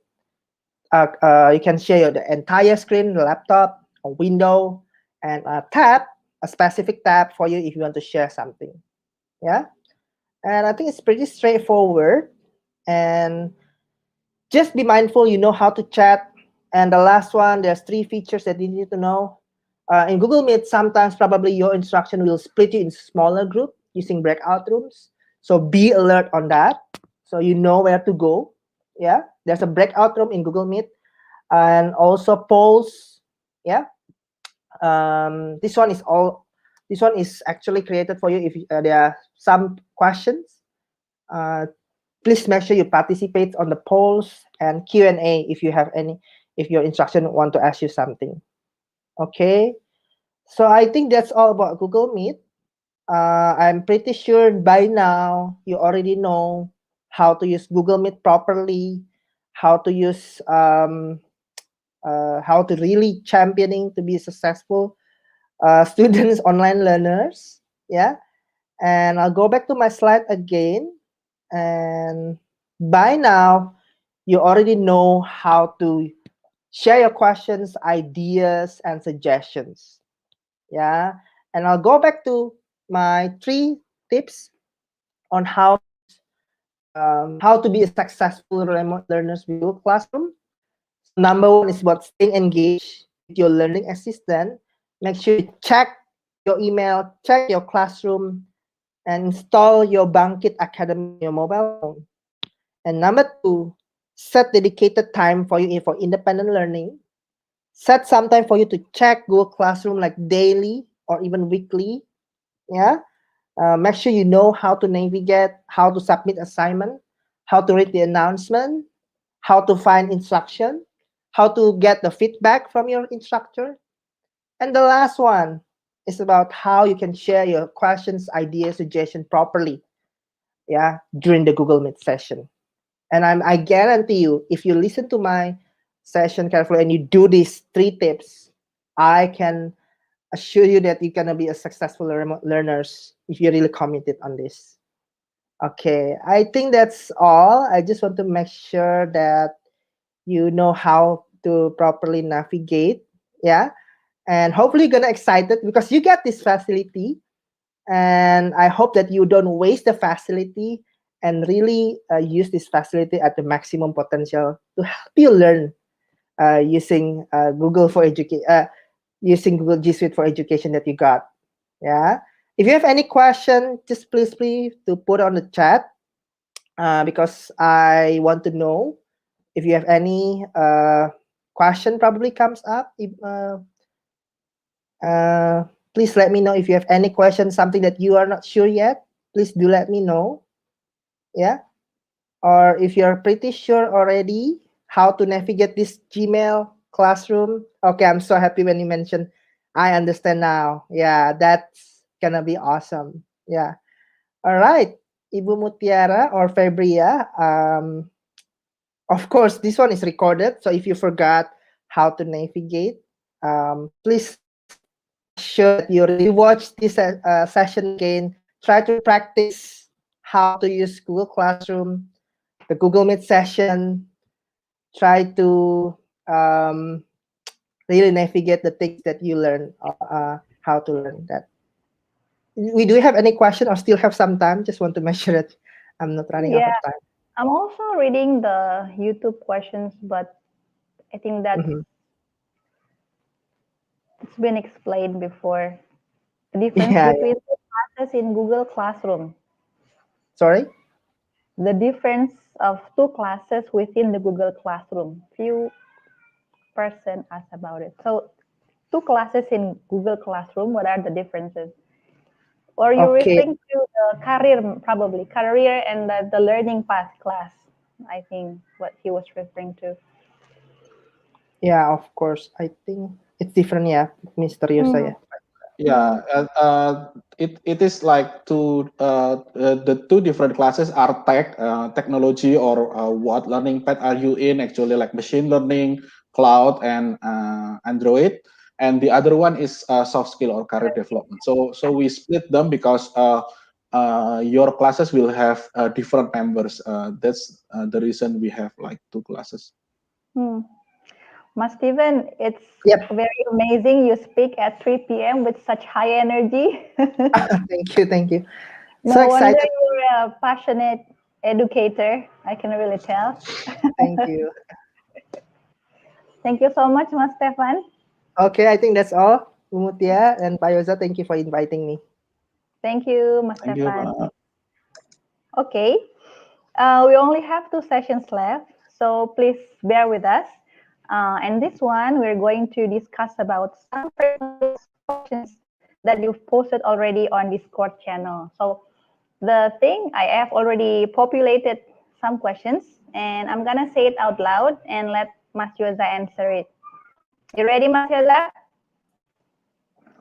Speaker 20: You can share the entire screen, the laptop, a window, and a specific tab for you if you want to share something. Yeah, and I think it's pretty straightforward. And just be mindful, you know how to chat. And the last one, there's 3 features that you need to know. In Google Meet, sometimes probably your instruction will split you in smaller group using breakout rooms. So be alert on that, so you know where to go. Yeah, there's a breakout room in Google Meet, and also polls. Yeah, this one is actually created for you if there are some questions. Please make sure you participate on the polls and Q&A if you have any, if your instruction want to ask you something. Okay, so I think that's all about Google Meet. I'm pretty sure by now you already know how to use Google Meet properly, how to use how to really championing to be successful students, online learners. Yeah, and I'll go back to my slide again. And by now, you already know how to share your questions, ideas, and suggestions. Yeah, and I'll go back to my 3 tips on how to be a successful remote learners with Google Classroom. Number 1 is about staying engaged with your learning assistant. Make sure you check your email, check your classroom, and install your Bangkit Academy on your mobile phone. And number 2, set dedicated time for you for independent learning. Set some time for you to check Google Classroom like daily or even weekly. Yeah. Make sure you know how to navigate, how to submit assignment, how to read the announcement, how to find instruction, how to get the feedback from your instructor. And the last one is about how you can share your questions, ideas, suggestions properly, yeah, during the Google Meet session. And I guarantee you, if you listen to my session carefully and you do these 3 tips, I can assure you that you're gonna be a successful remote learners if you're really committed on this. Okay, I think that's all. I just want to make sure that you know how to properly navigate. Yeah, and hopefully you're gonna excited because you get this facility, and I hope that you don't waste the facility and really use this facility at the maximum potential to help you learn using Google for using Google G Suite for Education that you got. Yeah. If you have any question, just please to put on the chat because I want to know if you have any question probably comes up. Please let me know if you have any question, something that you are not sure yet. Please do let me know. Yeah. Or if you're pretty sure already how to navigate this Gmail classroom. Okay, I'm so happy when you mentioned I understand now. Yeah, that's gonna be awesome. Yeah. All right. Ibu Mutiara or Febria. Of course, this one is recorded. So if you forgot how to navigate, please sure that you rewatch this session again. Try to practice how to use Google Classroom, the Google Meet session. Try to really navigate the things that you learn, how to learn that. We do have any question or still have some time? Just want to make sure that I'm not running out of time.
Speaker 1: I'm also reading the YouTube questions, but I think that it's been explained before. The difference between the classes in Google Classroom.
Speaker 20: Sorry?
Speaker 1: The difference of two classes within the Google Classroom. Few person asked about it. So two classes in Google Classroom, what are the differences? Or you're referring to the career, probably career and the learning path class. I think what he was referring to.
Speaker 20: Yeah, of course. I think it's different, yeah, Mr. Yosaya.
Speaker 7: Yeah, it is like the two different classes are technology or what learning path are you in, actually, like machine learning, cloud, and Android. And the other one is soft skill or career development. So we split them because your classes will have different members. That's the reason we have like two classes.
Speaker 1: Mas Steven, it's very amazing you speak at 3 p.m. with such high energy.
Speaker 20: Thank you.
Speaker 1: No
Speaker 20: So
Speaker 1: wonder
Speaker 20: excited.
Speaker 1: you're a passionate educator. I can really tell.
Speaker 20: Thank you.
Speaker 1: Thank you so much, Mas Stefan.
Speaker 20: Okay, I think that's all. Mutia and Pak Yoza, thank you for inviting me.
Speaker 1: Thank you, Mas
Speaker 7: Thank you,
Speaker 1: Stefan.
Speaker 7: Pak.
Speaker 1: Okay, we only have 2 sessions left, so please bear with us. And this one, we're going to discuss about some questions that you've posted already on Discord channel. So the thing, I have already populated some questions, and I'm gonna say it out loud and let Mas Yoza answer it. You ready, Mas Yoza?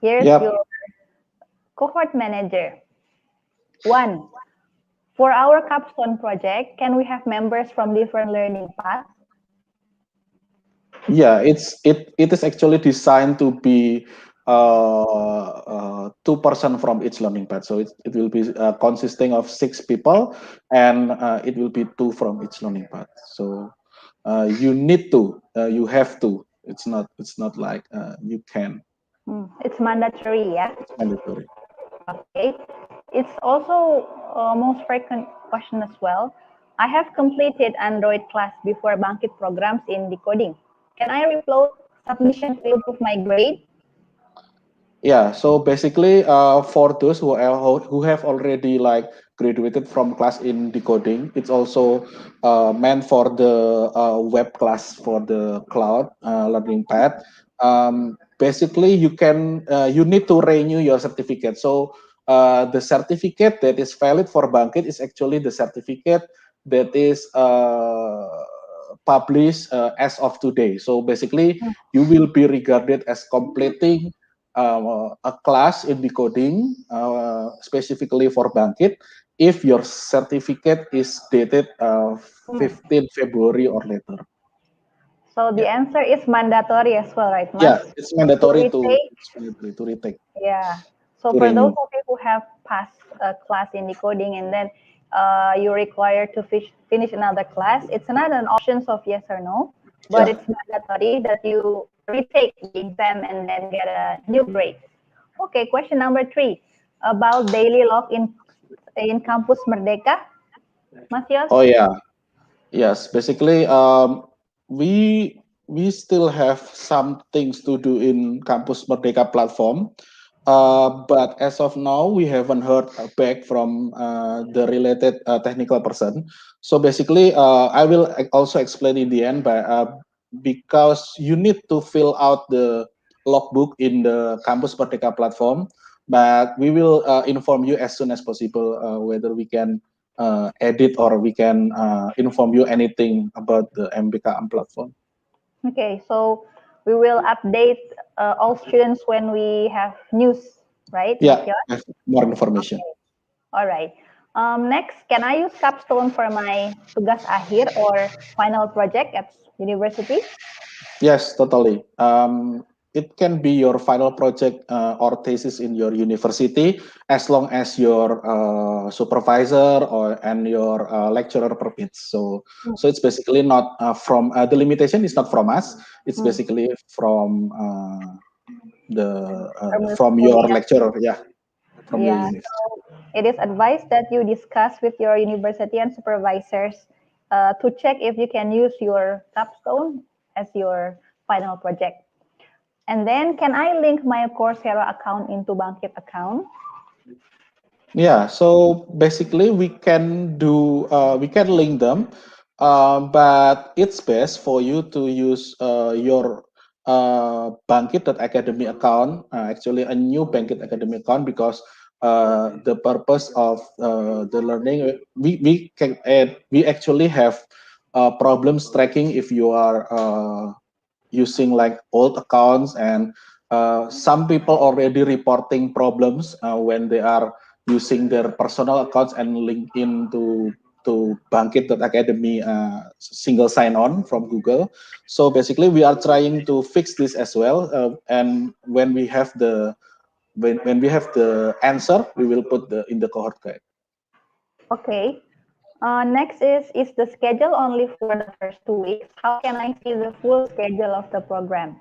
Speaker 1: Here's your cohort manager. 1. For our capstone project, can we have members from different learning paths?
Speaker 7: Yeah, it is actually designed to be 2 person from each learning path. So it will be consisting of 6 people, and it will be 2 from each learning path. So you need to, you have to. It's not like you can.
Speaker 1: It's mandatory, yeah?
Speaker 7: It's mandatory.
Speaker 1: Okay. It's also most frequent question as well. I have completed Android class before Bangkit programs in decoding. Can I upload submission to improve my grade?
Speaker 7: Yeah, so basically for those who have already like graduated from class in decoding, it's also meant for the web class for the cloud learning path. Basically, you need to renew your certificate. So the certificate that is valid for Bangkit is actually the certificate that is published as of today. So basically, you will be regarded as completing a class in decoding specifically for Bangkit if your certificate is dated 15 February or later.
Speaker 1: So the answer is mandatory as well, right, Mas?
Speaker 7: Yeah, it's mandatory to retake.
Speaker 1: Yeah. So
Speaker 7: to
Speaker 1: for
Speaker 7: renew.
Speaker 1: those of you who have passed a class in decoding and then you're required to finish another class, it's not an option of yes or no, but it's mandatory that you retake the exam and then get a new grade. Okay, question number 3 about daily log in Kampus Merdeka. Mas Yos?
Speaker 7: Oh yeah, yes. Basically, we still have some things to do in Kampus Merdeka platform, but as of now we haven't heard back from the related technical person. So basically, I will also explain in the end, but because you need to fill out the logbook in the Kampus Merdeka platform, but we will inform you as soon as possible whether we can edit or we can inform you anything about the MBKM platform.
Speaker 1: Okay, so we will update all students when we have news, right?
Speaker 7: Yeah, more information.
Speaker 1: Okay. All right. Next, can I use capstone for my tugas akhir or final project at university?
Speaker 7: Yes, totally. It can be your final project or thesis in your university, as long as your supervisor and your lecturer permits. So it's basically not from the limitation is not from us. It's basically from from your lecturer. Yeah, from your
Speaker 1: Yeah,
Speaker 7: university.
Speaker 1: so it is advised that you discuss with your university and supervisors to check if you can use your capstone as your final project. And then, can I link my Coursera account into Bangkit account?
Speaker 7: Yeah, so basically we can do we can link them, but it's best for you to use your Bangkit.academy account, actually a new Bangkit Academy account, because the purpose of the learning, we actually have problems tracking if you are using like old accounts, and some people already reporting problems when they are using their personal accounts and link into Bangkit.academy single sign-on from Google. So basically, we are trying to fix this as well. And when we have the answer, we will put in the cohort guide.
Speaker 1: Okay. Next is the schedule only for the first 2 weeks? How can I see the full schedule of the program?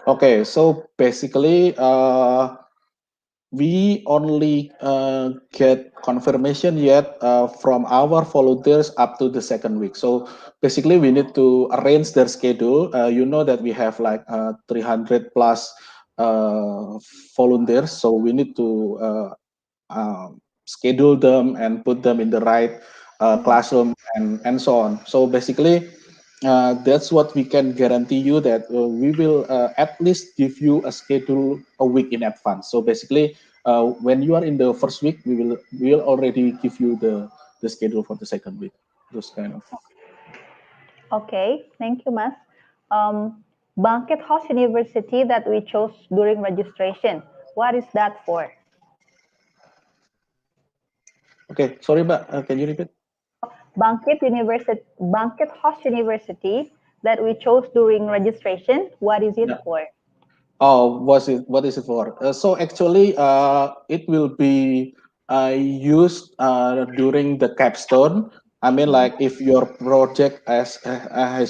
Speaker 7: Okay, so basically, we only get confirmation yet from our volunteers up to the second week. So basically, we need to arrange their schedule. You know that we have like 300 plus volunteers, so we need to schedule them and put them in the right classroom and so on. So basically, that's what we can guarantee you, that we will at least give you a schedule a week in advance. So basically, when you are in the first week, we will already give you the schedule for the second week. Those kind of.
Speaker 1: Okay, thank you, Mas. Bangkit host university that we chose during registration. What is that for?
Speaker 7: Okay, sorry, but can you repeat?
Speaker 1: Bangkit host university that we chose during registration. What is it for?
Speaker 7: Oh, what is it for? So actually, it will be used during the capstone. I mean, like if your project has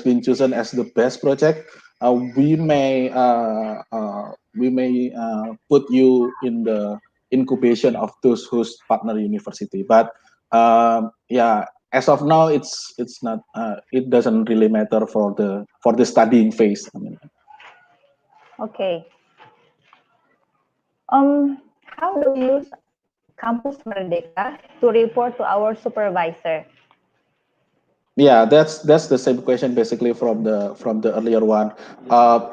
Speaker 7: been chosen as the best project, we may put you in the incubation of those host partner university. But yeah, as of now, it's not. It doesn't really matter for the studying phase. I mean.
Speaker 1: Okay. How do we use Kampus Merdeka to report to our supervisor?
Speaker 7: Yeah, that's the same question basically from the earlier one.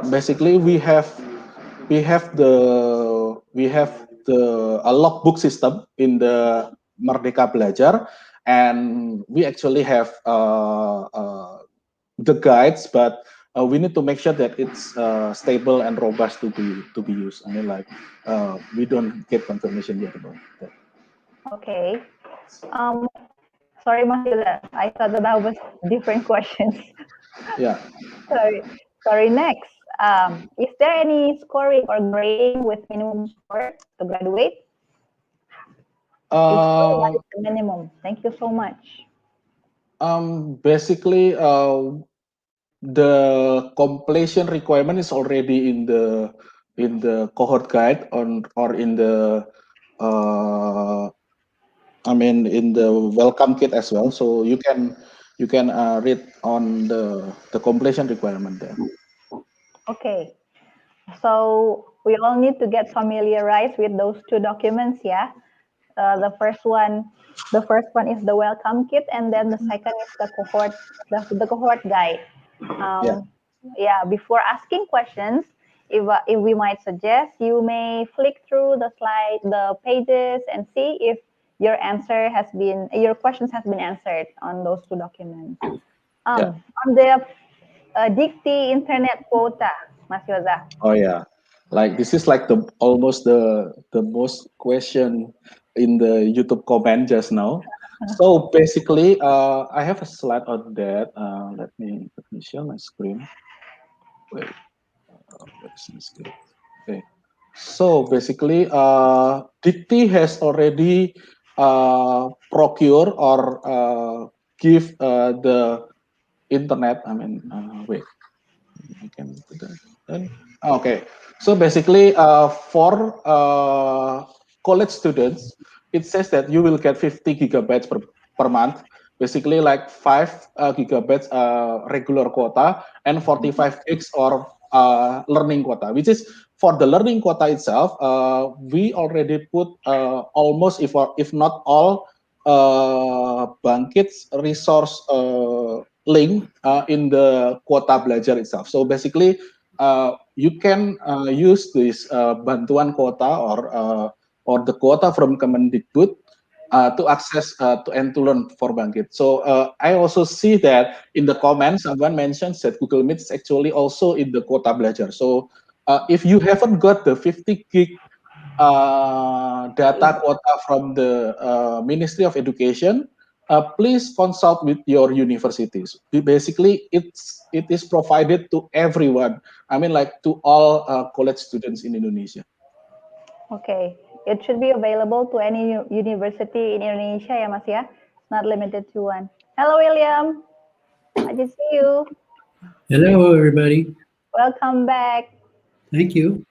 Speaker 7: Basically, we have a logbook system in the Merdeka Belajar, and we actually have the guides, but we need to make sure that it's stable and robust to be used. I mean, like we don't get confirmation yet about that.
Speaker 1: Okay. Sorry, Mas Yuda. I thought that was different questions.
Speaker 7: Yeah.
Speaker 1: Sorry. Next, is there any scoring or grading with minimum score to graduate? What is the minimum? Thank you so much.
Speaker 7: Basically, the completion requirement is already in the cohort guide or in the in the welcome kit as well. So you can read on the completion requirement there.
Speaker 1: Okay. So we all need to get familiarized with those two documents, yeah. The first one is the welcome kit, and then the second is the cohort guide. Yeah. Before asking questions, if we might suggest, you may flick through the pages and see if your questions has been answered on those two documents. On the Dikti internet quota, Mas Yoza.
Speaker 7: Oh yeah, like this is like almost the most question in the YouTube comment just now. So basically, I have a slide on that. Let me share my screen. Wait, where's my screen? Okay. So basically, Dikti has already procure or give the internet. I mean, wait, I can do that. Okay. So basically, for college students, it says that you will get 50 gigabytes per month. Basically, like 5 gigabytes regular quota and 45 gigs or learning quota, which is for the learning quota itself. We already put almost, if not all, Bangkit's resource link in the quota belajar itself. So basically, you can use this bantuan quota or the quota from Kemendikbud to access and to learn for Bangkit. So I also see that in the comments, someone mentions that Google Meet is actually also in the quota belajar. So if you haven't got the 50 gig data quota from the Ministry of Education, please consult with your universities. Basically, it is provided to everyone. I mean, like to all college students in Indonesia.
Speaker 1: Okay, it should be available to any university in Indonesia, ya Mas ya. It's not limited to one. Hello, William. I just see you.
Speaker 21: Hello, everybody.
Speaker 1: Welcome back.
Speaker 21: Thank you.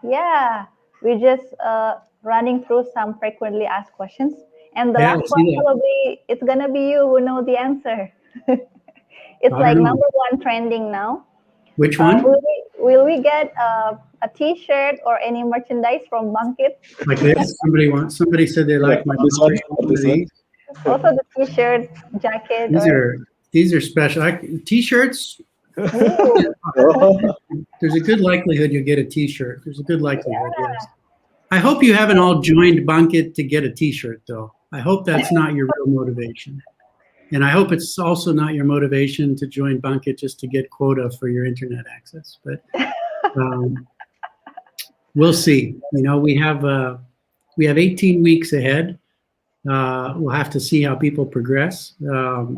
Speaker 1: Yeah. We're just running through some frequently asked questions. And the
Speaker 21: Yeah,
Speaker 1: last one, probably, it's going to be you who know the answer. It's like number one trending now.
Speaker 21: Which one?
Speaker 1: Will we get a T-shirt or any merchandise from Bangkit?
Speaker 21: Like this? Somebody said they like my
Speaker 7: one.
Speaker 1: Also the T-shirt, jacket.
Speaker 21: These are special. T-shirts. There's a good likelihood you'll get a T-shirt. There's a good likelihood, yes. I hope you haven't all joined Bangkit to get a T-shirt, though. I hope that's not your real motivation. And I hope it's also not your motivation to join Bangkit just to get quota for your internet access. But we'll see. You know, we have 18 weeks ahead. We'll have to see how people progress. You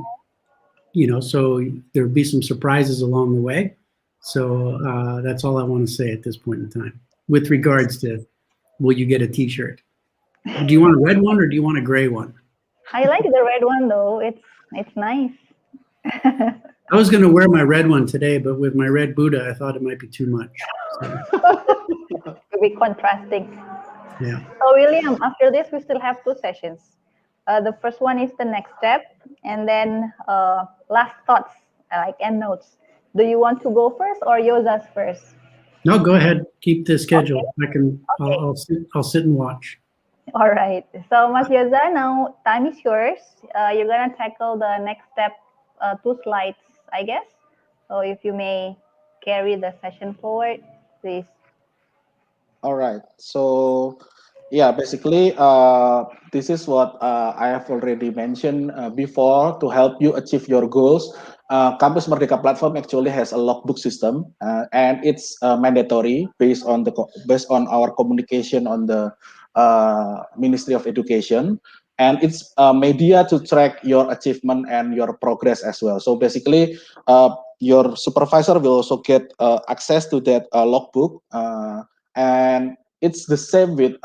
Speaker 21: know, so there'll be some surprises along the way. So that's all I want to say at this point in time. With regards to, will you get a T-shirt? Do you want a red one or do you want a gray one?
Speaker 1: I like the red one though. It's nice.
Speaker 21: I was going to wear my red one today, but with my red Buddha, I thought it might be too much. So.
Speaker 1: It'll be contrasting.
Speaker 21: Yeah.
Speaker 1: So William, after this, we still have 2 sessions. The first one is the next step, and then last thoughts, like end notes. Do you want to go first or Yoza's first?
Speaker 21: No, go ahead. Keep the schedule. Okay. I'll sit and watch.
Speaker 1: All right. So Mas Yoza, now time is yours. You're gonna tackle the next step, 2 slides, I guess. So if you may carry the session forward, please.
Speaker 7: All right. So yeah, basically, this is what I have already mentioned before to help you achieve your goals. Kampus Merdeka platform actually has a logbook system, and it's mandatory based on our communication on the Ministry of Education, and it's media to track your achievement and your progress as well. So basically, your supervisor will also get access to that logbook, and it's the same with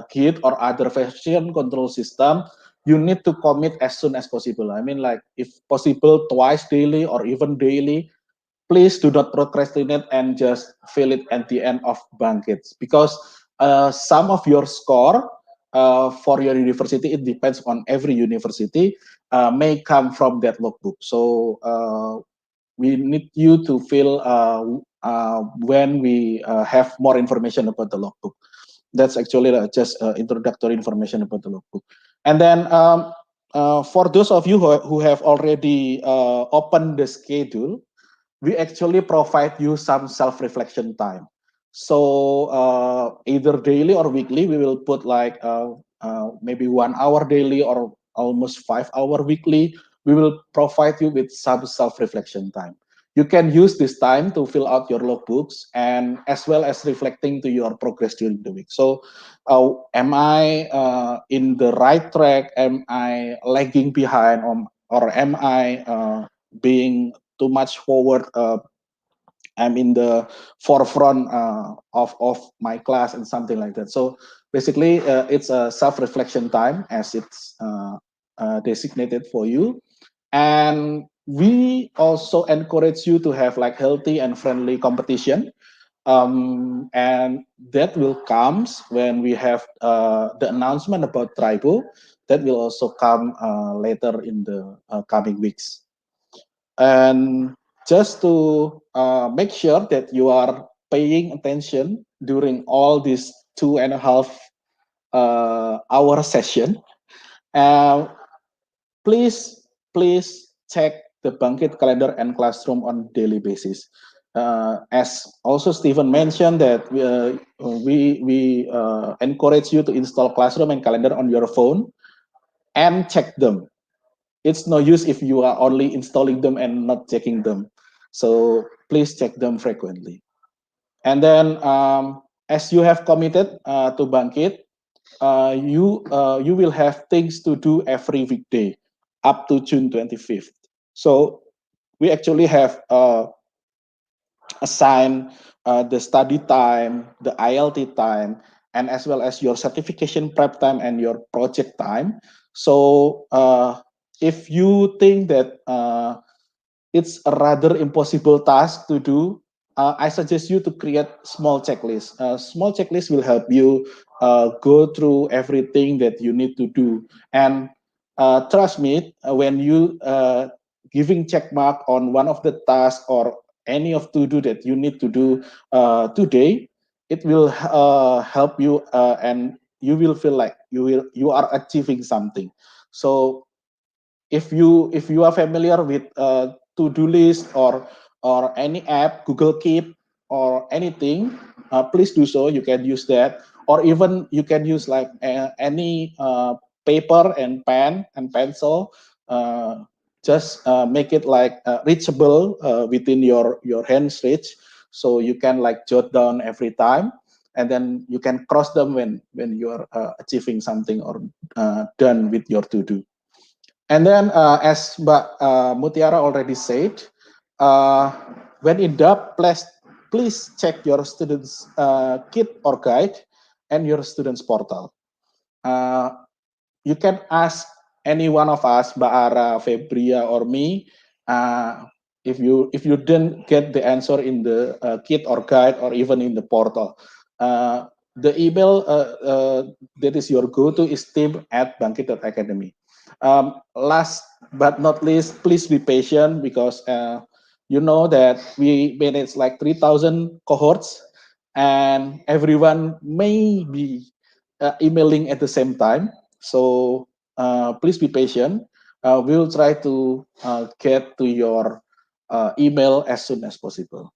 Speaker 7: Git or other version control system. You need to commit as soon as possible. I mean, like if possible, twice daily or even daily. Please do not procrastinate and just fill it at the end of Bangkit, because some of your score for your university, it depends on every university, may come from that logbook. So we need you to fill when we have more information about the logbook. That's actually just introductory information about the logbook. And then for those of you who have already opened the schedule, we actually provide you some self-reflection time. So either daily or weekly, we will put like maybe 1 hour daily or almost 5 hour weekly. We will provide you with some self-reflection time. you can use this time to fill out your logbooks and as well as reflecting to your progress during the week. So am I in the right track? Am I lagging behind, or am I being too much forward? I'm in the forefront of my class and something like that. So basically, it's a self-reflection time as it's designated for you. And we also encourage you to have like healthy and friendly competition. And that will comes when we have the announcement about Tribo. That will also come later in the coming weeks. And just to make sure that you are paying attention during all these 2.5 hour session, please check the Bangkit calendar and classroom on daily basis. As also Stephen mentioned that we encourage you to install classroom and calendar on your phone and check them. It's no use if you are only installing them and not checking them. So please check them frequently. And then as you have committed to Bangkit, you will have things to do every weekday up to June 25th. So we actually have assigned the study time, the ILT time, and as well as your certification prep time and your project time. So if you think that it's a rather impossible task to do, I suggest you to create small checklist. Small checklist will help you go through everything that you need to do. And trust me, when you giving check mark on one of the tasks or any of to do that you need to do today, it will help you and you will feel like you are achieving something. So if you are familiar with to-do list or any app, Google Keep or anything, please do so. You can use that, or even you can use like any paper and pen and pencil. Just make it like reachable within your hands reach, so you can like jot down every time, and then you can cross them when you are achieving something or done with your to-do. And then, as Mbak Mutiara already said, when in doubt, please check your students' kit or guide and your students' portal. You can ask any one of us, Mbak Ara, Febria, or me, if you didn't get the answer in the kit or guide or even in the portal. The email that is your go-to is team@bangkit.academy. Last but not least, please be patient because you know that we manage like 3,000 cohorts and everyone may be emailing at the same time. So please be patient. We'll try to get to your email as soon as possible.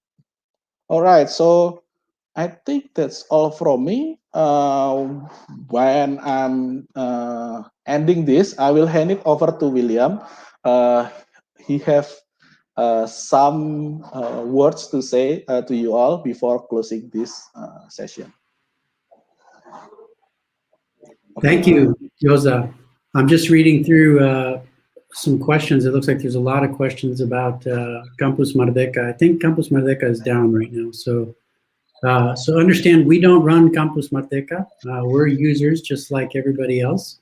Speaker 7: All right, so I think that's all from me. When I'm ending this, I will hand it over to William. He have some words to say to you all before closing this session.
Speaker 21: Okay. Thank you, Yoza. I'm just reading through some questions. It looks like there's a lot of questions about Kampus Merdeka. I think Kampus Merdeka is down right now, so understand we don't run Kampus Merdeka. We're users just like everybody else.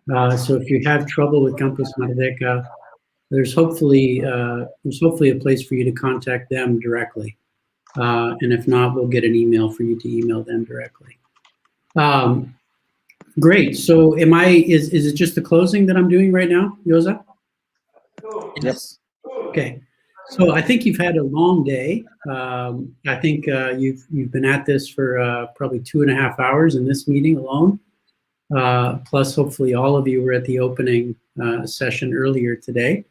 Speaker 21: So if you have trouble with Kampus Merdeka, there's hopefully a place for you to contact them directly. And if not, we'll get an email for you to email them directly. Great. So is it just the closing that I'm doing right now, Yoza?
Speaker 7: Yes.
Speaker 21: Okay. So I think you've had a long day. I think you've been at this for probably 2.5 hours in this meeting alone. Plus, hopefully, all of you were at the opening session earlier today,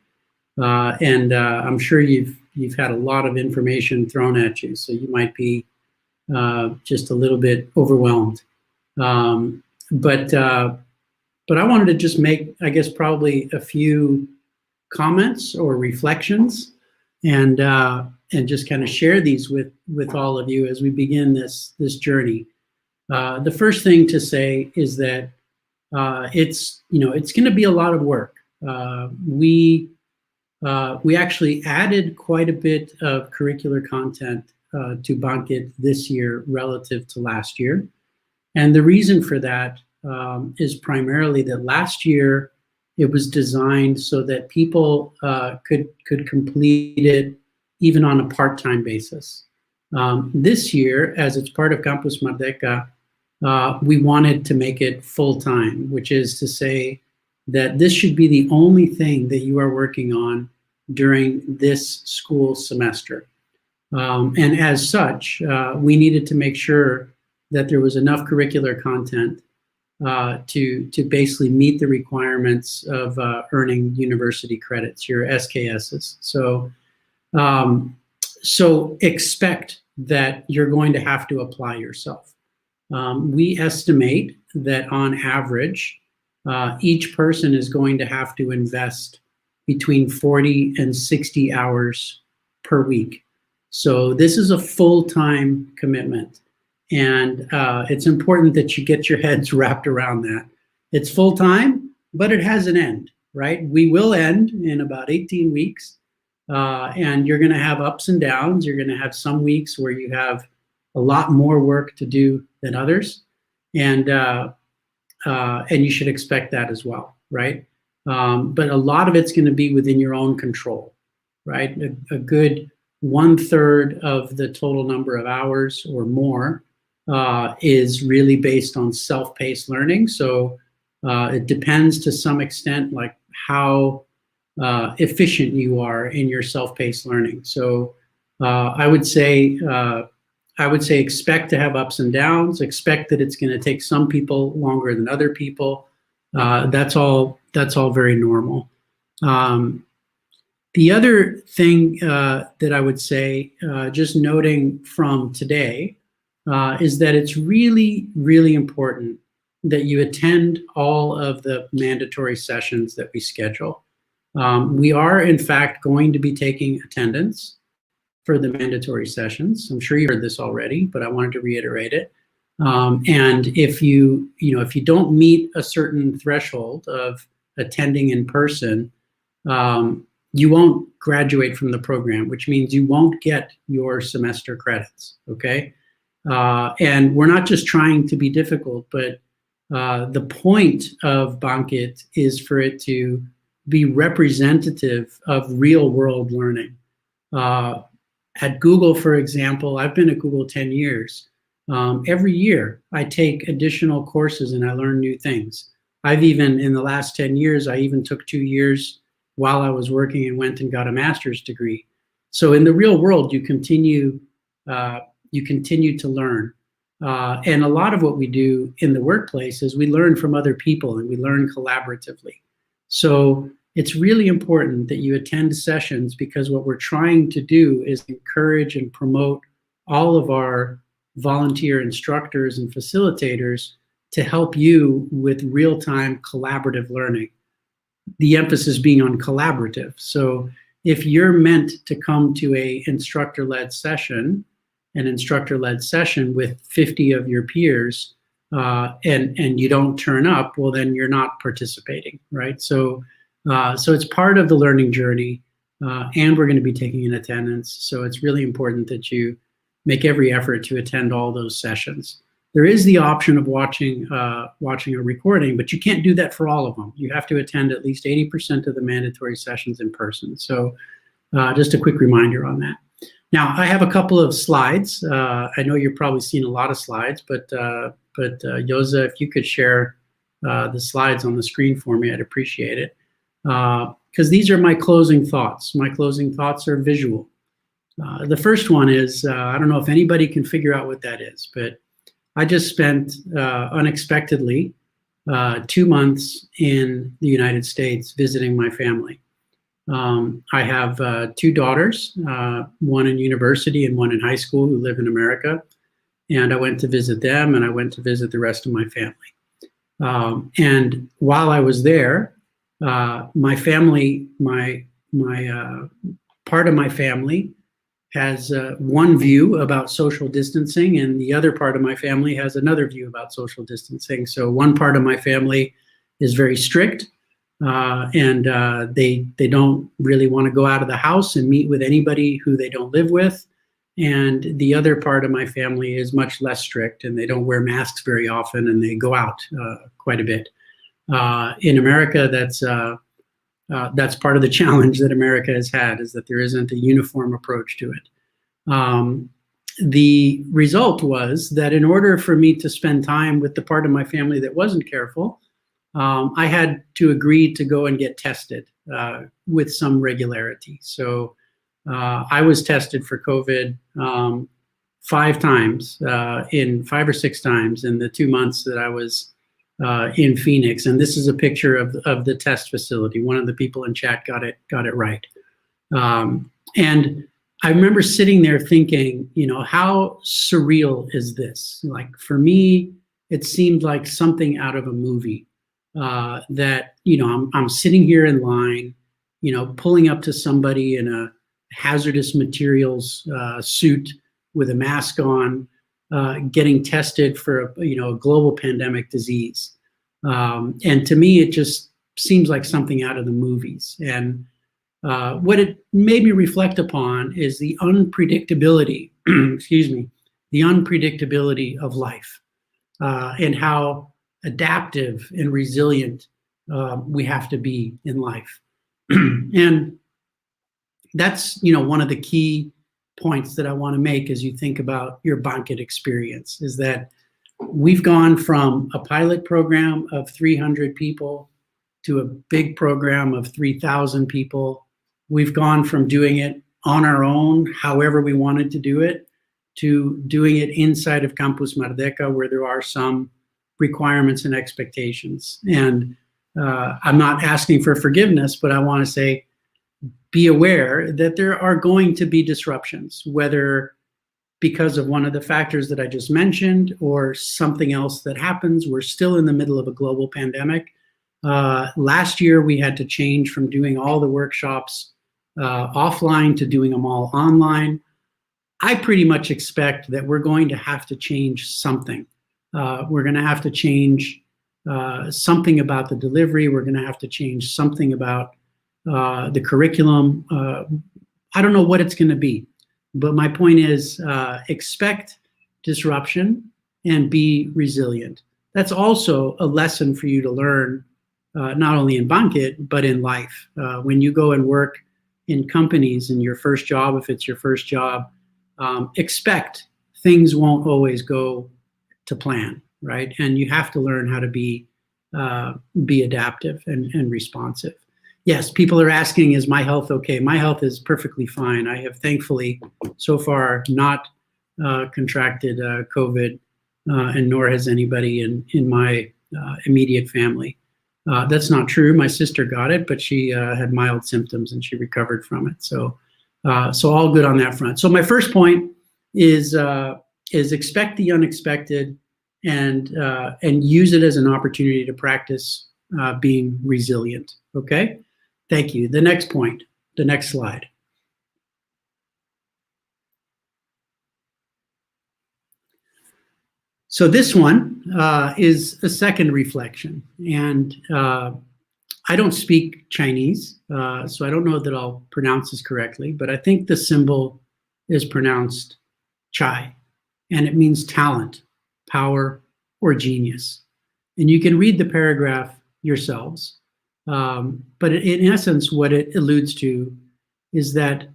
Speaker 21: and I'm sure you've had a lot of information thrown at you. So you might be just a little bit overwhelmed. But I wanted to just make, I guess, probably a few comments or reflections. and just kind of share these with all of you as we begin this journey. The first thing to say is that it's going to be a lot of work. We actually added quite a bit of curricular content to Bangkit this year relative to last year. And the reason for that is primarily that last year it was designed so that people could complete it even on a part-time basis. This year, as it's part of Kampus Merdeka, we wanted to make it full-time, which is to say that this should be the only thing that you are working on during this school semester. And as such, we needed to make sure that there was enough curricular content to basically meet the requirements of earning university credits, your SKSs. So expect that you're going to have to apply yourself. We estimate that on average, each person is going to have to invest between 40 and 60 hours per week. So this is a full-time commitment. And it's important that you get your heads wrapped around that. It's full-time, but it has an end, right? We will end in about 18 weeks. And you're going to have ups and downs. You're going to have some weeks where you have a lot more work to do than others. And you should expect that as well, right? But a lot of it's going to be within your own control, right? A good 1/3 of the total number of hours or more is really based on self-paced learning. So it depends to some extent like how efficient you are in your self-paced learning. So I would say expect to have ups and downs. Expect that it's going to take some people longer than other people. That's all very normal. The other thing that I would say, just noting from today, is that it's really, really important that you attend all of the mandatory sessions that we schedule. We are, in fact, going to be taking attendance for the mandatory sessions. I'm sure you heard this already, but I wanted to reiterate it. And if you don't meet a certain threshold of attending in person, you won't graduate from the program, which means you won't get your semester credits, okay? And we're not just trying to be difficult, but the point of Bangkit is for it to be representative of real world learning. At Google, for example, I've been at Google 10 years. Every year I take additional courses and I learn new things. I've even, in the last 10 years, I even took 2 years while I was working and went and got a master's degree. So in the real world, you continue to learn. And a lot of what we do in the workplace is we learn from other people and we learn collaboratively. So it's really important that you attend sessions because what we're trying to do is encourage and promote all of our volunteer instructors and facilitators to help you with real-time collaborative learning. The emphasis being on collaborative. So if you're meant to come to an instructor-led session with 50 of your peers, and you don't turn up, well, then you're not participating, right? So it's part of the learning journey, and we're going to be taking in attendance. So it's really important that you make every effort to attend all those sessions. There is the option of watching a recording, but you can't do that for all of them. You have to attend at least 80% of the mandatory sessions in person. So just a quick reminder on that. Now, I have a couple of slides. I know you've probably seen a lot of slides, but Yoza, if you could share the slides on the screen for me, I'd appreciate it. Because these are my closing thoughts. My closing thoughts are visual. The first one is, I don't know if anybody can figure out what that is, but I just spent unexpectedly 2 months in the United States visiting my family. I have 2 daughters, one in university and one in high school who live in America. And I went to visit them and I went to visit the rest of my family. And while I was there, my family, my part of my family has one view about social distancing, and the other part of my family has another view about social distancing. So one part of my family is very strict, and they don't really want to go out of the house and meet with anybody who they don't live with. And the other part of my family is much less strict, and they don't wear masks very often, and they go out quite a bit. In America, that's part of the challenge that America has had, is that there isn't a uniform approach to it. The result was that in order for me to spend time with the part of my family that wasn't careful, I had to agree to go and get tested with some regularity. So I was tested for COVID 5 times, in 5 or 6 times in the 2 months that I was in Phoenix. And this is a picture of the test facility. One of the people in chat got it right. And I remember sitting there thinking, how surreal is this? Like, for me, it seemed like something out of a movie. That I'm sitting here in line, pulling up to somebody in a hazardous materials suit with a mask on, getting tested for a global pandemic disease. And to me, it just seems like something out of the movies. And what it made me reflect upon is the unpredictability, the unpredictability of life, and how adaptive and resilient we have to be in life. And that's one of the key points that I want to make as you think about your Bangkit experience, is that we've gone from a pilot program of 300 people to a big program of 3,000 people. We've gone from doing it on our own, however we wanted to do it, to doing it inside of Kampus Merdeka, where there are some requirements and expectations. And I'm not asking for forgiveness, but I want to say, be aware that there are going to be disruptions, whether because of one of the factors that I just mentioned or something else that happens. We're still in the middle of a global pandemic. Last year, we had to change from doing all the workshops offline to doing them all online. I pretty much expect that we're going to have to change something. We're going to have to change something about the delivery. We're going to have to change something about the curriculum. I don't know what it's going to be, but my point is expect disruption and be resilient. That's also a lesson for you to learn, not only in Bangkit, but in life. When you go and work in companies in your first job, if it's your first job, expect things won't always go to plan, right? And you have to learn how to be adaptive and responsive. Yes, people are asking, is my health okay? My health is perfectly fine. I have thankfully so far not contracted COVID, and nor has anybody in my immediate family. That's not true. My sister got it, but she had mild symptoms and she recovered from it. So all good on that front. So my first point is expect the unexpected and use it as an opportunity to practice being resilient. Okay, thank you. The next point, the next slide. So this one is a second reflection, and I don't speak Chinese, so I don't know that I'll pronounce this correctly, but I think the symbol is pronounced chai, and it means talent, power, or genius. And you can read the paragraph yourselves, but in essence, what it alludes to is that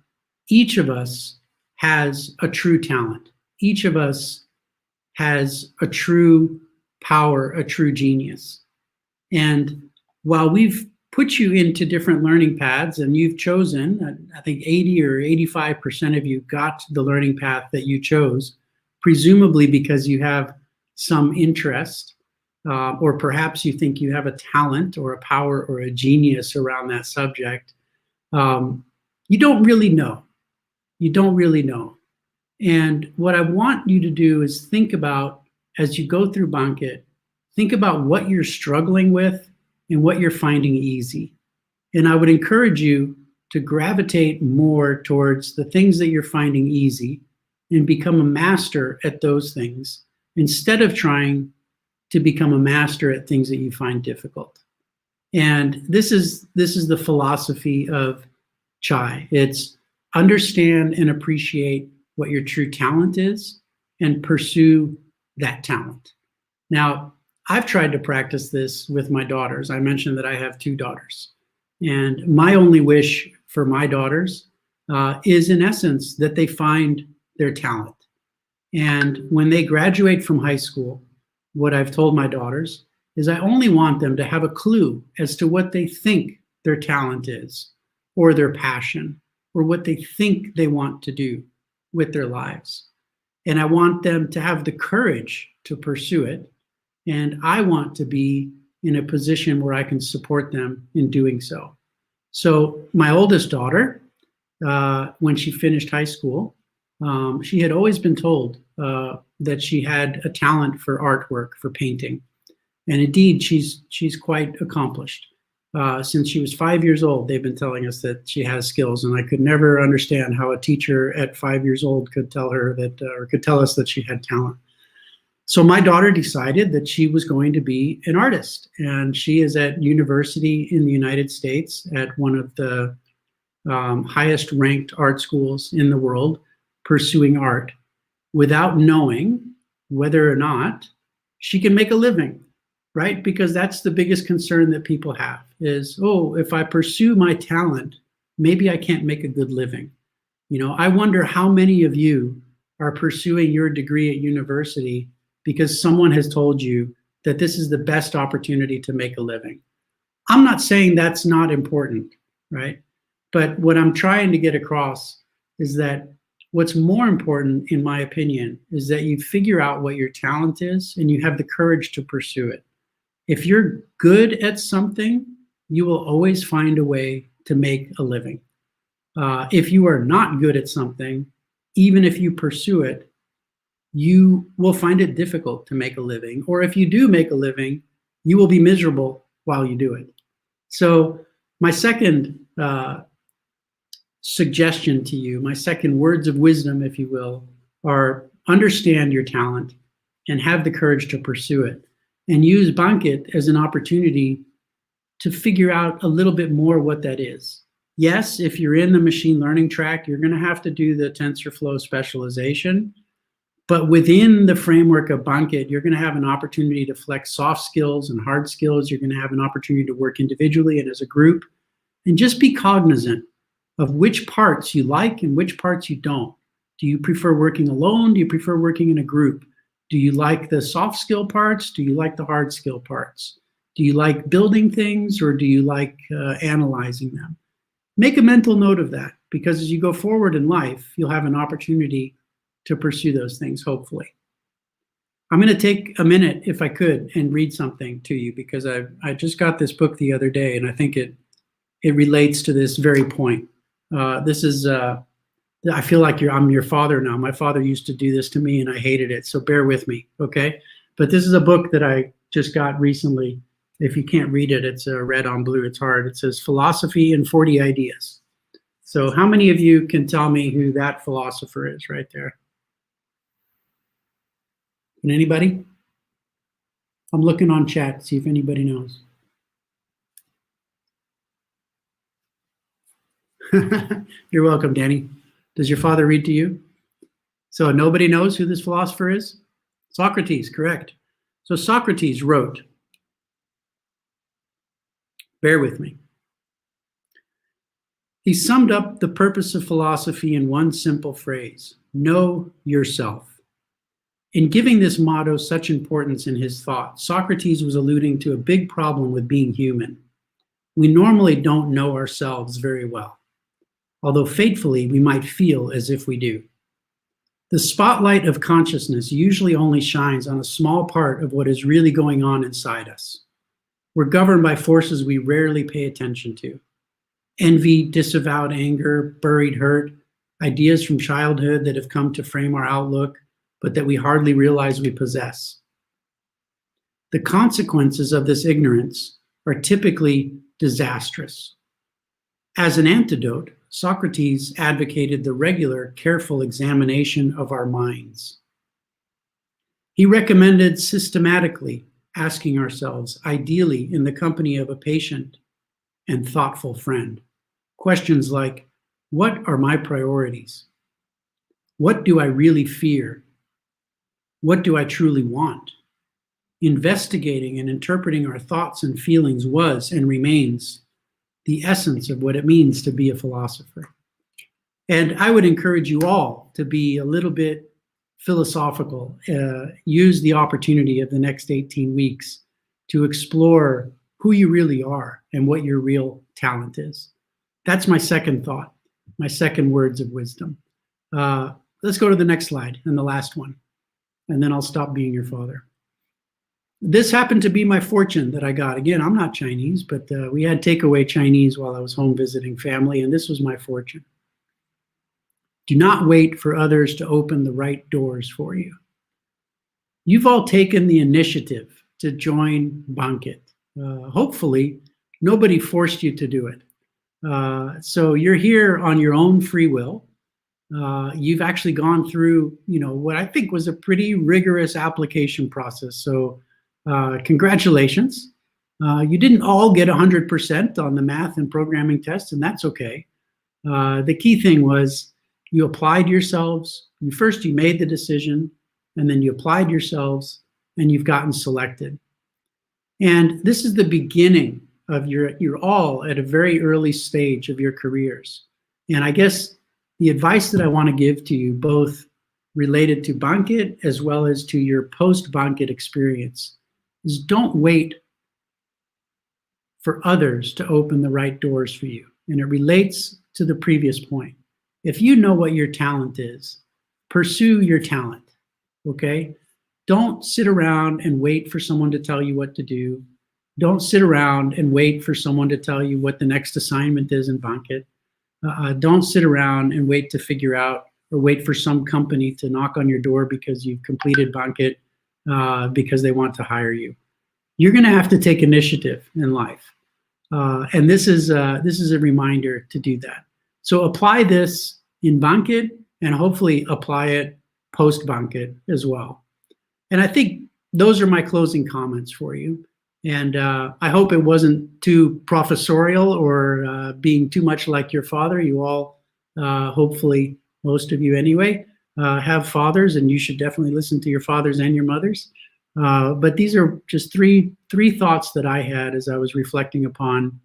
Speaker 21: each of us has a true talent. Each of us has a true power, a true genius. And while we've put you into different learning paths and you've chosen, I think 80 or 85% of you got the learning path that you chose, presumably because you have some interest, or perhaps you think you have a talent or a power or a genius around that subject. You don't really know. You don't really know. And what I want you to do is think about, as you go through Bangkit, think about what you're struggling with and what you're finding easy. And I would encourage you to gravitate more towards the things that you're finding easy and become a master at those things instead of trying to become a master at things that you find difficult. And this is the philosophy of Chai. It's understand and appreciate what your true talent is and pursue that talent. Now, I've tried to practice this with my daughters. I mentioned that I have 2 daughters. And my only wish for my daughters is, in essence, that they find their talent. And when they graduate from high school, what I've told my daughters is I only want them to have a clue as to what they think their talent is, or their passion, or what they think they want to do with their lives. And I want them to have the courage to pursue it. And I want to be in a position where I can support them in doing so. So my oldest daughter, when she finished high school, she had always been told that she had a talent for artwork, for painting. And indeed, she's quite accomplished. Since she was 5 years old, they've been telling us that she has skills, and I could never understand how a teacher at 5 years old could tell her that, or could tell us that she had talent. So my daughter decided that she was going to be an artist, and she is at university in the United States at one of the highest ranked art schools in the world, pursuing art without knowing whether or not she can make a living, right? Because that's the biggest concern that people have is, oh, if I pursue my talent, maybe I can't make a good living. You know, I wonder how many of you are pursuing your degree at university because someone has told you that this is the best opportunity to make a living. I'm not saying that's not important, right? But what I'm trying to get across is that what's more important, in my opinion, is that you figure out what your talent is and you have the courage to pursue it. If you're good at something, you will always find a way to make a living. If you are not good at something, even if you pursue it, you will find it difficult to make a living. Or if you do make a living, you will be miserable while you do it. So my second suggestion to you, my second words of wisdom, if you will, are understand your talent and have the courage to pursue it. And use Bangkit as an opportunity to figure out a little bit more what that is. Yes, if you're in the machine learning track, you're going to have to do the TensorFlow specialization. But within the framework of Bangkit, you're going to have an opportunity to flex soft skills and hard skills. You're going to have an opportunity to work individually and as a group. And just be cognizant of which parts you like and which parts you don't. Do you prefer working alone? Do you prefer working in a group? Do you like the soft skill parts? Do you like the hard skill parts? Do you like building things, or do you like analyzing them? Make a mental note of that, because as you go forward in life, you'll have an opportunity to pursue those things, hopefully. I'm going to take a minute, if I could, and read something to you, because I just got this book the other day, and I think it relates to this very point. This is, I feel like I'm your father now. My father used to do this to me, and I hated it, so bear with me, okay? But this is a book that I just got recently. If you can't read it, it's red on blue. It's hard. It says Philosophy in 40 Ideas. So how many of you can tell me who that philosopher is right there? Can anybody? I'm looking on chat to see if anybody knows. You're welcome, Danny. Does your father read to you? So nobody knows who this philosopher is? Socrates, correct. So Socrates wrote, bear with me. He summed up the purpose of philosophy in one simple phrase: know yourself. In giving this motto such importance in his thought, Socrates was alluding to a big problem with being human. We normally don't know ourselves very well, although fatefully we might feel as if we do. The spotlight of consciousness usually only shines on a small part of what is really going on inside us. We're governed by forces we rarely pay attention to. Envy, disavowed anger, buried hurt, ideas from childhood that have come to frame our outlook, but that we hardly realize we possess. The consequences of this ignorance are typically disastrous. As an antidote, Socrates advocated the regular, careful examination of our minds. He recommended systematically asking ourselves, ideally in the company of a patient and thoughtful friend, questions like, what are my priorities? What do I really fear? What do I truly want? Investigating and interpreting our thoughts and feelings was and remains the essence of what it means to be a philosopher. And I would encourage you all to be a little bit philosophical. Use the opportunity of the next 18 weeks to explore who you really are and what your real talent is. That's my second thought, my second words of wisdom. Let's go to the next slide and the last one, and then I'll stop being your father. This happened to be my fortune that I got. Again, I'm not Chinese, but we had takeaway Chinese while I was home visiting family, and this was my fortune. Do not wait for others to open the right doors for you. You've all taken the initiative to join Bangkit. Hopefully, nobody forced you to do it. So you're here on your own free will. You've actually gone through, what I think was a pretty rigorous application process. So congratulations. You didn't all get 100% on the math and programming test, and that's okay. The key thing was you applied yourselves. You made the decision, and then you applied yourselves, and you've gotten selected. And this is the beginning of you're all at a very early stage of your careers. And I guess the advice that I want to give to you, both related to Bangkit as well as to your post-Bangkit experience, is don't wait for others to open the right doors for you. And it relates to the previous point. If you know what your talent is, pursue your talent, okay? Don't sit around and wait for someone to tell you what to do. Don't sit around and wait for someone to tell you what the next assignment is in Bangkit. Don't sit around and wait to figure out or wait for some company to knock on your door because you've completed Bangkit because they want to hire you. You're going to have to take initiative in life. And this is a reminder to do that. So apply this in Bangkit and hopefully apply it post-Bangkit as well. And I think those are my closing comments for you. And I hope it wasn't too professorial or being too much like your father. You all, hopefully, most of you anyway, have fathers, and you should definitely listen to your fathers and your mothers. But these are just three thoughts that I had as I was reflecting upon,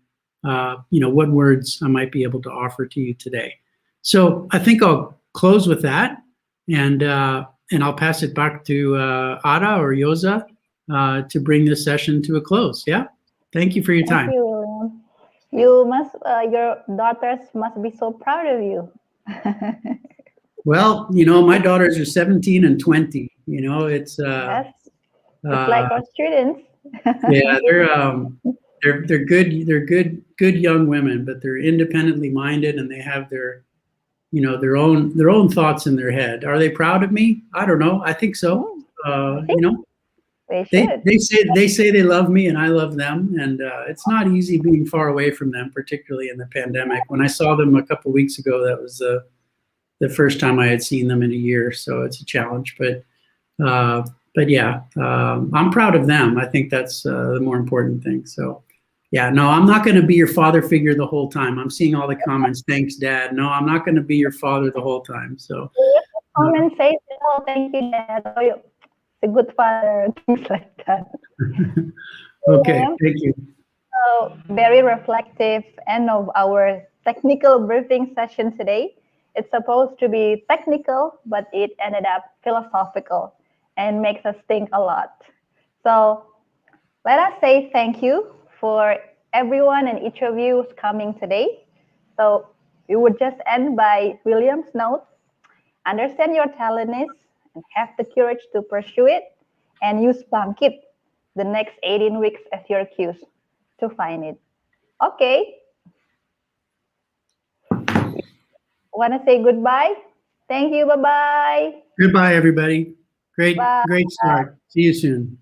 Speaker 21: what words I might be able to offer to you today. So I think I'll close with that, and I'll pass it back to Ara or Yoza to bring this session to a close. Yeah, thank you for your time.
Speaker 1: Thank you, William. You must, your daughters must be so proud of you.
Speaker 21: Well, my daughters are 17 and 20. It's
Speaker 1: yes. It's like our students.
Speaker 21: Yeah, they're good young women, but they're independently minded and they have their own thoughts in their head. Are they proud of me? I don't know. I think so. They say they love me and I love them, and it's not easy being far away from them, particularly in the pandemic. When I saw them a couple weeks ago, that was the first time I had seen them in a year, so it's a challenge. But yeah, I'm proud of them. I think that's the more important thing. So yeah, no, I'm not going to be your father figure the whole time. I'm seeing all the comments. Thanks, Dad. No, I'm not going to be your father the whole time. So
Speaker 1: comment say, oh, thank you, Dad. Oh, you're a good father, things like that.
Speaker 21: Okay, thank you.
Speaker 1: So very reflective end of our technical briefing session today. It's supposed to be technical, but it ended up philosophical and makes us think a lot. So let us say thank you for everyone and each of you who's coming today. So we would just end by William's note. Understand your talent is and have the courage to pursue it, and use Bangkit the next 18 weeks as your cues to find it. Okay. Want to say goodbye? Thank you. Bye-bye.
Speaker 21: Goodbye, everybody. Great start. See you soon.